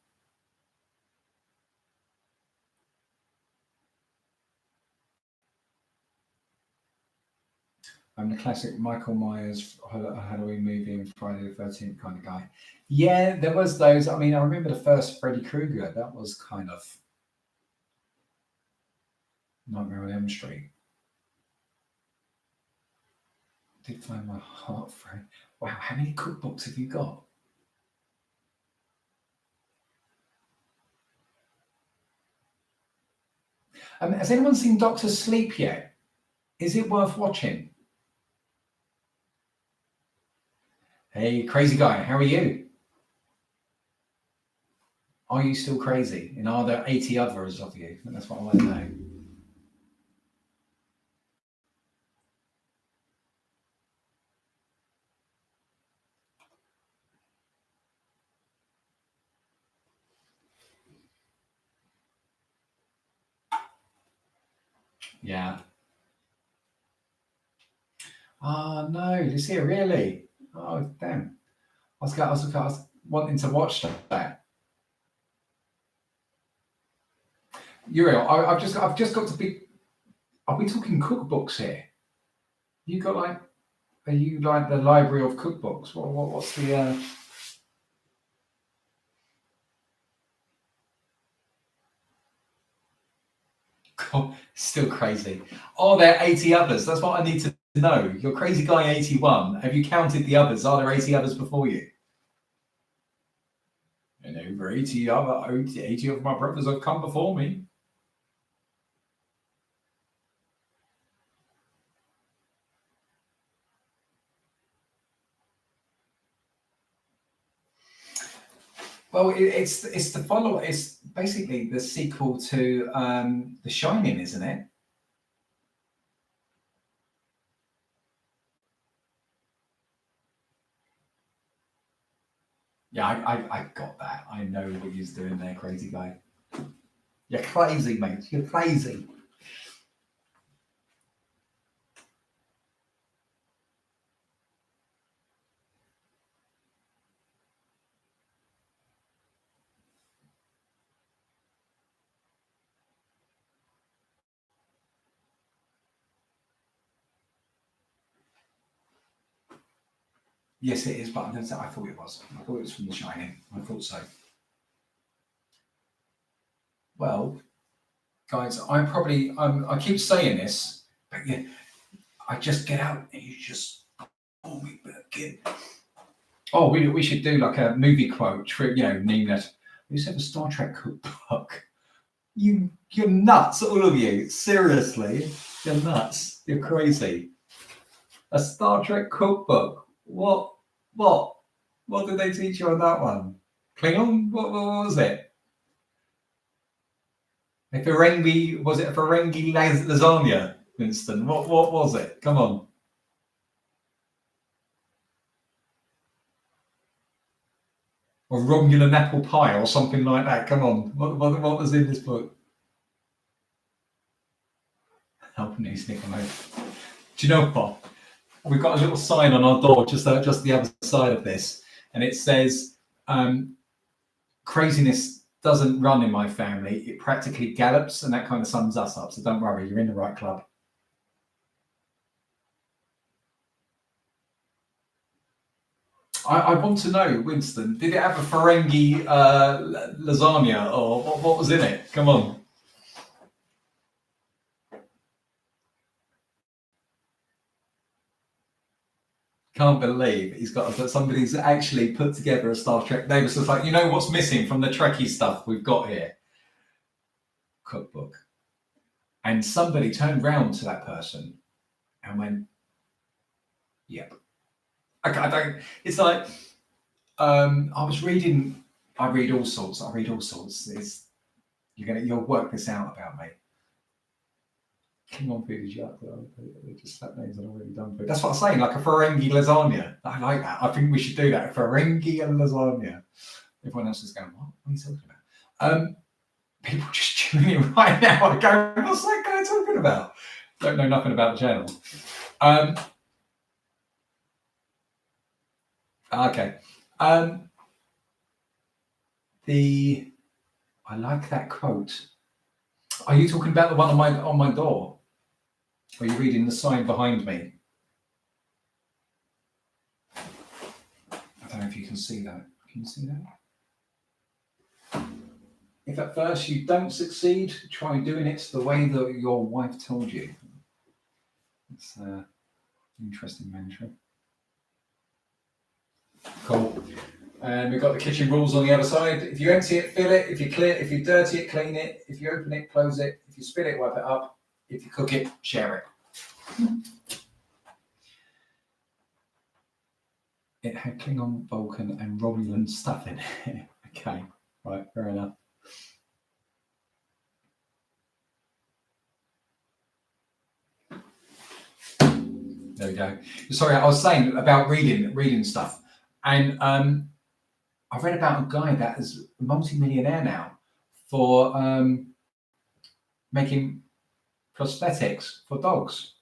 I'm the classic Michael Myers Halloween movie and Friday the 13th kind of guy. Yeah, there was those. I mean, I remember the first Freddy Krueger. That was kind of Nightmare on Elm Street. Did find my heart for. Wow, how many cookbooks have you got? Has anyone seen Doctor Sleep yet? Is it worth watching? Hey, crazy guy, how are you? Are you still crazy? And are there 80 others of you? That's what I want to know. Yeah. Oh no, you see it really? Oh damn! I was wanting to watch that. Uriel, I've just got to be. Are we talking cookbooks here? You got like? Are you like the library of cookbooks? What's the? God, still crazy. Are there 80 others? That's what I need to know. You're Crazy Guy 81. Have you counted the others? Are there 80 others before you? And over 80 of my brothers have come before me. Well, it's the follow. It's basically the sequel to The Shining, isn't it? Yeah, I got that. I know what he's doing there, Crazy Guy. You're crazy, mate. You're crazy. Yes, it is, but I thought it was. I thought it was from The Shining. I thought so. Well, guys, I keep saying this, but yeah, I just get out and you just pull me back in. Oh, we should do like a movie quote, name that. We used to have a Star Trek cookbook. You're nuts, all of you. Seriously, you're nuts. You're crazy. A Star Trek cookbook. What? What did they teach you on that one? Klingon? What was it? A Ferengi? Was it a Ferengi lasagna, Winston? What was it? Come on. Or Romulan apple pie or something like that. Come on. What was in this book? Oh, ItsNickkim. Do you know what? We've got a little sign on our door just the other side of this, and it says, craziness doesn't run in my family, it practically gallops, and that kind of sums us up. So don't worry, you're in the right club. I want to know, Winston, did it have a Ferengi lasagna, or what was in it? Come on. Can't believe he's got somebody's actually put together a Star Trek. They were just like, you know what's missing from the Trekkie stuff we've got here? Cookbook. And somebody turned round to that person and went, yep. I don't, it's like, I read all sorts. You'll work this out about me. Klingon food is yuck. Just that name's already done food. That's what I'm saying, like a Ferengi lasagna. I like that. I think we should do that. A Ferengi lasagna. Everyone else is going, what are you talking about? People just tuning in right now. I go, what's that guy talking about? Don't know nothing about the channel. Okay. I like that quote. Are you talking about the one on my door? Or are you reading the sign behind me? I don't know if you can see that. Can you see that? If at first you don't succeed, try doing it the way that your wife told you. It's an interesting mantra. Cool. And we've got the kitchen rules on the other side. If you empty it, fill it. If you dirty it, clean it. If you open it, close it. If you spill it, wipe it up. If you cook it, share it. It had Klingon, Vulcan, and Romulan stuff in it. Okay, right, fair enough. There we go. Sorry, I was saying about reading stuff, and I read about a guy that is a multi-millionaire now for making prosthetics for dogs.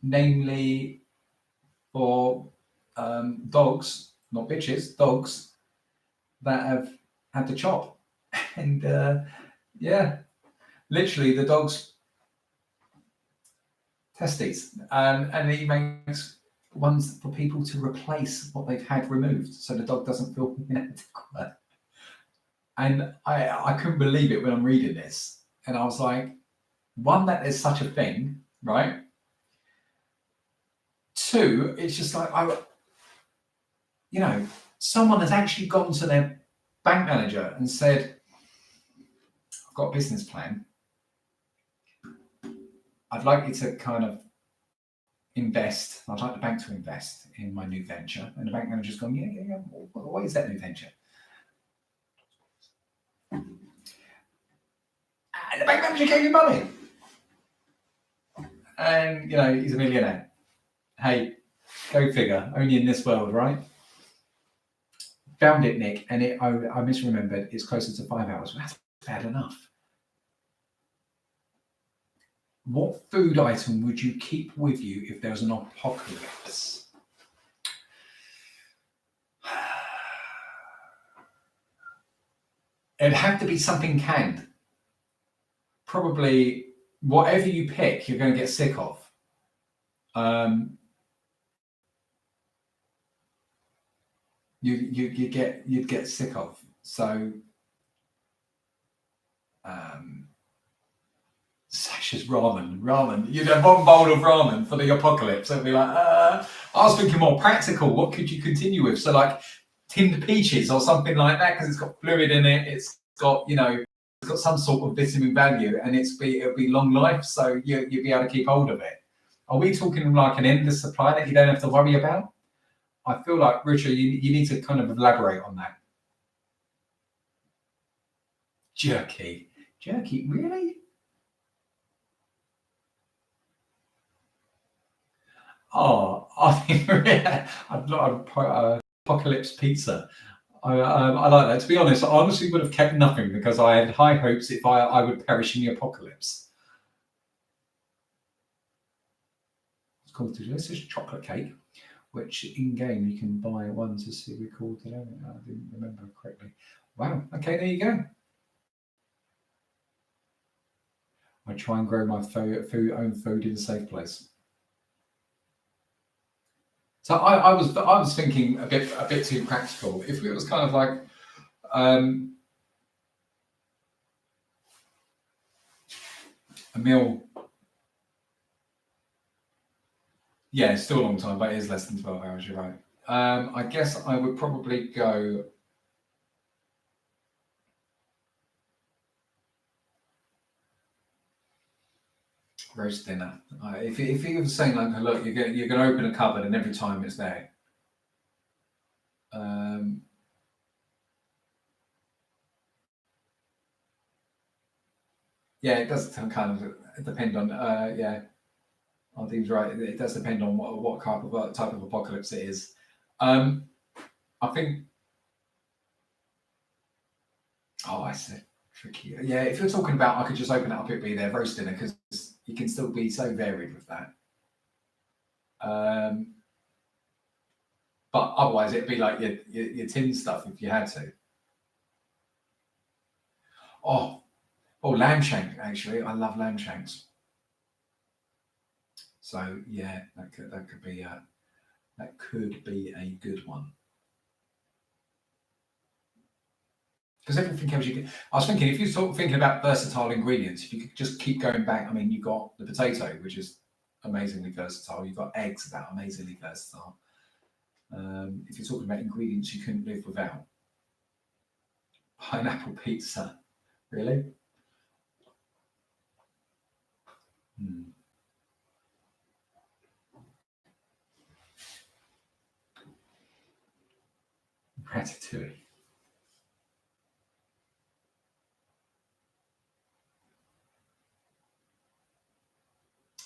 Namely for dogs, not bitches, dogs that have had to chop. And yeah, literally the dog's testes. And he makes ones for people to replace what they've had removed so the dog doesn't feel inadequate. And I couldn't believe it when I'm reading this. And I was like, one, that there's such a thing, right? Two, it's just like, someone has actually gone to their bank manager and said, I've got a business plan. I'd like you to kind of invest. I'd like the bank to invest in my new venture. And the bank manager's gone, yeah. What is that new venture? And the bank manager gave you money. And, he's a millionaire. Hey, go figure. Only in this world, right? Found it, Nick, and I misremembered. It's closer to 5 hours. That's bad enough. What food item would you keep with you if there was an apocalypse? It'd have to be something canned. Probably whatever you pick, you're going to get sick of. You'd get sick of. So Sasha's ramen. You'd have one bowl of ramen for the apocalypse. It'd be like, I was thinking more practical. What could you continue with? So like tinned peaches or something like that, because it's got fluid in it. It's got, it's got some sort of vitamin value, and it'll be long life. So you'll be able to keep hold of it. Are we talking like an endless supply that you don't have to worry about? I feel like, Richard, you need to kind of elaborate on that. Jerky, really? Oh, I think I'd apocalypse pizza. I like that. To be honest, I honestly would have kept nothing because I had high hopes if I would perish in the apocalypse. It's called this is chocolate cake, which in game you can buy one to see recorded. I didn't remember correctly. Wow. Okay, there you go. I try and grow my own food in a safe place. So I was thinking a bit too practical. If it was kind of like a meal, yeah, it's still a long time, but it is less than 12 hours. You're right. I guess I would probably go roast dinner. If he was saying like, look, you're going to open a cupboard and every time it's there. Yeah, it does kind of depend on Dean's right. It does depend on what type of apocalypse it is. I think. Oh, I see. Tricky. Yeah, if you're talking about, I could just open it up, it'd be there roast dinner, because you can still be so varied with that. But otherwise, it'd be like your tin stuff if you had to. Oh, lamb shank. Actually, I love lamb shanks. So yeah, that could be a good one. Because everything else I was thinking, if you're sort of thinking about versatile ingredients, if you could just keep going back. I mean, you've got the potato, which is amazingly versatile. You've got eggs, that are amazingly versatile. If you're talking about ingredients you couldn't live without, pineapple pizza, really? Ratatouille.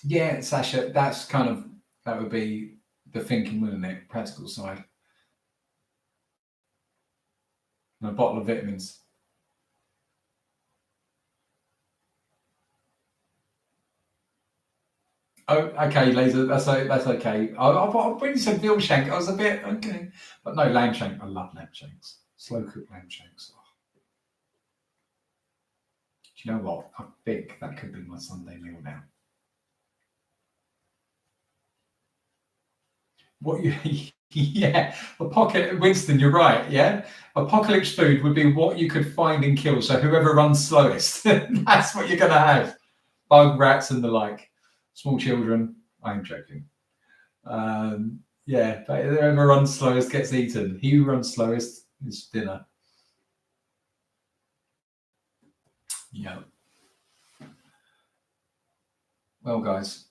Yeah, Sasha, that would be the thinking, wouldn't it? Practical side. And a bottle of vitamins. Oh, okay, Laser. That's okay. When you said veal shank, I was a bit okay, but no, lamb shank. I love lamb shanks. Slow cooked lamb shanks. Oh. Do you know what? I think that could be my Sunday meal now. What Yeah, Winston, you're right. Yeah, apocalypse food would be what you could find and kill. So whoever runs slowest, that's what you're gonna have. Bug, rats, and the like. Small children. I'm joking. Yeah, but whoever runs slowest gets eaten. He who runs slowest is dinner. Yeah. Well, guys.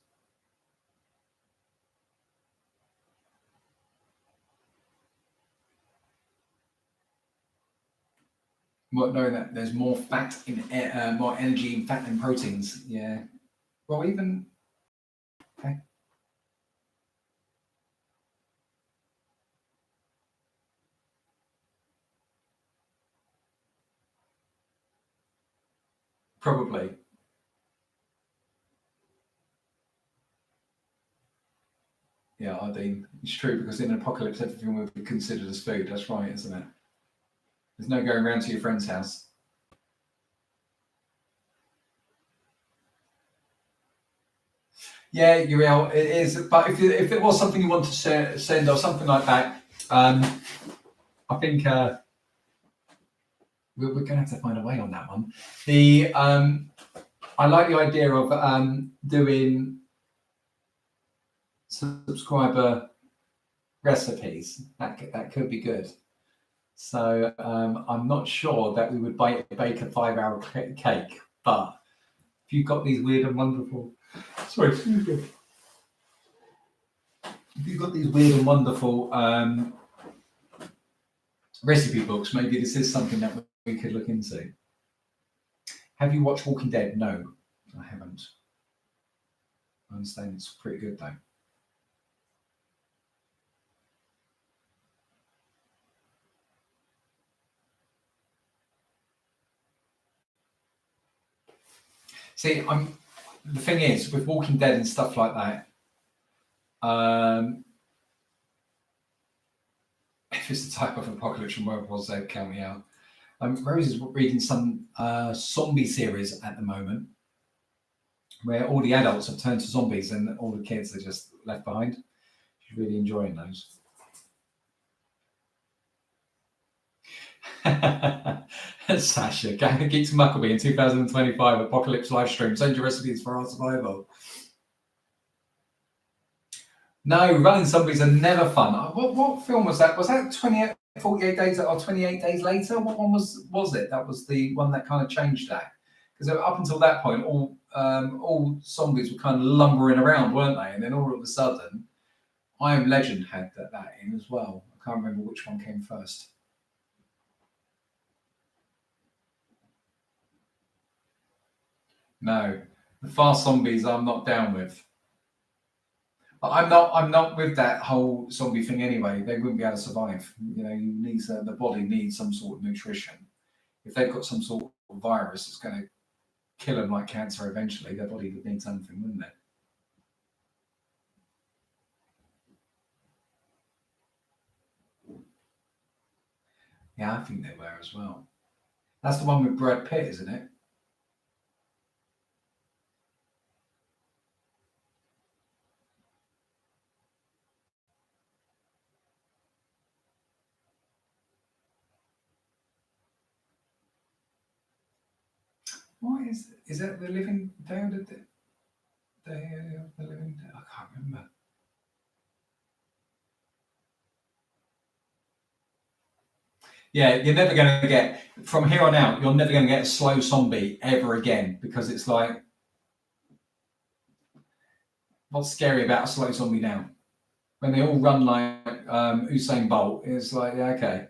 Well, knowing that there's more fat in more energy in fat than proteins. Yeah. Well, even okay. Probably. Yeah, Ardeen. It's true because in an apocalypse, everything will be considered as food. That's right, isn't it? There's no going around to your friend's house. Yeah, Uriel, it is. But if it was something you want to send or something like that, I think we're going to have to find a way on that one. I like the idea of doing subscriber recipes. That could be good. So I'm not sure that we would bake a 5-hour cake, but if you've got these weird and wonderful, sorry, excuse me. If you've got these weird and wonderful recipe books, maybe this is something that we could look into. Have you watched Walking Dead? No, I haven't. I understand it's pretty good though. See, the thing is with Walking Dead and stuff like that. If it's the type of apocalypse and world was there, count me out. Rose is reading some zombie series at the moment, where all the adults have turned to zombies and all the kids are just left behind. She's really enjoying those. Sasha, Geeks of Mucklebee in 2025 apocalypse live stream. Send your recipes for our survival. No, running zombies are never fun. What film was that? Was that 48 days or 28 days later? What one was it? That was the one that kind of changed that. Because up until that point, all zombies were kind of lumbering around, weren't they? And then all of a sudden, I Am Legend had that in as well. I can't remember which one came first. No, the fast zombies I'm not down with. But I'm not with that whole zombie thing anyway. They wouldn't be able to survive. You know, the body needs some sort of nutrition. If they've got some sort of virus that's going to kill them like cancer eventually, their body would need something, wouldn't it? Yeah, I think they were as well. That's the one with Brad Pitt, isn't it? What is that the Living Day of the Living Day? I can't remember. Yeah, you're never going to get, from here on out, you're never going to get a slow zombie ever again, because it's like, what's scary about a slow zombie now? When they all run like Usain Bolt, it's like, yeah, okay.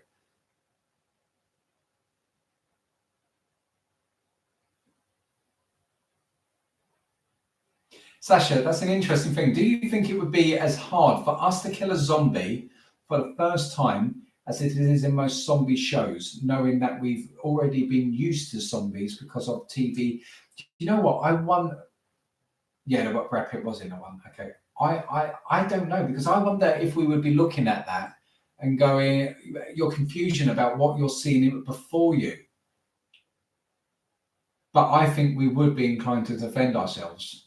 Sasha, that's an interesting thing. Do you think it would be as hard for us to kill a zombie for the first time as it is in most zombie shows, knowing that we've already been used to zombies because of TV? You know what? I won. Yeah, what Brad Pitt was in the one. Okay. I don't know, because I wonder if we would be looking at that and going, your confusion about what you're seeing before you. But I think we would be inclined to defend ourselves.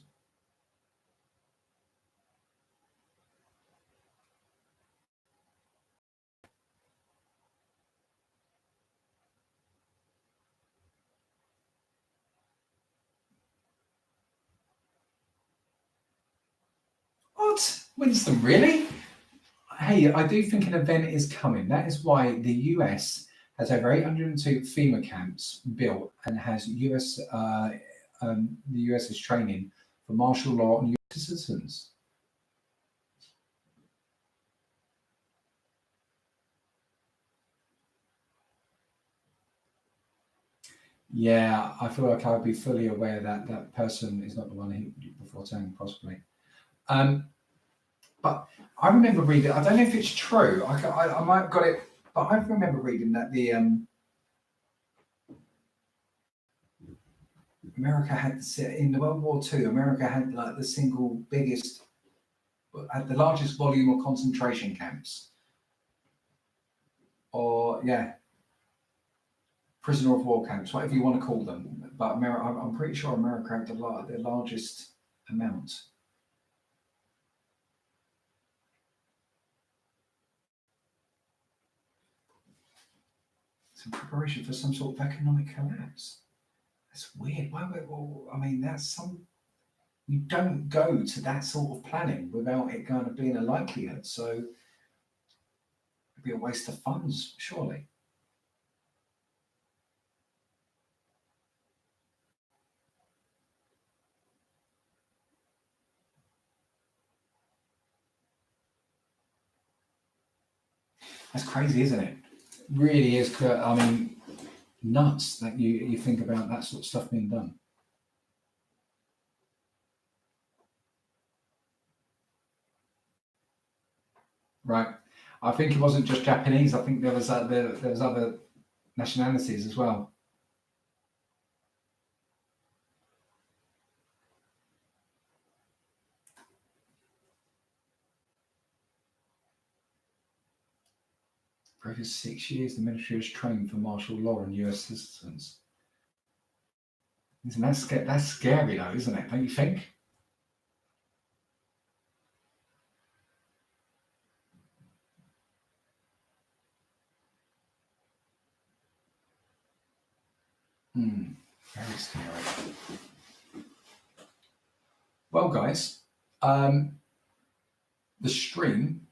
What? Winston, really? Hey, I do think an event is coming. That is why the US has over 802 FEMA camps built and has the US is training for martial law and US citizens. Yeah, I feel like I would be fully aware that that person is not the one who before saying possibly. But I remember reading, I don't know if it's true, I might have got it, but I remember reading that the America had, in the World War II, America had like the single biggest, had the largest volume of concentration camps. Or, yeah, prisoner of war camps, whatever you want to call them. But America, I'm pretty sure America had the largest amount. It's in preparation for some sort of economic collapse. That's weird. Why? Well, I mean, you don't go to that sort of planning without it kind of being a likelihood. So it'd be a waste of funds, surely. That's crazy, isn't it? Really is. I mean, nuts that you think about that sort of stuff being done. Right. I think it wasn't just Japanese. I think there was other nationalities as well. For over 6 years, the military has trained for martial law and US citizens. Isn't that's scary though, isn't it? Don't you think? Very scary. Well, guys, the stream.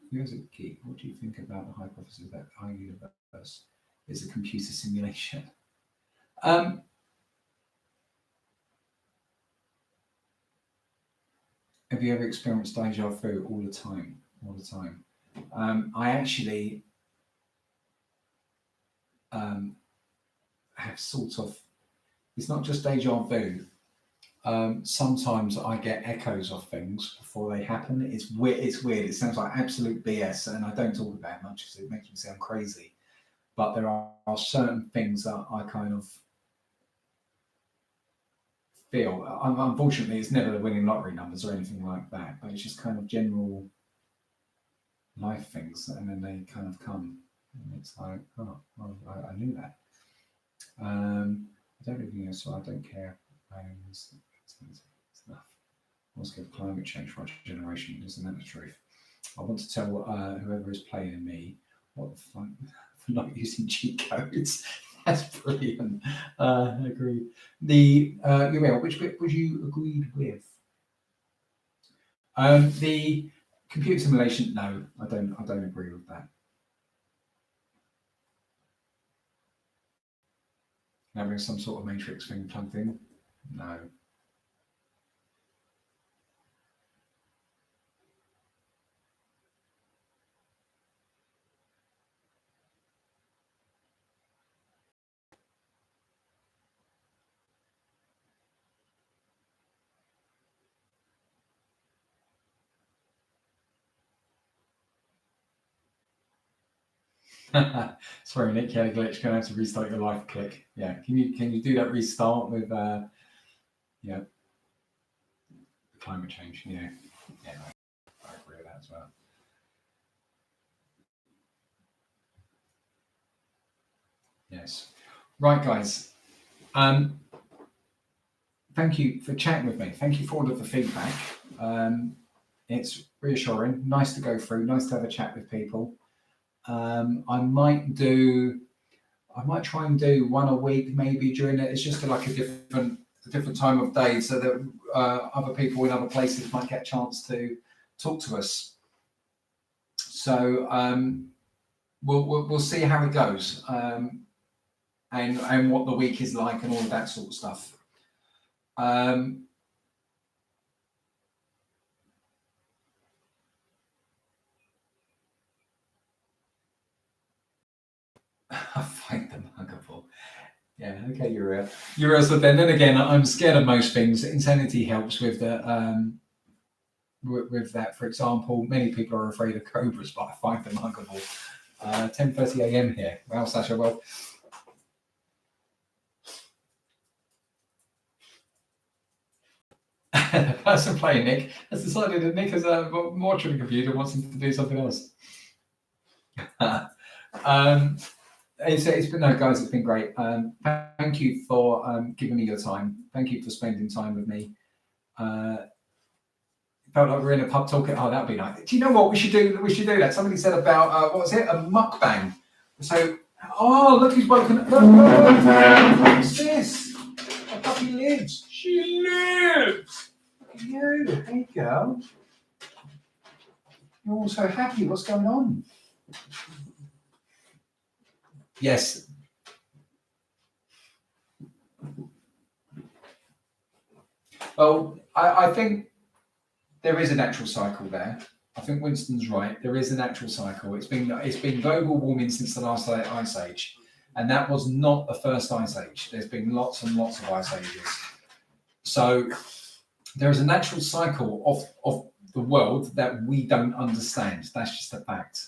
You as a geek, what do you think about the hypothesis that our universe is a computer simulation? Have you ever experienced deja vu all the time? All the time. I actually have sort of. It's not just deja vu. Sometimes I get echoes of things before they happen. It's weird. It's weird. It sounds like absolute BS, and I don't talk about it much because it makes me sound crazy. But there are certain things that I kind of feel. Unfortunately, it's never the winning lottery numbers or anything like that. But it's just kind of general life things, and then they kind of come, and it's like, oh, well, I knew that. I don't really know, so I don't care. It's enough. I was scared of climate change for our generation. Isn't that the truth? I want to tell whoever is playing me what the fuck for not using cheat codes. That's brilliant. Agreed. Which bit would you agreed with? The computer simulation. No, I don't agree with that. Having some sort of matrix thing plugged in. No. Sorry, Nick, you had a glitch. Gonna have to restart your live click. Yeah, can you do that restart with yeah, the climate change? Yeah, I agree with that as well. Yes, right, guys. Thank you for chatting with me. Thank you for all of the feedback. It's reassuring. Nice to go through. Nice to have a chat with people. I might try and do one a week maybe during it. It's just like a different a different time of day so that other people in other places might get a chance to talk to us. So we'll see how it goes, and what the week is like and all of that sort of stuff. I find them huggable. Yeah, okay, you're also then. Then again, I'm scared of most things. Insanity helps with the with that. For example, many people are afraid of cobras, but I find them huggable. 10:30 a.m. here. Wow, Sasha. Well, the person playing Nick has decided that Nick has more to the computer, wants him to do something else. It's been, no, guys, it's been great. Thank you for giving me your time. Thank you for spending time with me. Felt like we're in a pub talking. Oh, that'd be nice. Do you know what we should do? We should do that. Somebody said about what was it? A mukbang. So, oh, look who's woken up. Look, what's this? A puppy lives. She lives. Look at you. Hey, girl. You're all so happy. What's going on? Yes. Well, I think there is a natural cycle there. I think Winston's right. There is a natural cycle. It's been global warming since the last ice age, and that was not the first ice age. There's been lots and lots of ice ages. So there is a natural cycle of the world that we don't understand. That's just a fact.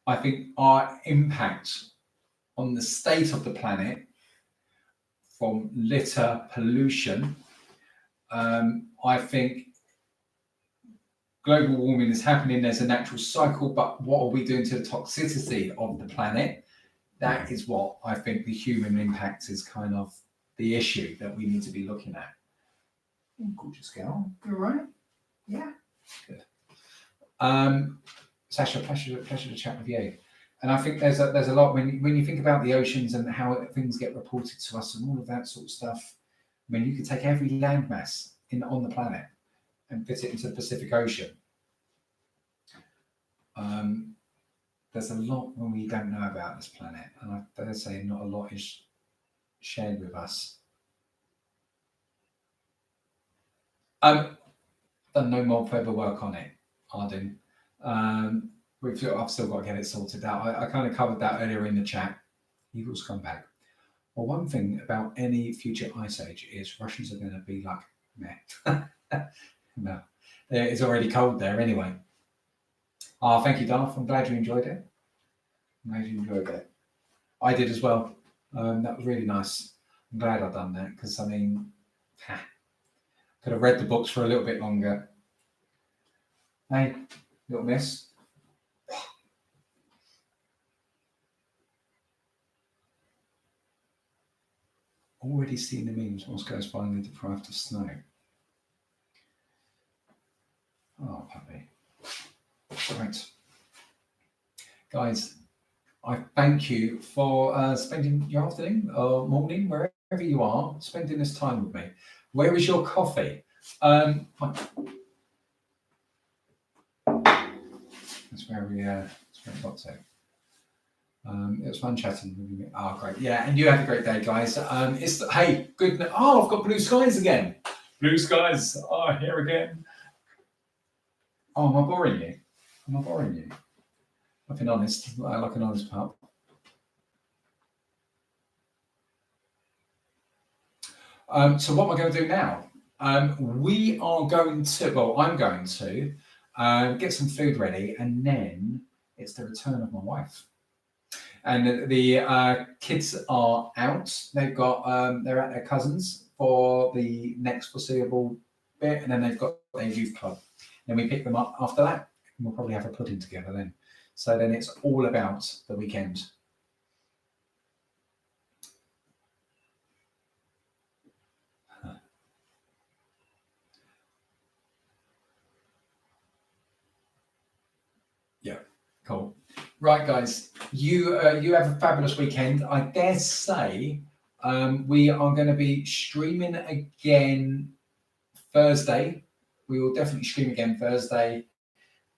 I think our impact on the state of the planet from litter pollution, I think global warming is happening. There's a natural cycle, but what are we doing to the toxicity of the planet? That is what I think the human impact is kind of the issue that we need to be looking at. Oh, gorgeous girl. You all right? Yeah. Good. Sasha, pleasure to chat with you. And I think there's a lot when you think about the oceans and how things get reported to us and all of that sort of stuff. I mean, you could take every landmass on the planet and fit it into the Pacific Ocean. There's a lot when we don't know about this planet, and I dare say not a lot is shared with us. Done no more further work on it, Arden. I've still got to get it sorted out. I kind of covered that earlier in the chat. Eagles come back. Well, one thing about any future ice age is Russians are going to be like, meh. No, it's already cold there anyway. Oh, thank you, Darth. I'm glad you enjoyed it. I'm glad you enjoyed it. I did as well. That was really nice. I'm glad I've done that because, I mean, could have read the books for a little bit longer. Hey, little miss. Already seen the memes. Moscow's finally deprived of snow. Oh, puppy. Right. Guys, I thank you for spending your afternoon or morning, wherever you are, spending this time with me. Where is your coffee? That's where we got to. It was fun chatting with you. Oh, great. Yeah, and you have a great day, guys. Hey, good. Oh, I've got blue skies again. Blue skies are here again. Oh, am I boring you? Am I boring you? I've been honest. I like an honest pup. So what am I going to do now? We are going to, well, I'm going to get some food ready, and then it's the return of my wife. And the kids are out. They've got they're at their cousins for the next foreseeable bit, and then they've got their youth club. Then we pick them up after that, and we'll probably have a pudding together then. So then it's all about the weekend. Yeah, cool. Right, guys, you have a fabulous weekend. I dare say We are going to be streaming again Thursday. We will definitely stream again Thursday.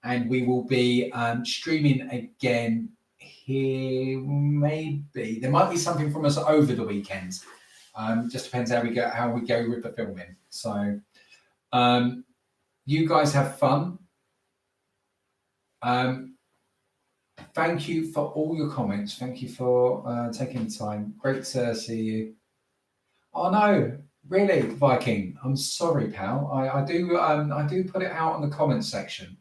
And we will be streaming again here. Maybe there might be something from us over the weekend. Just depends how we go with the filming. So you guys have fun. Thank you for all your comments. Thank you for taking the time. Great to see you. Oh no, really, Viking? I'm sorry, pal. I do put it out on the comments section.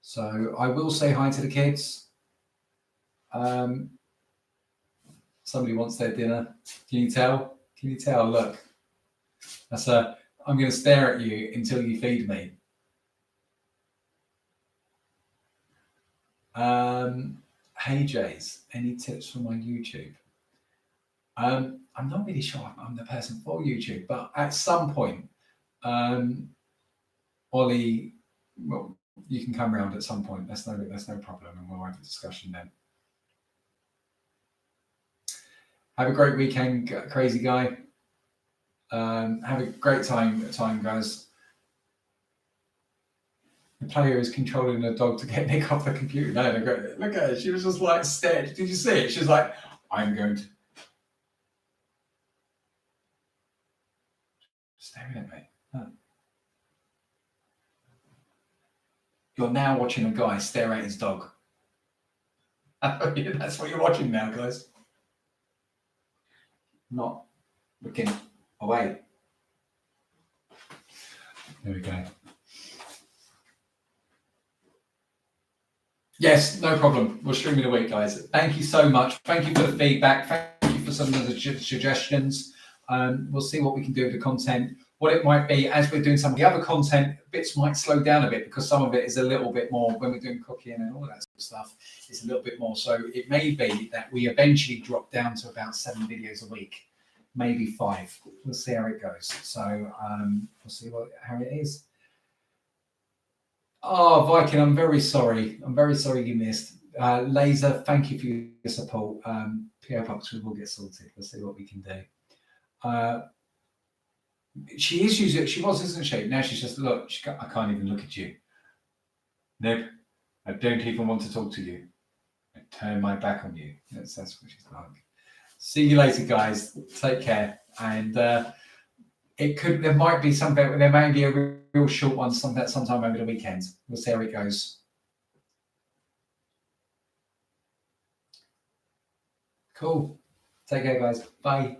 So I will say hi to the kids. Somebody wants their dinner. Can you tell? Can you tell? Look, that's I'm going to stare at you until you feed me. Hey Jays, any tips for my YouTube? I'm not really sure I'm the person for YouTube, but at some point, Ollie, well, you can come around at some point. That's no problem, and we'll have a discussion then. Have a great weekend, crazy guy. Have a great time, guys. The player is controlling the dog to get Nick off the computer. No, look at her. She was just like stared. Did you see it? She was like, I'm going to. Staring at me. Huh. You're now watching a guy stare at his dog. That's what you're watching now, guys. Not looking away. There we go. Yes, no problem. We'll stream in a week, guys. Thank you so much. Thank you for the feedback. Thank you for some of the suggestions. We'll see what we can do with the content. What it might be, as we're doing some of the other content, bits might slow down a bit because some of it is a little bit more, when we're doing cooking and all that sort of stuff, it's a little bit more. So it may be that we eventually drop down to about 7 videos a week, maybe 5. We'll see how it goes. So we'll see how it is. Oh, Viking, I'm very sorry. I'm very sorry you missed. Laser, thank you for your support. PO Box, we will get sorted. We'll see what we can do. She is using it. She was, isn't she? Now she's just, look, I can't even look at you. Nope. I don't even want to talk to you. I turn my back on you. That's what she's like. See you later, guys. Take care. And there might be something, there may be a real short one sometime over the weekend. We'll see how it goes. Cool. Take care, guys. Bye.